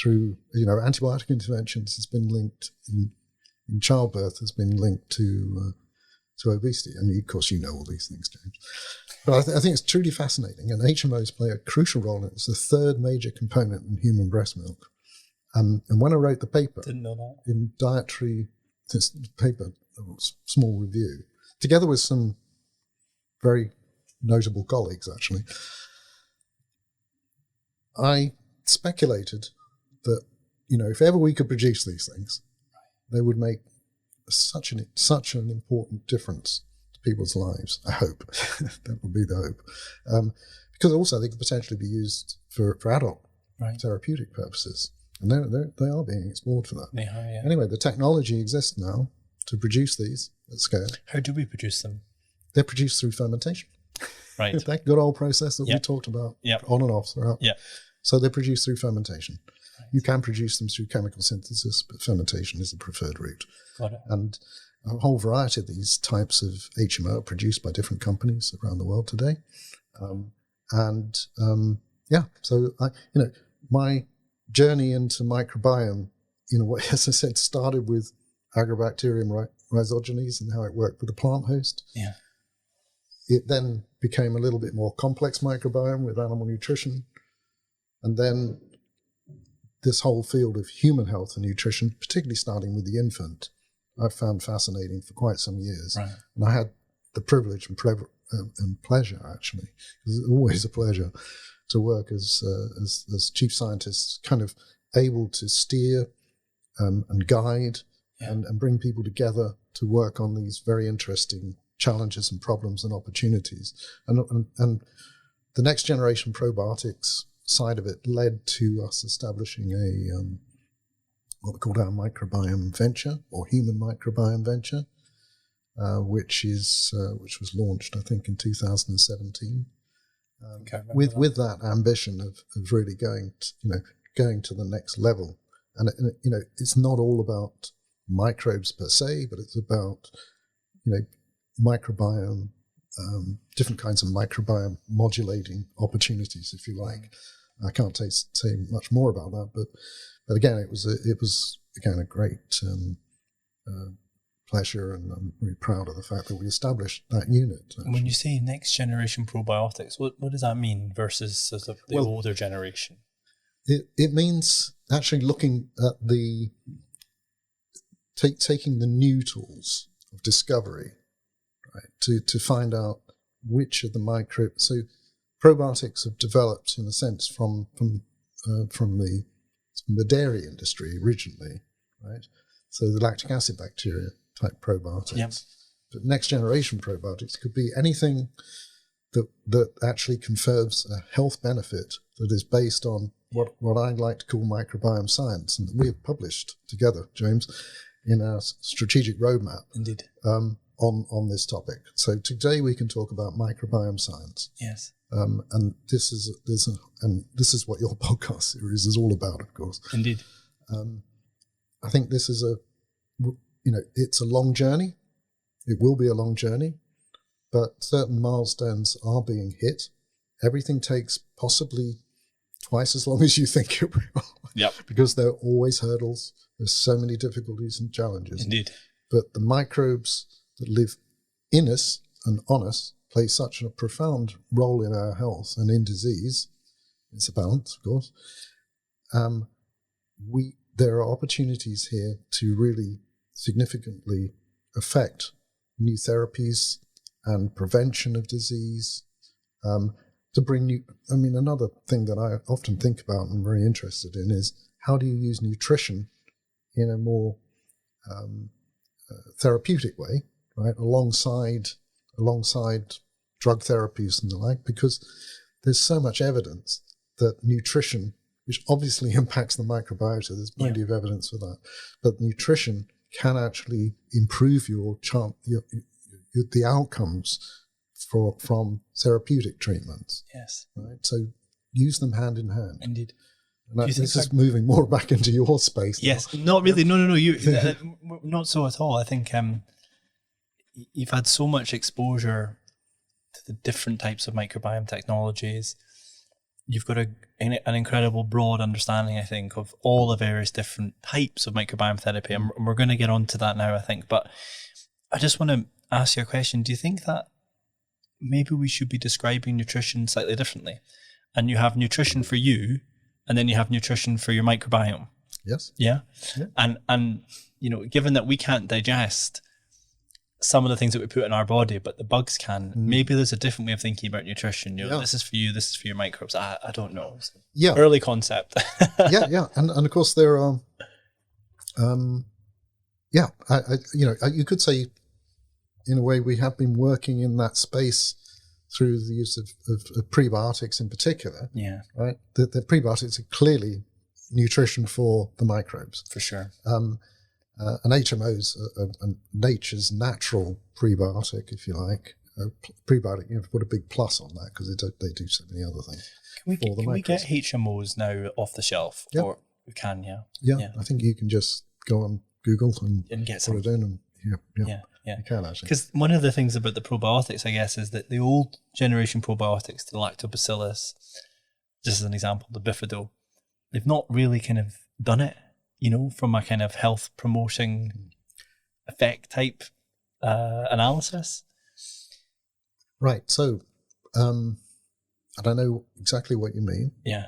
S3: through antibiotic interventions has been linked in childbirth, has been linked to obesity. And of course, you know all these things, James. But I think it's truly fascinating, and HMOs play a crucial role in it. It's the third major component in human breast milk. And when I wrote the paper,
S2: didn't know that,
S3: in Dietary, this paper, a small review, together with some very notable colleagues, actually, I speculated that, if ever we could produce these things, they would make such an important difference to people's lives. I hope. That would be the hope. Because also they could potentially be used for adult therapeutic purposes. And they are being explored for that.
S2: They are, yeah.
S3: Anyway, the technology exists now to produce these at scale.
S2: How do we produce them?
S3: They're produced through fermentation.
S2: Right.
S3: That good old process that we talked about on and off throughout.
S2: Yeah.
S3: So they're produced through fermentation. Right. You can produce them through chemical synthesis, but fermentation is the preferred route. Got it. And a whole variety of these types of HMO are produced by different companies around the world today. So my journey into microbiome, in a way, as I said, started with Agrobacterium rhizogenes and how it worked with the plant host.
S2: Yeah.
S3: It then became a little bit more complex microbiome with animal nutrition. And then this whole field of human health and nutrition, particularly starting with the infant, I've found fascinating for quite some years.
S2: Right.
S3: And I had the privilege and pleasure, actually, because it's always a pleasure to work as chief scientist, kind of able to steer and guide and bring people together to work on these very interesting challenges and problems and opportunities. And the next generation probiotics side of it led to us establishing what we called our microbiome venture, or human microbiome venture, which was launched, I think, in 2017. With that ambition of really going to the next level. And it's not all about microbes per se, but it's about microbiome, different kinds of microbiome modulating opportunities, if you like. I can't say much more about that, but again, it was again a great pleasure, and I'm really proud of the fact that we established that unit. Actually.
S2: When you say next generation probiotics, what does that mean versus sort of the older generation?
S3: It means actually looking at taking the new tools of discovery, right, to find out which of the microbes. So probiotics have developed, in a sense, from the dairy industry originally, right? So the lactic acid bacteria type probiotics.
S2: Yep.
S3: But next generation probiotics could be anything that actually confers a health benefit that is based on what I like to call microbiome science, and that we have published together, James, in our strategic roadmap.
S2: Indeed.
S3: On this topic. So today we can talk about microbiome science.
S2: Yes.
S3: And this is what your podcast series is all about, of course.
S2: Indeed.
S3: I think this is it's a long journey. It will be a long journey, but certain milestones are being hit. Everything takes possibly twice as long as you think it will.
S2: Yep.
S3: Because there are always hurdles. There's so many difficulties and challenges.
S2: Indeed.
S3: But the microbes that live in us and on us play such a profound role in our health and in disease. It's a balance, of course. There are opportunities here to really significantly affect new therapies and prevention of disease, to bring new. I mean, another thing that I often think about and I'm very interested in is how do you use nutrition in a more therapeutic way, right? Alongside drug therapies and the like, because there's so much evidence that nutrition, which obviously impacts the microbiota, there's plenty of evidence for that, but nutrition can actually improve the outcomes from therapeutic treatments.
S2: Yes.
S3: Right. So use them hand in hand.
S2: Indeed.
S3: And this is moving more back into your space.
S2: Yes. Not really. No. You not so at all. I think you've had so much exposure to the different types of microbiome technologies. You've got an incredible broad understanding, I think, of all the various different types of microbiome therapy. And we're going to get onto that now, I think. But I just want to ask you a question. Do you think that maybe we should be describing nutrition slightly differently? And you have nutrition for you, and then you have nutrition for your microbiome.
S3: Yes.
S2: Yeah. And given that we can't digest some of the things that we put in our body, but the bugs can, maybe there's a different way of thinking about nutrition. This is for you, this is for your microbes. I don't know. Early concept.
S3: yeah. And of course there are, you could say, in a way, we have been working in that space through the use of prebiotics in particular.
S2: Yeah.
S3: Right. The prebiotics are clearly nutrition for the microbes.
S2: For sure.
S3: And HMOs are nature's natural prebiotic, if you like. Prebiotic, you have to put a big plus on that because they do so many other things.
S2: Can we get HMOs now off the shelf?
S3: Yep.
S2: Or we can, yeah.
S3: Yeah. I think you can just go on Google and
S2: get
S3: put it in. And
S2: Yeah.
S3: You can actually.
S2: Because one of the things about the probiotics, I guess, is that the old generation probiotics, the lactobacillus, just as an example, the bifido, they've not really kind of done it, from a kind of health promoting effect type analysis.
S3: Right. So, and I know exactly what you mean.
S2: Yeah.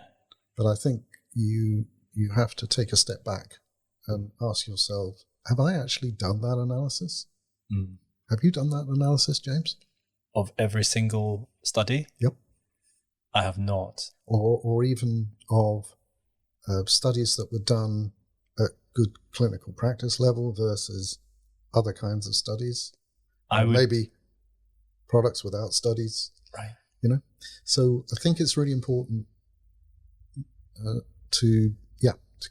S3: But I think you you have to take a step back and ask yourself, have I actually done that analysis? Have you done that analysis, James?
S2: Of every single study?
S3: Yep.
S2: I have not.
S3: Or even of studies that were done at good clinical practice level versus other kinds of studies. Maybe products without studies.
S2: Right.
S3: So I think it's really important to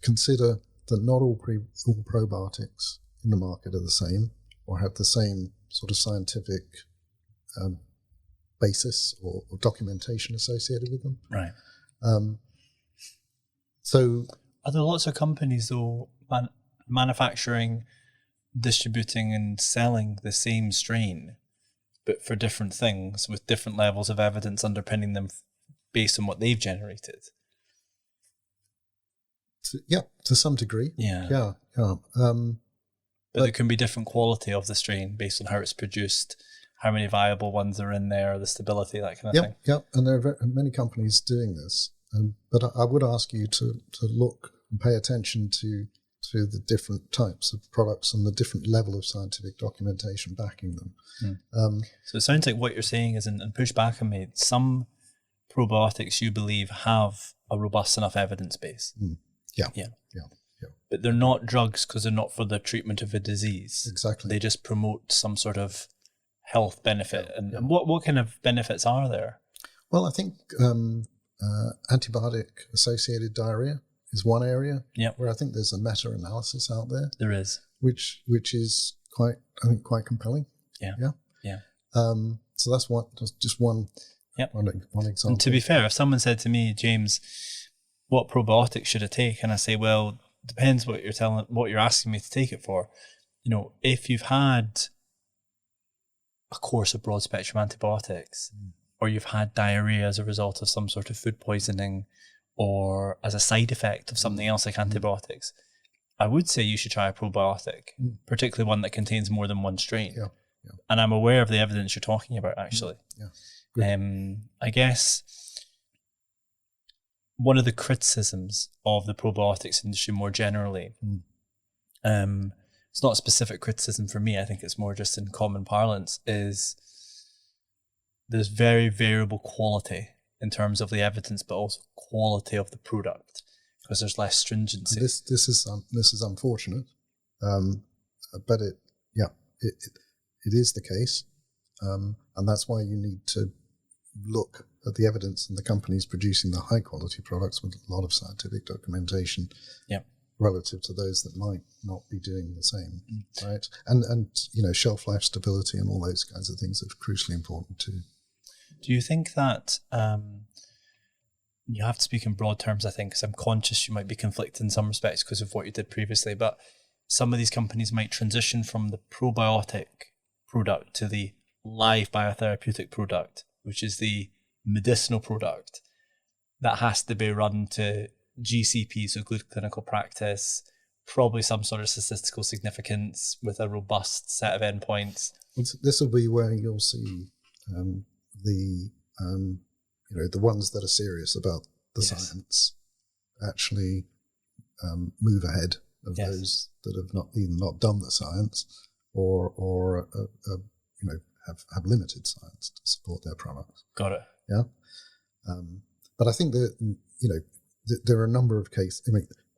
S3: consider that not all probiotics in the market are the same or have the same sort of scientific basis or documentation associated with them.
S2: Right.
S3: So
S2: are there lots of companies though manufacturing, distributing and selling the same strain but for different things with different levels of evidence underpinning them based on what they've generated?
S3: To some degree.
S2: Yeah. But there can be different quality of the strain based on how it's produced, how many viable ones are in there, the stability, that kind of thing.
S3: Yeah, and there are many companies doing this. But I would ask you to look and pay attention to the different types of products and the different level of scientific documentation backing them.
S2: So it sounds like what you're saying is, and push back on me, some probiotics you believe have a robust enough evidence base.
S3: Yeah.
S2: But they're not drugs because they're not for the treatment of a disease.
S3: Exactly.
S2: They just promote some sort of health benefit. And what kind of benefits are there?
S3: Well, I think antibiotic-associated diarrhea is one area where I think there's a meta-analysis out there.
S2: There is.
S3: Which is quite compelling.
S2: Yeah.
S3: So that's just one example.
S2: And to be fair, if someone said to me, James, what probiotics should I take? And I say, well, depends what you're asking me to take it for. If you've had a course of broad spectrum antibiotics, or you've had diarrhea as a result of some sort of food poisoning, or as a side effect of something else like antibiotics, I would say you should try a probiotic, particularly one that contains more than one strain.
S3: Yeah.
S2: And I'm aware of the evidence you're talking about, actually. I guess one of the criticisms of the probiotics industry more generally, it's not a specific criticism for me, I think it's more just in common parlance, is there's very variable quality in terms of the evidence, but also quality of the product because there's less stringency.
S3: This is unfortunate, but it is the case, and that's why you need to look at the evidence and the companies producing the high quality products with a lot of scientific documentation relative to those that might not be doing the same, right? And shelf life stability and all those kinds of things are crucially important too.
S2: Do you think that you have to speak in broad terms, I think, because I'm conscious you might be conflicted in some respects because of what you did previously, but some of these companies might transition from the probiotic product to the live biotherapeutic product, which is the medicinal product that has to be run to GCP, so good clinical practice, probably some sort of statistical significance with a robust set of endpoints.
S3: This will be where you'll see the ones that are serious about the science actually move ahead of those that have not done the science or have limited science to support their products.
S2: Got it.
S3: Yeah. But I think that, there are a number of cases.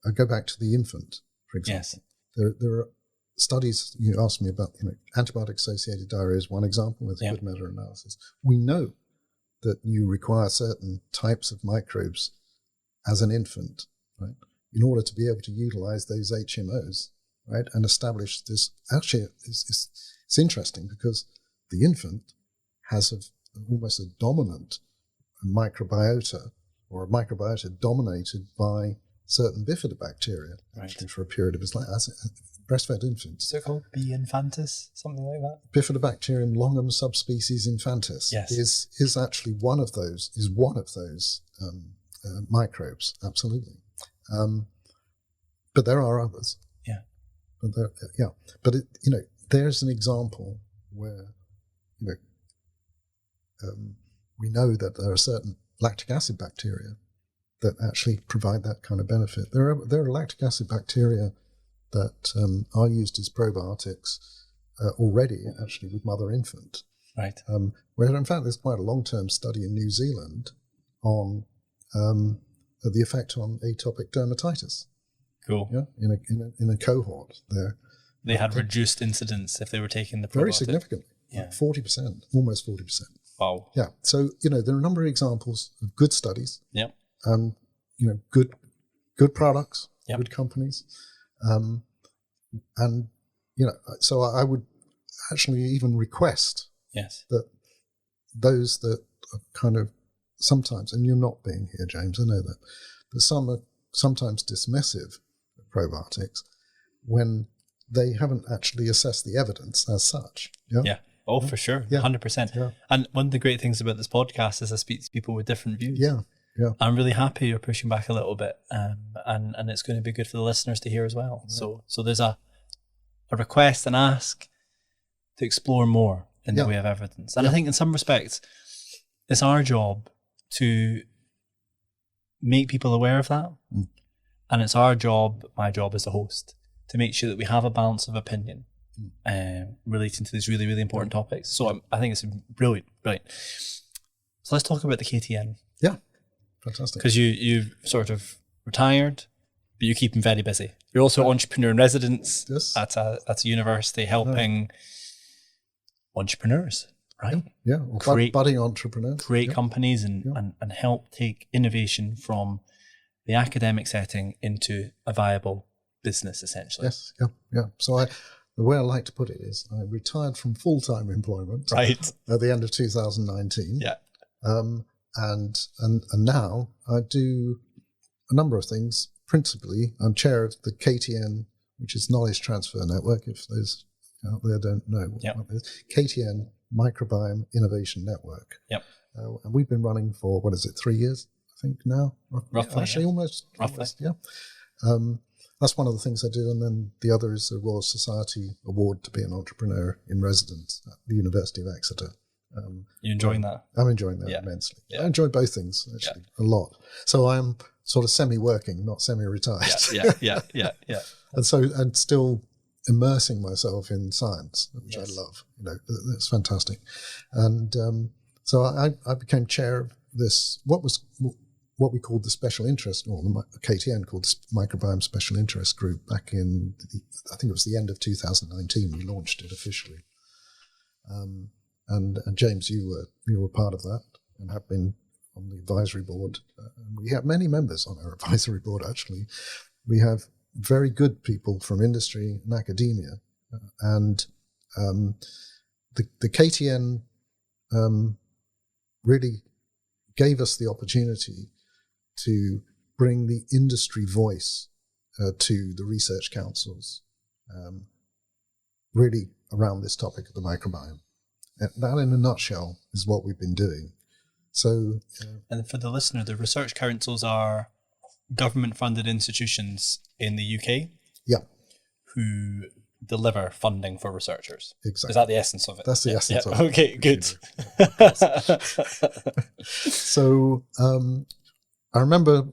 S3: I go back to the infant, for example.
S2: Yes.
S3: There are studies, you asked me about, antibiotic-associated diarrhea is one example with good meta-analysis. We know that you require certain types of microbes as an infant, right, in order to be able to utilize those HMOs, right, and establish this. Actually, it's interesting because the infant has almost a dominant microbiota, or a microbiota dominated by certain bifidobacteria, actually, for a period of his life. As breastfed infants.
S2: Is it called B. infantis, something like that?
S3: Bifidobacterium longum subspecies infantis is actually one of those microbes, absolutely. But there are others.
S2: Yeah.
S3: But there's an example where we know that there are certain lactic acid bacteria that actually provide that kind of benefit. There are lactic acid bacteria that are used as probiotics already, actually, with mother-infant.
S2: Right.
S3: Where in fact there's quite a long-term study in New Zealand on the effect on atopic dermatitis.
S2: Cool.
S3: Yeah, in a cohort there.
S2: They had reduced incidence if they were taking the probiotic.
S3: Very significantly.
S2: Yeah.
S3: Like 40%, almost 40%.
S2: Wow.
S3: Yeah. So, there are a number of examples of good studies.
S2: Yep.
S3: Good products,
S2: yep.
S3: good companies. So I would actually even request that those that are kind of sometimes, and you're not being here, James, I know that, but some are sometimes dismissive of probiotics when they haven't actually assessed the evidence as such. Yeah.
S2: Yeah. Oh, for sure.
S3: Yeah.
S2: 100%. Yeah. And one of the great things about this podcast is I speak to people with different views.
S3: Yeah. Yeah.
S2: I'm really happy you're pushing back a little bit. And it's going to be good for the listeners to hear as well. Yeah. So there's a request and ask to explore more in the way of evidence. And I think in some respects, it's our job to make people aware of that. Mm. And it's our job, my job as a host, to make sure that we have a balance of opinion relating to these really, really important topics. So I think it's brilliant. So let's talk about the KTN.
S3: Yeah, fantastic.
S2: Because you've sort of retired, but you keep them very busy. You're also an entrepreneur in residence at a university helping entrepreneurs, right?
S3: Yeah, or budding entrepreneurs.
S2: Create companies and help take innovation from the academic setting into a viable business, essentially.
S3: Yes, yeah. So the way I like to put it is I retired from full-time employment
S2: at
S3: the end of 2019.
S2: Yeah.
S3: And now I do a number of things. Principally, I'm chair of the KTN, which is Knowledge Transfer Network, if those out there don't know what that is. KTN, Microbiome Innovation Network.
S2: Yep.
S3: And we've been running for, 3 years, I think now?
S2: Roughly.
S3: Actually, almost. Yeah. That's one of the things I do. And then the other is the Royal Society Award to be an entrepreneur in residence at the University of Exeter.
S2: You enjoying that?
S3: I'm enjoying that immensely. Yeah. I enjoy both things, actually, a lot. So I'm sort of semi-working, not semi-retired.
S2: Yeah.
S3: And still immersing myself in science, which I love. It's fantastic. And so I became chair of this, what we called the special interest, or the KTN called the Microbiome Special Interest Group back in, I think it was the end of 2019, we launched it officially. And James, you were part of that and have been on the advisory board. We have many members on our advisory board, actually. We have very good people from industry and academia. And the KTN really gave us the opportunity to bring the industry voice to the research councils, really around this topic of the microbiome. That, in a nutshell, is what we've been doing. So,
S2: and for the listener, the research councils are government-funded institutions in the UK.
S3: Yeah.
S2: Who deliver funding for researchers.
S3: Exactly.
S2: Is that the essence of it?
S3: That's the essence of it.
S2: Okay, good.
S3: So, I remember,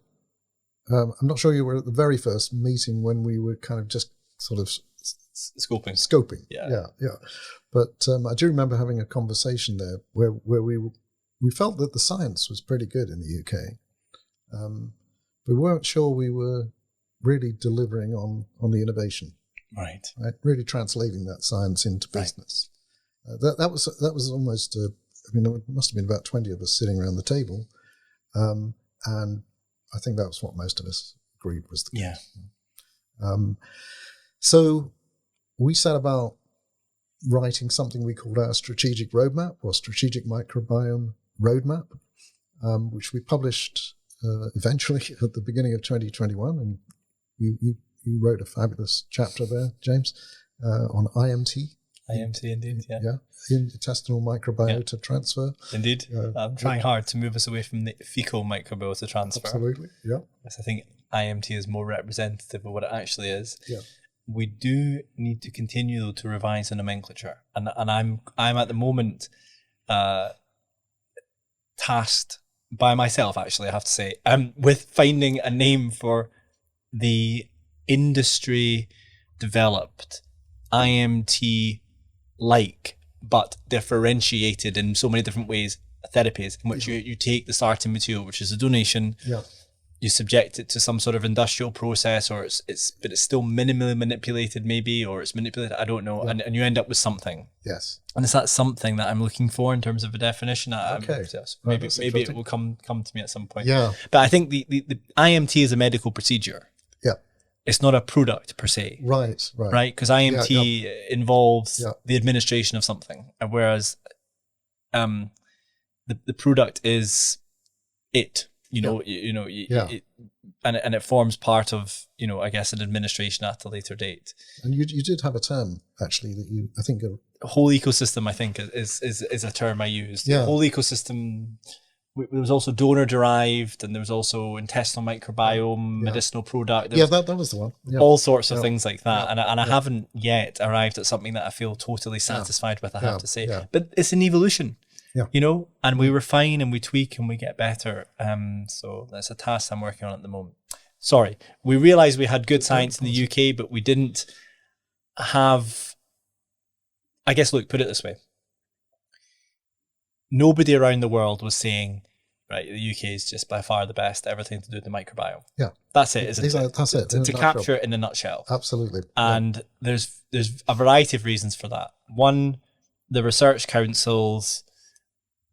S3: I'm not sure you were at the very first meeting when we were kind of just sort of
S2: scoping.
S3: Yeah. But I do remember having a conversation there where we felt that the science was pretty good in the UK. We weren't sure we were really delivering on the innovation.
S2: Right.
S3: Really translating that science into business. Right. That was almost, there must have been about 20 of us sitting around the table. And I think that was what most of us agreed was the case. Yeah. So we set about writing something we called our strategic roadmap, or strategic microbiome roadmap, which we published eventually at the beginning of 2021. And you wrote a fabulous chapter there, James, on IMT.
S2: IMT, indeed, yeah.
S3: Yeah, intestinal microbiota transfer.
S2: Indeed. I'm trying hard to move us away from the fecal microbiota transfer.
S3: Absolutely, yeah.
S2: Because I think IMT is more representative of what it actually is.
S3: Yeah.
S2: We do need to continue, though, to revise the nomenclature. And I'm at the moment tasked by myself, actually, I have to say, with finding a name for the industry developed IMT-like, but differentiated in so many different ways, therapies in which you take the starting material, which is a donation, you subject it to some sort of industrial process, or it's still minimally manipulated maybe, or it's manipulated, I don't know, and you end up with something.
S3: Yes.
S2: And it's that something that I'm looking for in terms of a definition. Maybe it will come to me at some point.
S3: Yeah.
S2: But I think the IMT is a medical procedure.
S3: Yeah.
S2: It's not a product per se.
S3: Right.
S2: Because IMT involves the administration of something, whereas the product is it. And it forms part of, I guess, an administration at a later date.
S3: And you did have a term actually that I think
S2: whole ecosystem, I think, is a term I used.
S3: Yeah.
S2: Whole ecosystem. There was also donor derived, and there was also intestinal microbiome, medicinal product.
S3: That was the one. Yeah.
S2: All sorts of things like that. And I haven't yet arrived at something that I feel totally satisfied with, I have to say.
S3: Yeah.
S2: But it's an evolution.
S3: Yeah.
S2: And we refine and we tweak and we get better. So that's a task I'm working on at the moment. Sorry, we realized we had good science in the UK, but we didn't have, I guess, look, put it this way. Nobody around the world was saying, right, the UK is just by far the best, everything to do with the microbiome.
S3: Yeah.
S2: That's it, isn't it?
S3: That's it.
S2: To capture it in a nutshell.
S3: Absolutely.
S2: And there's a variety of reasons for that. One, the research councils,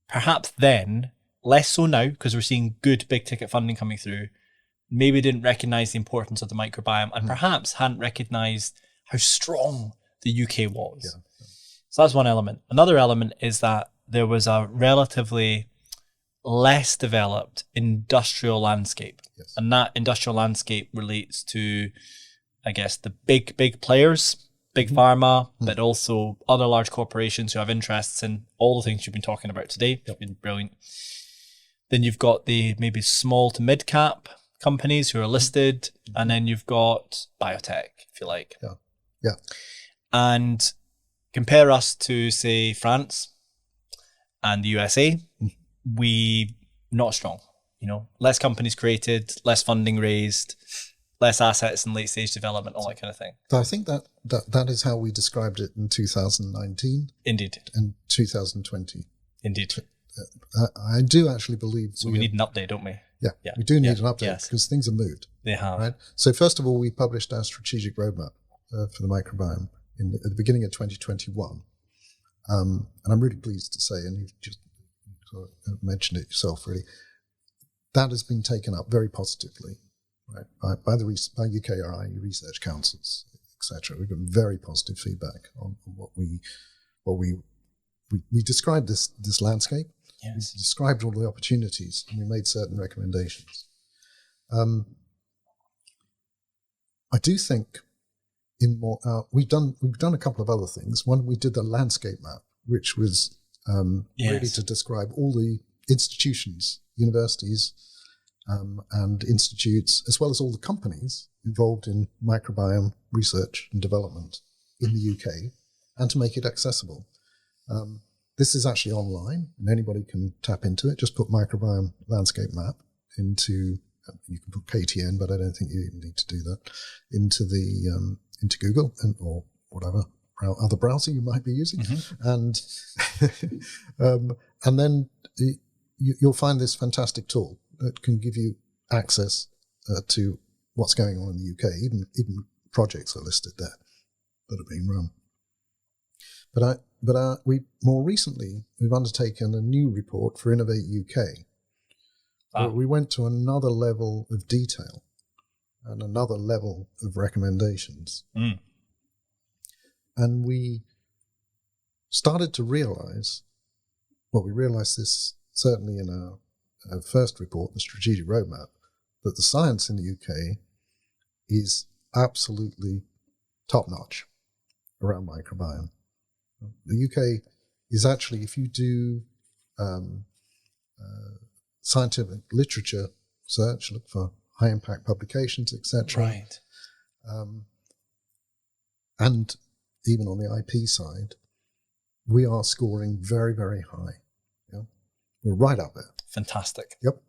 S2: perhaps then, less so now, because we're seeing good big ticket funding coming through, maybe didn't recognize the importance of the microbiome, and perhaps hadn't recognized how strong the UK was.
S3: Yeah.
S2: So that's one element. Another element is that there was a relatively less developed industrial landscape.
S3: Yes.
S2: And that industrial landscape relates to, I guess, the big players, big pharma, but also other large corporations who have interests in all the things you've been talking about today. It's been brilliant. Then you've got the maybe small to mid cap companies who are listed, and then you've got biotech, if you like.
S3: Yeah.
S2: And compare us to, say, France and the USA, we not strong. Less companies created, less funding raised, less assets in late stage development, all that kind of thing.
S3: So I think that is how we described it in 2019.
S2: Indeed.
S3: And 2020.
S2: Indeed.
S3: I do actually believe.
S2: So we need an update, don't we?
S3: Yeah. We do need an update because things have moved.
S2: They have.
S3: Right. So first of all, we published our strategic roadmap for the microbiome at the beginning of 2021. And I'm really pleased to say, and you've just sort of mentioned it yourself, really, that has been taken up very positively, right, by UKRI research councils, etc. We've got very positive feedback on what we described this landscape.
S2: Yes.
S3: We described all the opportunities, and we made certain recommendations. I do think we've done a couple of other things. One, we did the landscape map, which was really to describe all the institutions, universities, and institutes, as well as all the companies involved in microbiome research and development in the UK, and to make it accessible. This is actually online, and anybody can tap into it. Just put microbiome landscape map into. You can put KTN, but I don't think you even need to do that. Into Google or whatever other browser you might be using, and then you'll find this fantastic tool that can give you access to what's going on in the UK. Even projects are listed there that are being run. But we more recently we've undertaken a new report for Innovate UK. Where we went to another level of detail and another level of recommendations. And we started to realize, we realized this certainly in our first report, the strategic roadmap, that the science in the UK is absolutely top-notch around microbiome. The UK is actually, if you do scientific literature search, look for high-impact publications, etc.
S2: Right.
S3: And even on the IP side, we are scoring very, very high. We're right up there.
S2: Fantastic.
S3: Yep.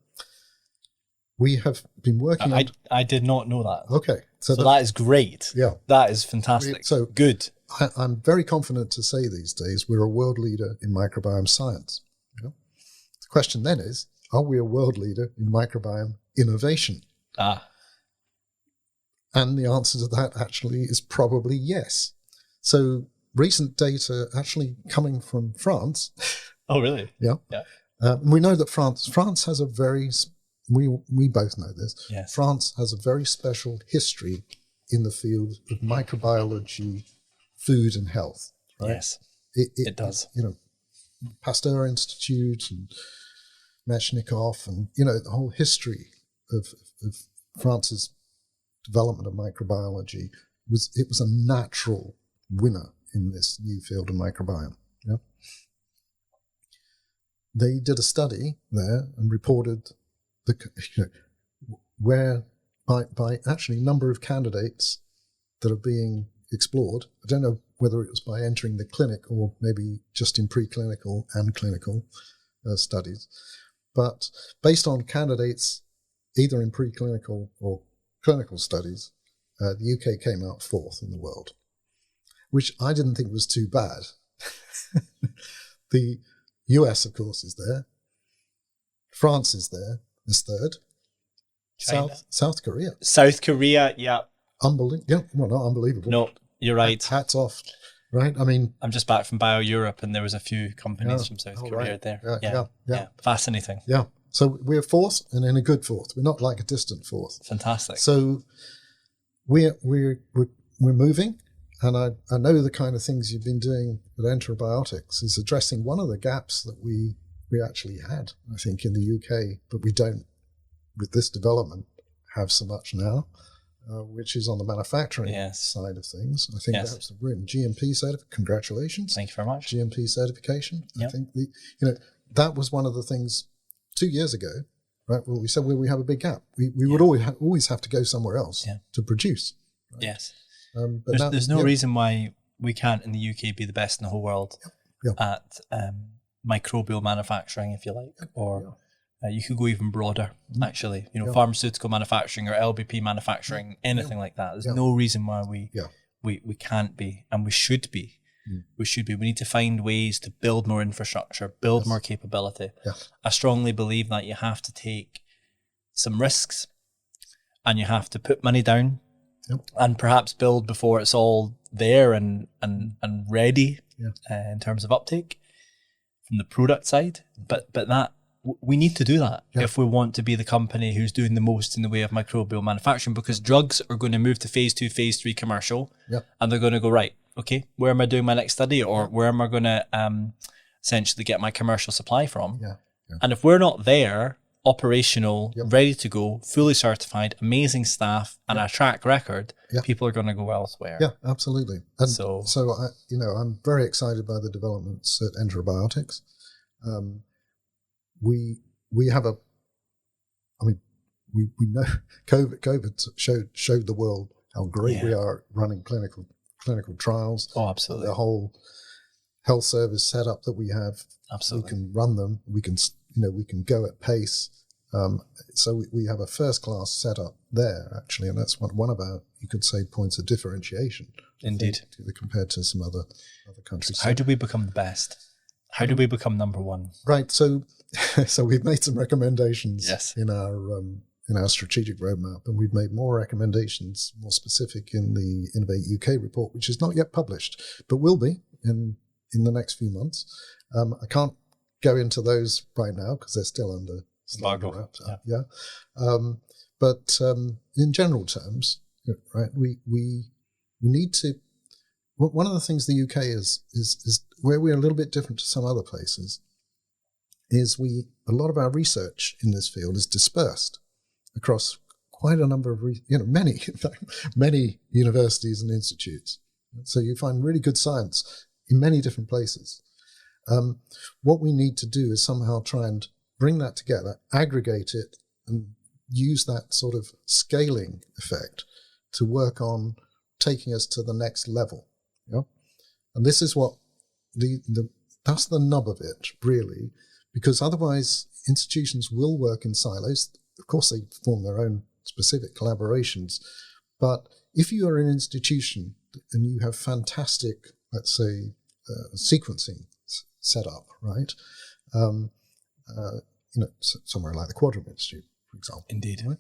S3: We have been working on...
S2: I did not know that.
S3: Okay.
S2: So that is great.
S3: Yeah.
S2: That is fantastic.
S3: So
S2: good.
S3: I'm very confident to say these days we're a world leader in microbiome science. You know? The question then is, are we a world leader in microbiome innovation? And the answer to that actually is probably yes. So recent data actually coming from France.
S2: Oh, really?
S3: Yeah. We know that France has a very, we both know this.
S2: Yes.
S3: France has a very special history in the field of microbiology, food and health. Right?
S2: Yes, it does.
S3: You know, Pasteur Institute and Mechnikov and, you know, the whole history of France's development of microbiology was a natural winner in this new field of microbiome. Yeah? They did a study there and reported where by actually number of candidates that are being explored. I don't know whether it was by entering the clinic or maybe just in preclinical and clinical studies, but based on candidates either in preclinical or clinical studies, the UK came out fourth in the world, which I didn't think was too bad. The US, of course, is there. France is there, is third. South Korea.
S2: South Korea, yeah.
S3: Unbelievable. Yeah, well, not unbelievable.
S2: No, you're right.
S3: Hats off, right? I mean,
S2: I'm just back from Bio Europe, and there was a few companies from South Korea there. Yeah. Fascinating.
S3: Yeah. So we're fourth, and in a good fourth. We're not like a distant fourth.
S2: Fantastic.
S3: So we're moving, and I know the kind of things you've been doing at Enterobiotics is addressing one of the gaps that we actually had, I think, in the UK, but we don't, with this development, have so much now, which is on the manufacturing side of things. I think we're in GMP certification. Congratulations.
S2: Thank you very much.
S3: GMP certification.
S2: Yep.
S3: I think that was one of the things 2 years ago, right? Well, we said we have a big gap. We would always have to go somewhere else to produce. Right?
S2: Yes.
S3: But
S2: there's no reason why we can't in the UK be the best in the whole world at microbial manufacturing, if you like, or you could go even broader, actually. Pharmaceutical manufacturing or LBP manufacturing, anything like that. There's no reason why we can't be, and we should be. We should be. We need to find ways to build more infrastructure, build more capability. I strongly believe that you have to take some risks, and you have to put money down, and perhaps build before it's all there and ready in terms of uptake from the product side. But that we need to do that if we want to be the company who's doing the most in the way of microbial manufacturing, because drugs are going to move to phase 2, phase 3 commercial, and they're going to go, right, okay, where am I doing my next study, or where am I going to essentially get my commercial supply from? And if we're not there, operational, ready to go, fully certified, amazing staff, and a track record, people are going to go elsewhere. Yeah,
S3: absolutely. And so I'm very excited by the developments at Enterobiotics. We have we know COVID showed the world how great we are at running clinical trials.
S2: Oh, absolutely.
S3: The whole health service setup that we have.
S2: Absolutely.
S3: We can run them. We can go at pace. So we have a first-class setup there, actually, and that's one of our, you could say, points of differentiation.
S2: Indeed.
S3: Compared to some other countries.
S2: So how do we become the best? How do we become number one?
S3: Right. So we've made some recommendations in our strategic roadmap, and we've made more recommendations, more specific, in the Innovate UK report, which is not yet published, but will be in the next few months. I can't go into those right now because they're still under embargo. But in general terms, right, we need to. One of the things the UK is where we're a little bit different to some other places. Is a lot of our research in this field is dispersed across quite a number of many universities and institutes. So you find really good science in many different places. What we need to do is somehow try and bring that together, aggregate it, and use that sort of scaling effect to work on taking us to the next level. And this is what that's the nub of it, really, because otherwise institutions will work in silos. Of course, they form their own specific collaborations, but if you are an institution and you have fantastic, let's say, sequencing set up, right? Somewhere like the Quadram Institute, for example.
S2: Indeed.
S3: Right?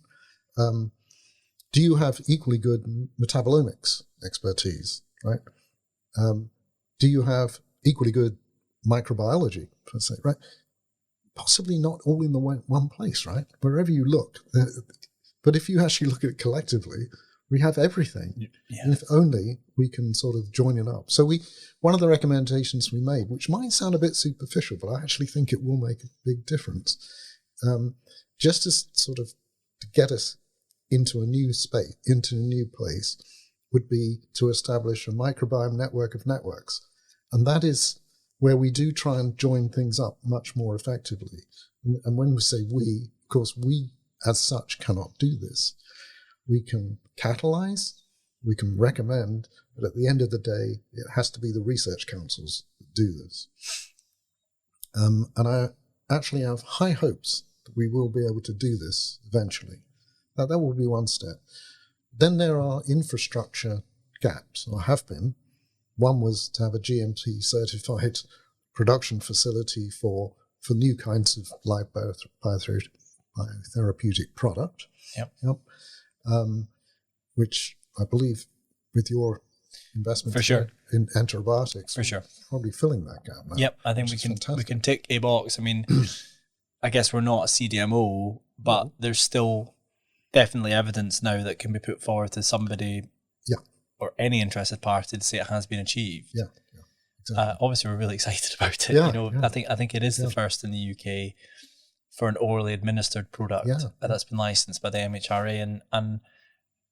S3: Do you have equally good metabolomics expertise, right? Do you have equally good microbiology, per se, right? Possibly not all in the one place, right? Wherever you look. But if you actually look at it collectively, we have everything.
S2: Yeah.
S3: And if only we can sort of join it up. So one of the recommendations we made, which might sound a bit superficial, but I actually think it will make a big difference, just as sort of to get us into a new space, into a new place, would be to establish a microbiome network of networks. And that is where we do try and join things up much more effectively. And when we say we, of course, we as such cannot do this. We can catalyze, we can recommend, but at the end of the day, it has to be the research councils that do this. And I actually have high hopes that we will be able to do this eventually. Now, that will be one step. Then there are infrastructure gaps, or have been. One was to have a GMP certified production facility for new kinds of live biotherapeutic product.
S2: Yep.
S3: Which I believe with your investment
S2: for sure
S3: in antibiotics,
S2: for sure,
S3: probably filling that gap now.
S2: Yep, I think we can tick a box. I mean, I guess we're not a CDMO, but there's still definitely evidence now that can be put forward to somebody, or any interested party to say it has been achieved.
S3: Yeah, exactly.
S2: Obviously, we're really excited about it. I think it is the first in the UK for an orally administered product that's been licensed by the MHRA, and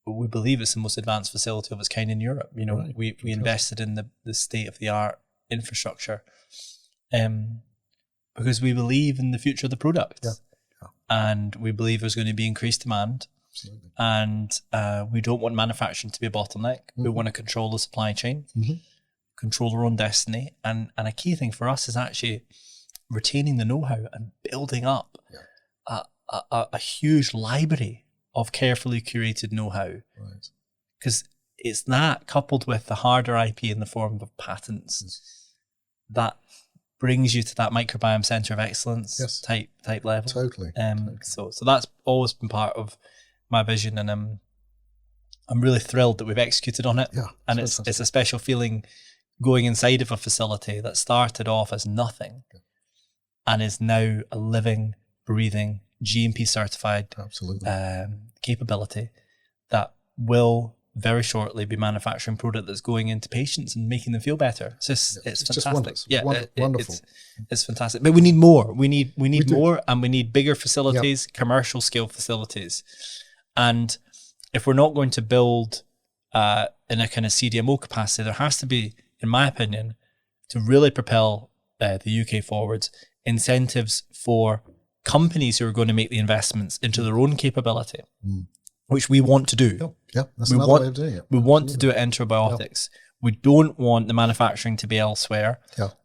S2: we believe it's the most advanced facility of its kind in Europe. We invested in the state-of-the-art infrastructure because we believe in the future of the product. And we believe there's going to be increased demand.
S3: Absolutely.
S2: And we don't want manufacturing to be a bottleneck. We want to control the supply chain, control our own destiny. And a key thing for us is actually retaining the know-how and building up a huge library of carefully curated know-how.
S3: Right.
S2: Because it's that coupled with the harder IP in the form of patents that brings you to that microbiome center of excellence type level.
S3: Totally.
S2: So that's always been part of my vision, and I'm really thrilled that we've executed on it. And it's a special feeling going inside of a facility that started off as nothing and is now a living, breathing, GMP certified capability that will very shortly be manufacturing product that's going into patients and making them feel better. It's fantastic.
S3: Wonderful.
S2: It's fantastic. But we need more. We need more, and we need bigger facilities, commercial scale facilities. And if we're not going to build in a kind of CDMO capacity, there has to be, in my opinion, to really propel the UK forwards, incentives for companies who are going to make the investments into their own capability, which we want to do.
S3: That's another way of doing it.
S2: We want to do it in probiotics. We don't want the manufacturing to be elsewhere.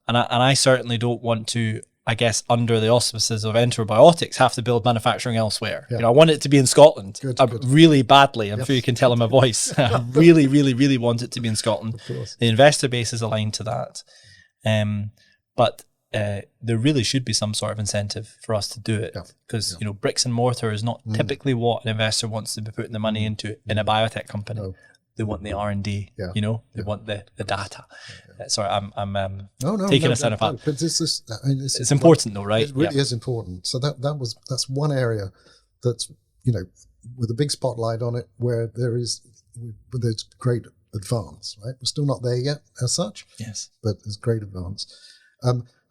S2: And I certainly don't want to, I guess, under the auspices of enterobiotics, have to build manufacturing elsewhere. I want it to be in Scotland. Really badly. I'm sure you can tell in my voice. I really, really, really want it to be in Scotland. The investor base is aligned to that. But there really should be some sort of incentive for us to do it, because bricks and mortar is not typically what an investor wants to be putting the money into in a biotech company. They want the R&D, they want the data. Sorry, I'm taking us out of that.
S3: But it's
S2: important though, right?
S3: It really is important. So that's one area that's, with a big spotlight on it, where there's great advance, right? We're still not there yet as such.
S2: Yes. But
S3: there's great advance.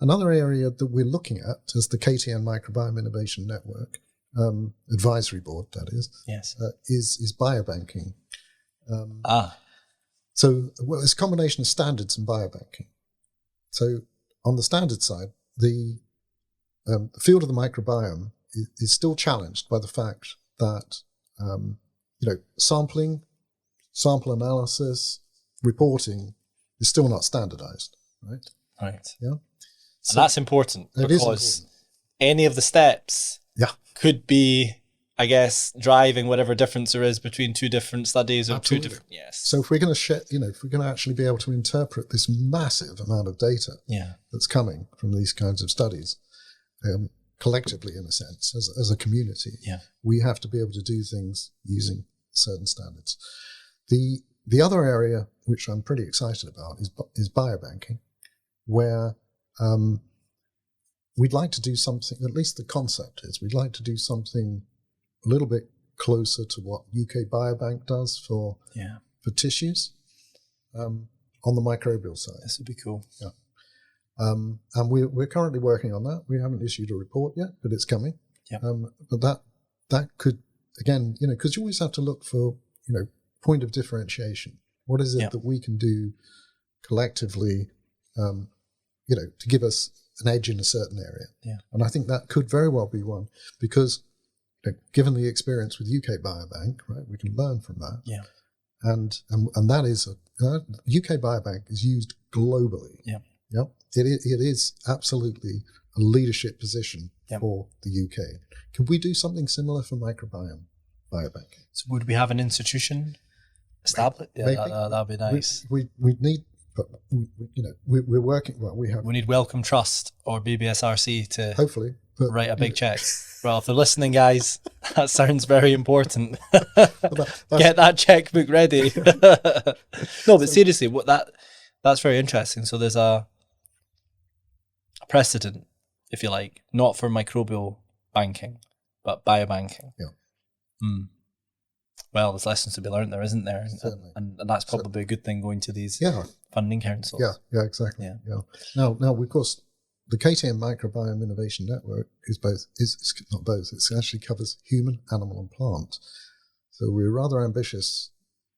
S3: Another area that we're looking at is the KTN Microbiome Innovation Network, advisory board, that is.
S2: Yes.
S3: Is biobanking. So, it's a combination of standards and biobanking. So, on the standard side, the field of the microbiome is still challenged by the fact that, sampling, sample analysis, reporting is still not standardized, right?
S2: Right.
S3: Yeah.
S2: So, and that's important because any of the steps could be, I guess, driving whatever difference there is between two different studies or
S3: Absolutely.
S2: two different. Yes.
S3: So if we're going to share, if we're going to actually be able to interpret this massive amount of data that's coming from these kinds of studies, collectively, in a sense, as a community, we have to be able to do things using certain standards. The other area, which I'm pretty excited about, is biobanking, where we'd like to do something, at least the concept is, we'd like to do something a little bit closer to what UK Biobank does for tissues on the microbial side.
S2: This would be cool.
S3: Yeah. And we're currently working on that. We haven't issued a report yet, but it's coming.
S2: Yeah.
S3: But that could, again, because you always have to look for, point of differentiation. What is it that we can do collectively, to give us an edge in a certain area?
S2: Yeah.
S3: And I think that could very well be one, because given the experience with UK Biobank, right, we can learn from that.
S2: Yeah.
S3: And that is UK Biobank is used globally.
S2: Yeah.
S3: Yep. It is absolutely a leadership position for the UK. Could we do something similar for microbiome biobanking?
S2: So would we have an institution established?
S3: Maybe.
S2: That'd be nice.
S3: We need, but we're working. Well, we
S2: need Wellcome Trust or BBSRC to
S3: hopefully
S2: write a big check. Well, if they're listening, guys, that sounds very important. Get that checkbook ready. No, but seriously, that's very interesting. So there's a precedent, if you like, not for microbial banking, but biobanking.
S3: Yeah.
S2: Well, there's lessons to be learned there, isn't there?
S3: Certainly.
S2: And that's probably a good thing going to these funding councils.
S3: Yeah, exactly. Yeah. Now, of course, the KTM Microbiome Innovation Network is not both. It actually covers human, animal, and plant. So we're rather ambitious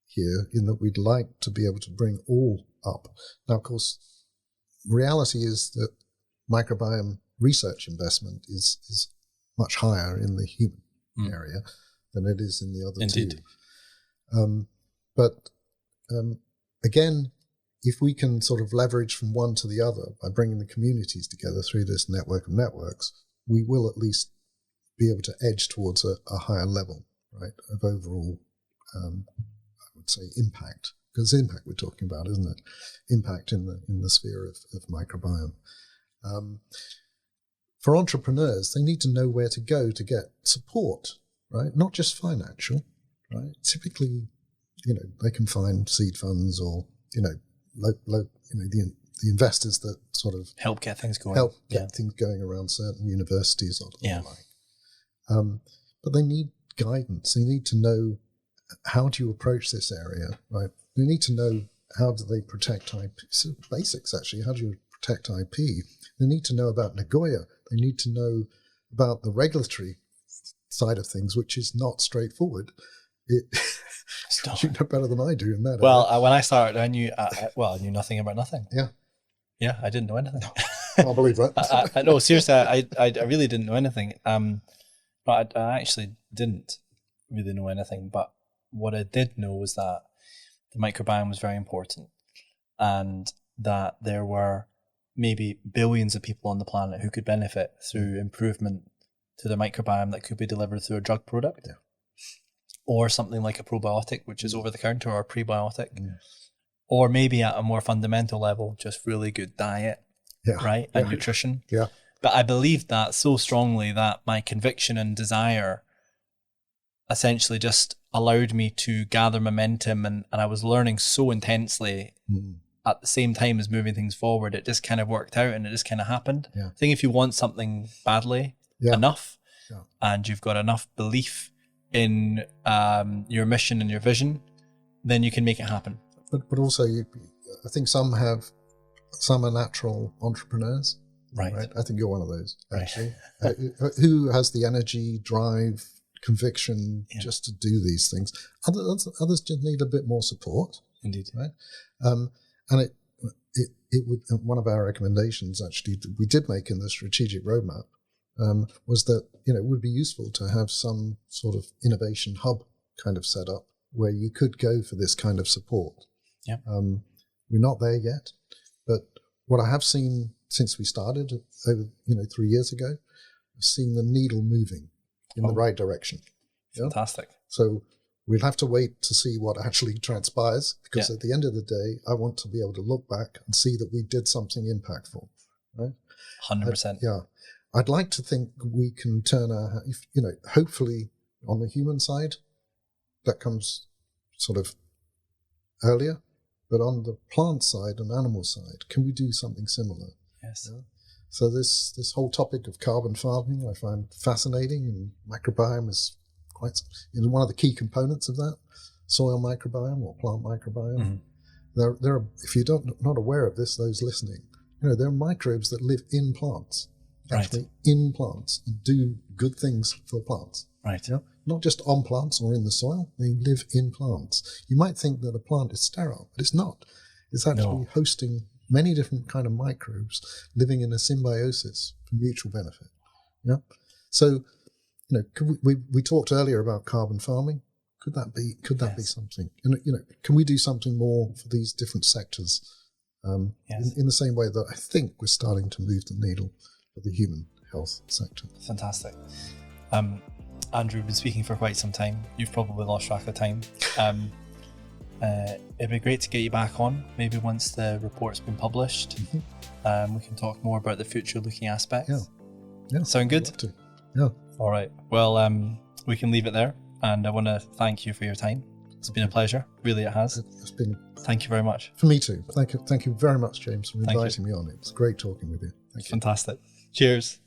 S3: here in that we'd like to be able to bring all up. Now, of course, reality is that microbiome research investment is much higher in the human area than it is in the other two. But again, if we can sort of leverage from one to the other by bringing the communities together through this network of networks, we will at least be able to edge towards a higher level, right, of overall, I would say, impact. Because impact we're talking about, isn't it? Impact in the sphere of microbiome. For entrepreneurs, they need to know where to go to get support, right? Not just financial, right? Typically, they can find seed funds or, the investors that sort of
S2: help get things going.
S3: Things going around certain universities or the like. But they need guidance. They need to know, how do you approach this area, right? They need to know, how do they protect IP? So basics, actually. How do you protect IP? They need to know about Nagoya. They need to know about the regulatory side of things, which is not straightforward. You know better than I do in that.
S2: Well, when I started, I knew nothing about nothing.
S3: Yeah.
S2: Yeah, I didn't know anything.
S3: I believe that.
S2: I no, seriously, I really didn't know anything. But I actually didn't really know anything. But what I did know was that the microbiome was very important, and that there were maybe billions of people on the planet who could benefit through improvement to the microbiome that could be delivered through a drug product, or something like a probiotic, which is over the counter, or a prebiotic, or maybe at a more fundamental level, just really good diet, right, and nutrition.
S3: Yeah.
S2: But I believed that so strongly that my conviction and desire essentially just allowed me to gather momentum, and I was learning so intensely at the same time as moving things forward. It just kind of worked out, and it just kind of happened. I think if you want something badly enough, and you've got enough belief in your mission and your vision, then you can make it happen.
S3: But also, I think some are natural entrepreneurs.
S2: Right.
S3: I think you're one of those, actually. Who has the energy, drive, conviction just to do these things. Others just need a bit more support.
S2: Indeed.
S3: Right. And it would, one of our recommendations, actually, that we did make in the strategic roadmap, was that, it would be useful to have some sort of innovation hub kind of set up where you could go for this kind of support.
S2: Yeah.
S3: We're not there yet, but what I have seen since we started over, 3 years ago, seeing the needle moving in the right direction. Yeah?
S2: Fantastic.
S3: So we'll have to wait to see what actually transpires, because at the end of the day, I want to be able to look back and see that we did something impactful. Right?
S2: 100%.
S3: I'd like to think we can turn our, hopefully on the human side, that comes sort of earlier, but on the plant side and animal side, can we do something similar?
S2: Yes.
S3: Yeah? So this whole topic of carbon farming I find fascinating, and microbiome is quite one of the key components of that. Soil microbiome or plant microbiome. Mm-hmm. There are, if you're not aware of this, those listening, there are microbes that live in plants, actually in plants, and do good things for plants.
S2: Right.
S3: Yeah? Not just on plants or in the soil, they live in plants. You might think that a plant is sterile, but it's not. It's actually hosting many different kind of microbes living in a symbiosis for mutual benefit. Yeah. So, we talked earlier about carbon farming. Could that be something? And can we do something more for these different sectors? In the same way that I think we're starting to move the needle for the human health sector.
S2: Fantastic. Andrew, we've been speaking for quite some time. You've probably lost track of time. It'd be great to get you back on, maybe once the report's been published. Mm-hmm. We can talk more about the future-looking aspects.
S3: Yeah.
S2: Sound good?
S3: Yeah.
S2: All right. Well, we can leave it there, and I want to thank you for your time. It's been a pleasure. Really, it has.
S3: It's been.
S2: Thank you very much.
S3: For me too. Thank you very much, James, for inviting me on. It was great talking with you. Thank you.
S2: Fantastic. Cheers.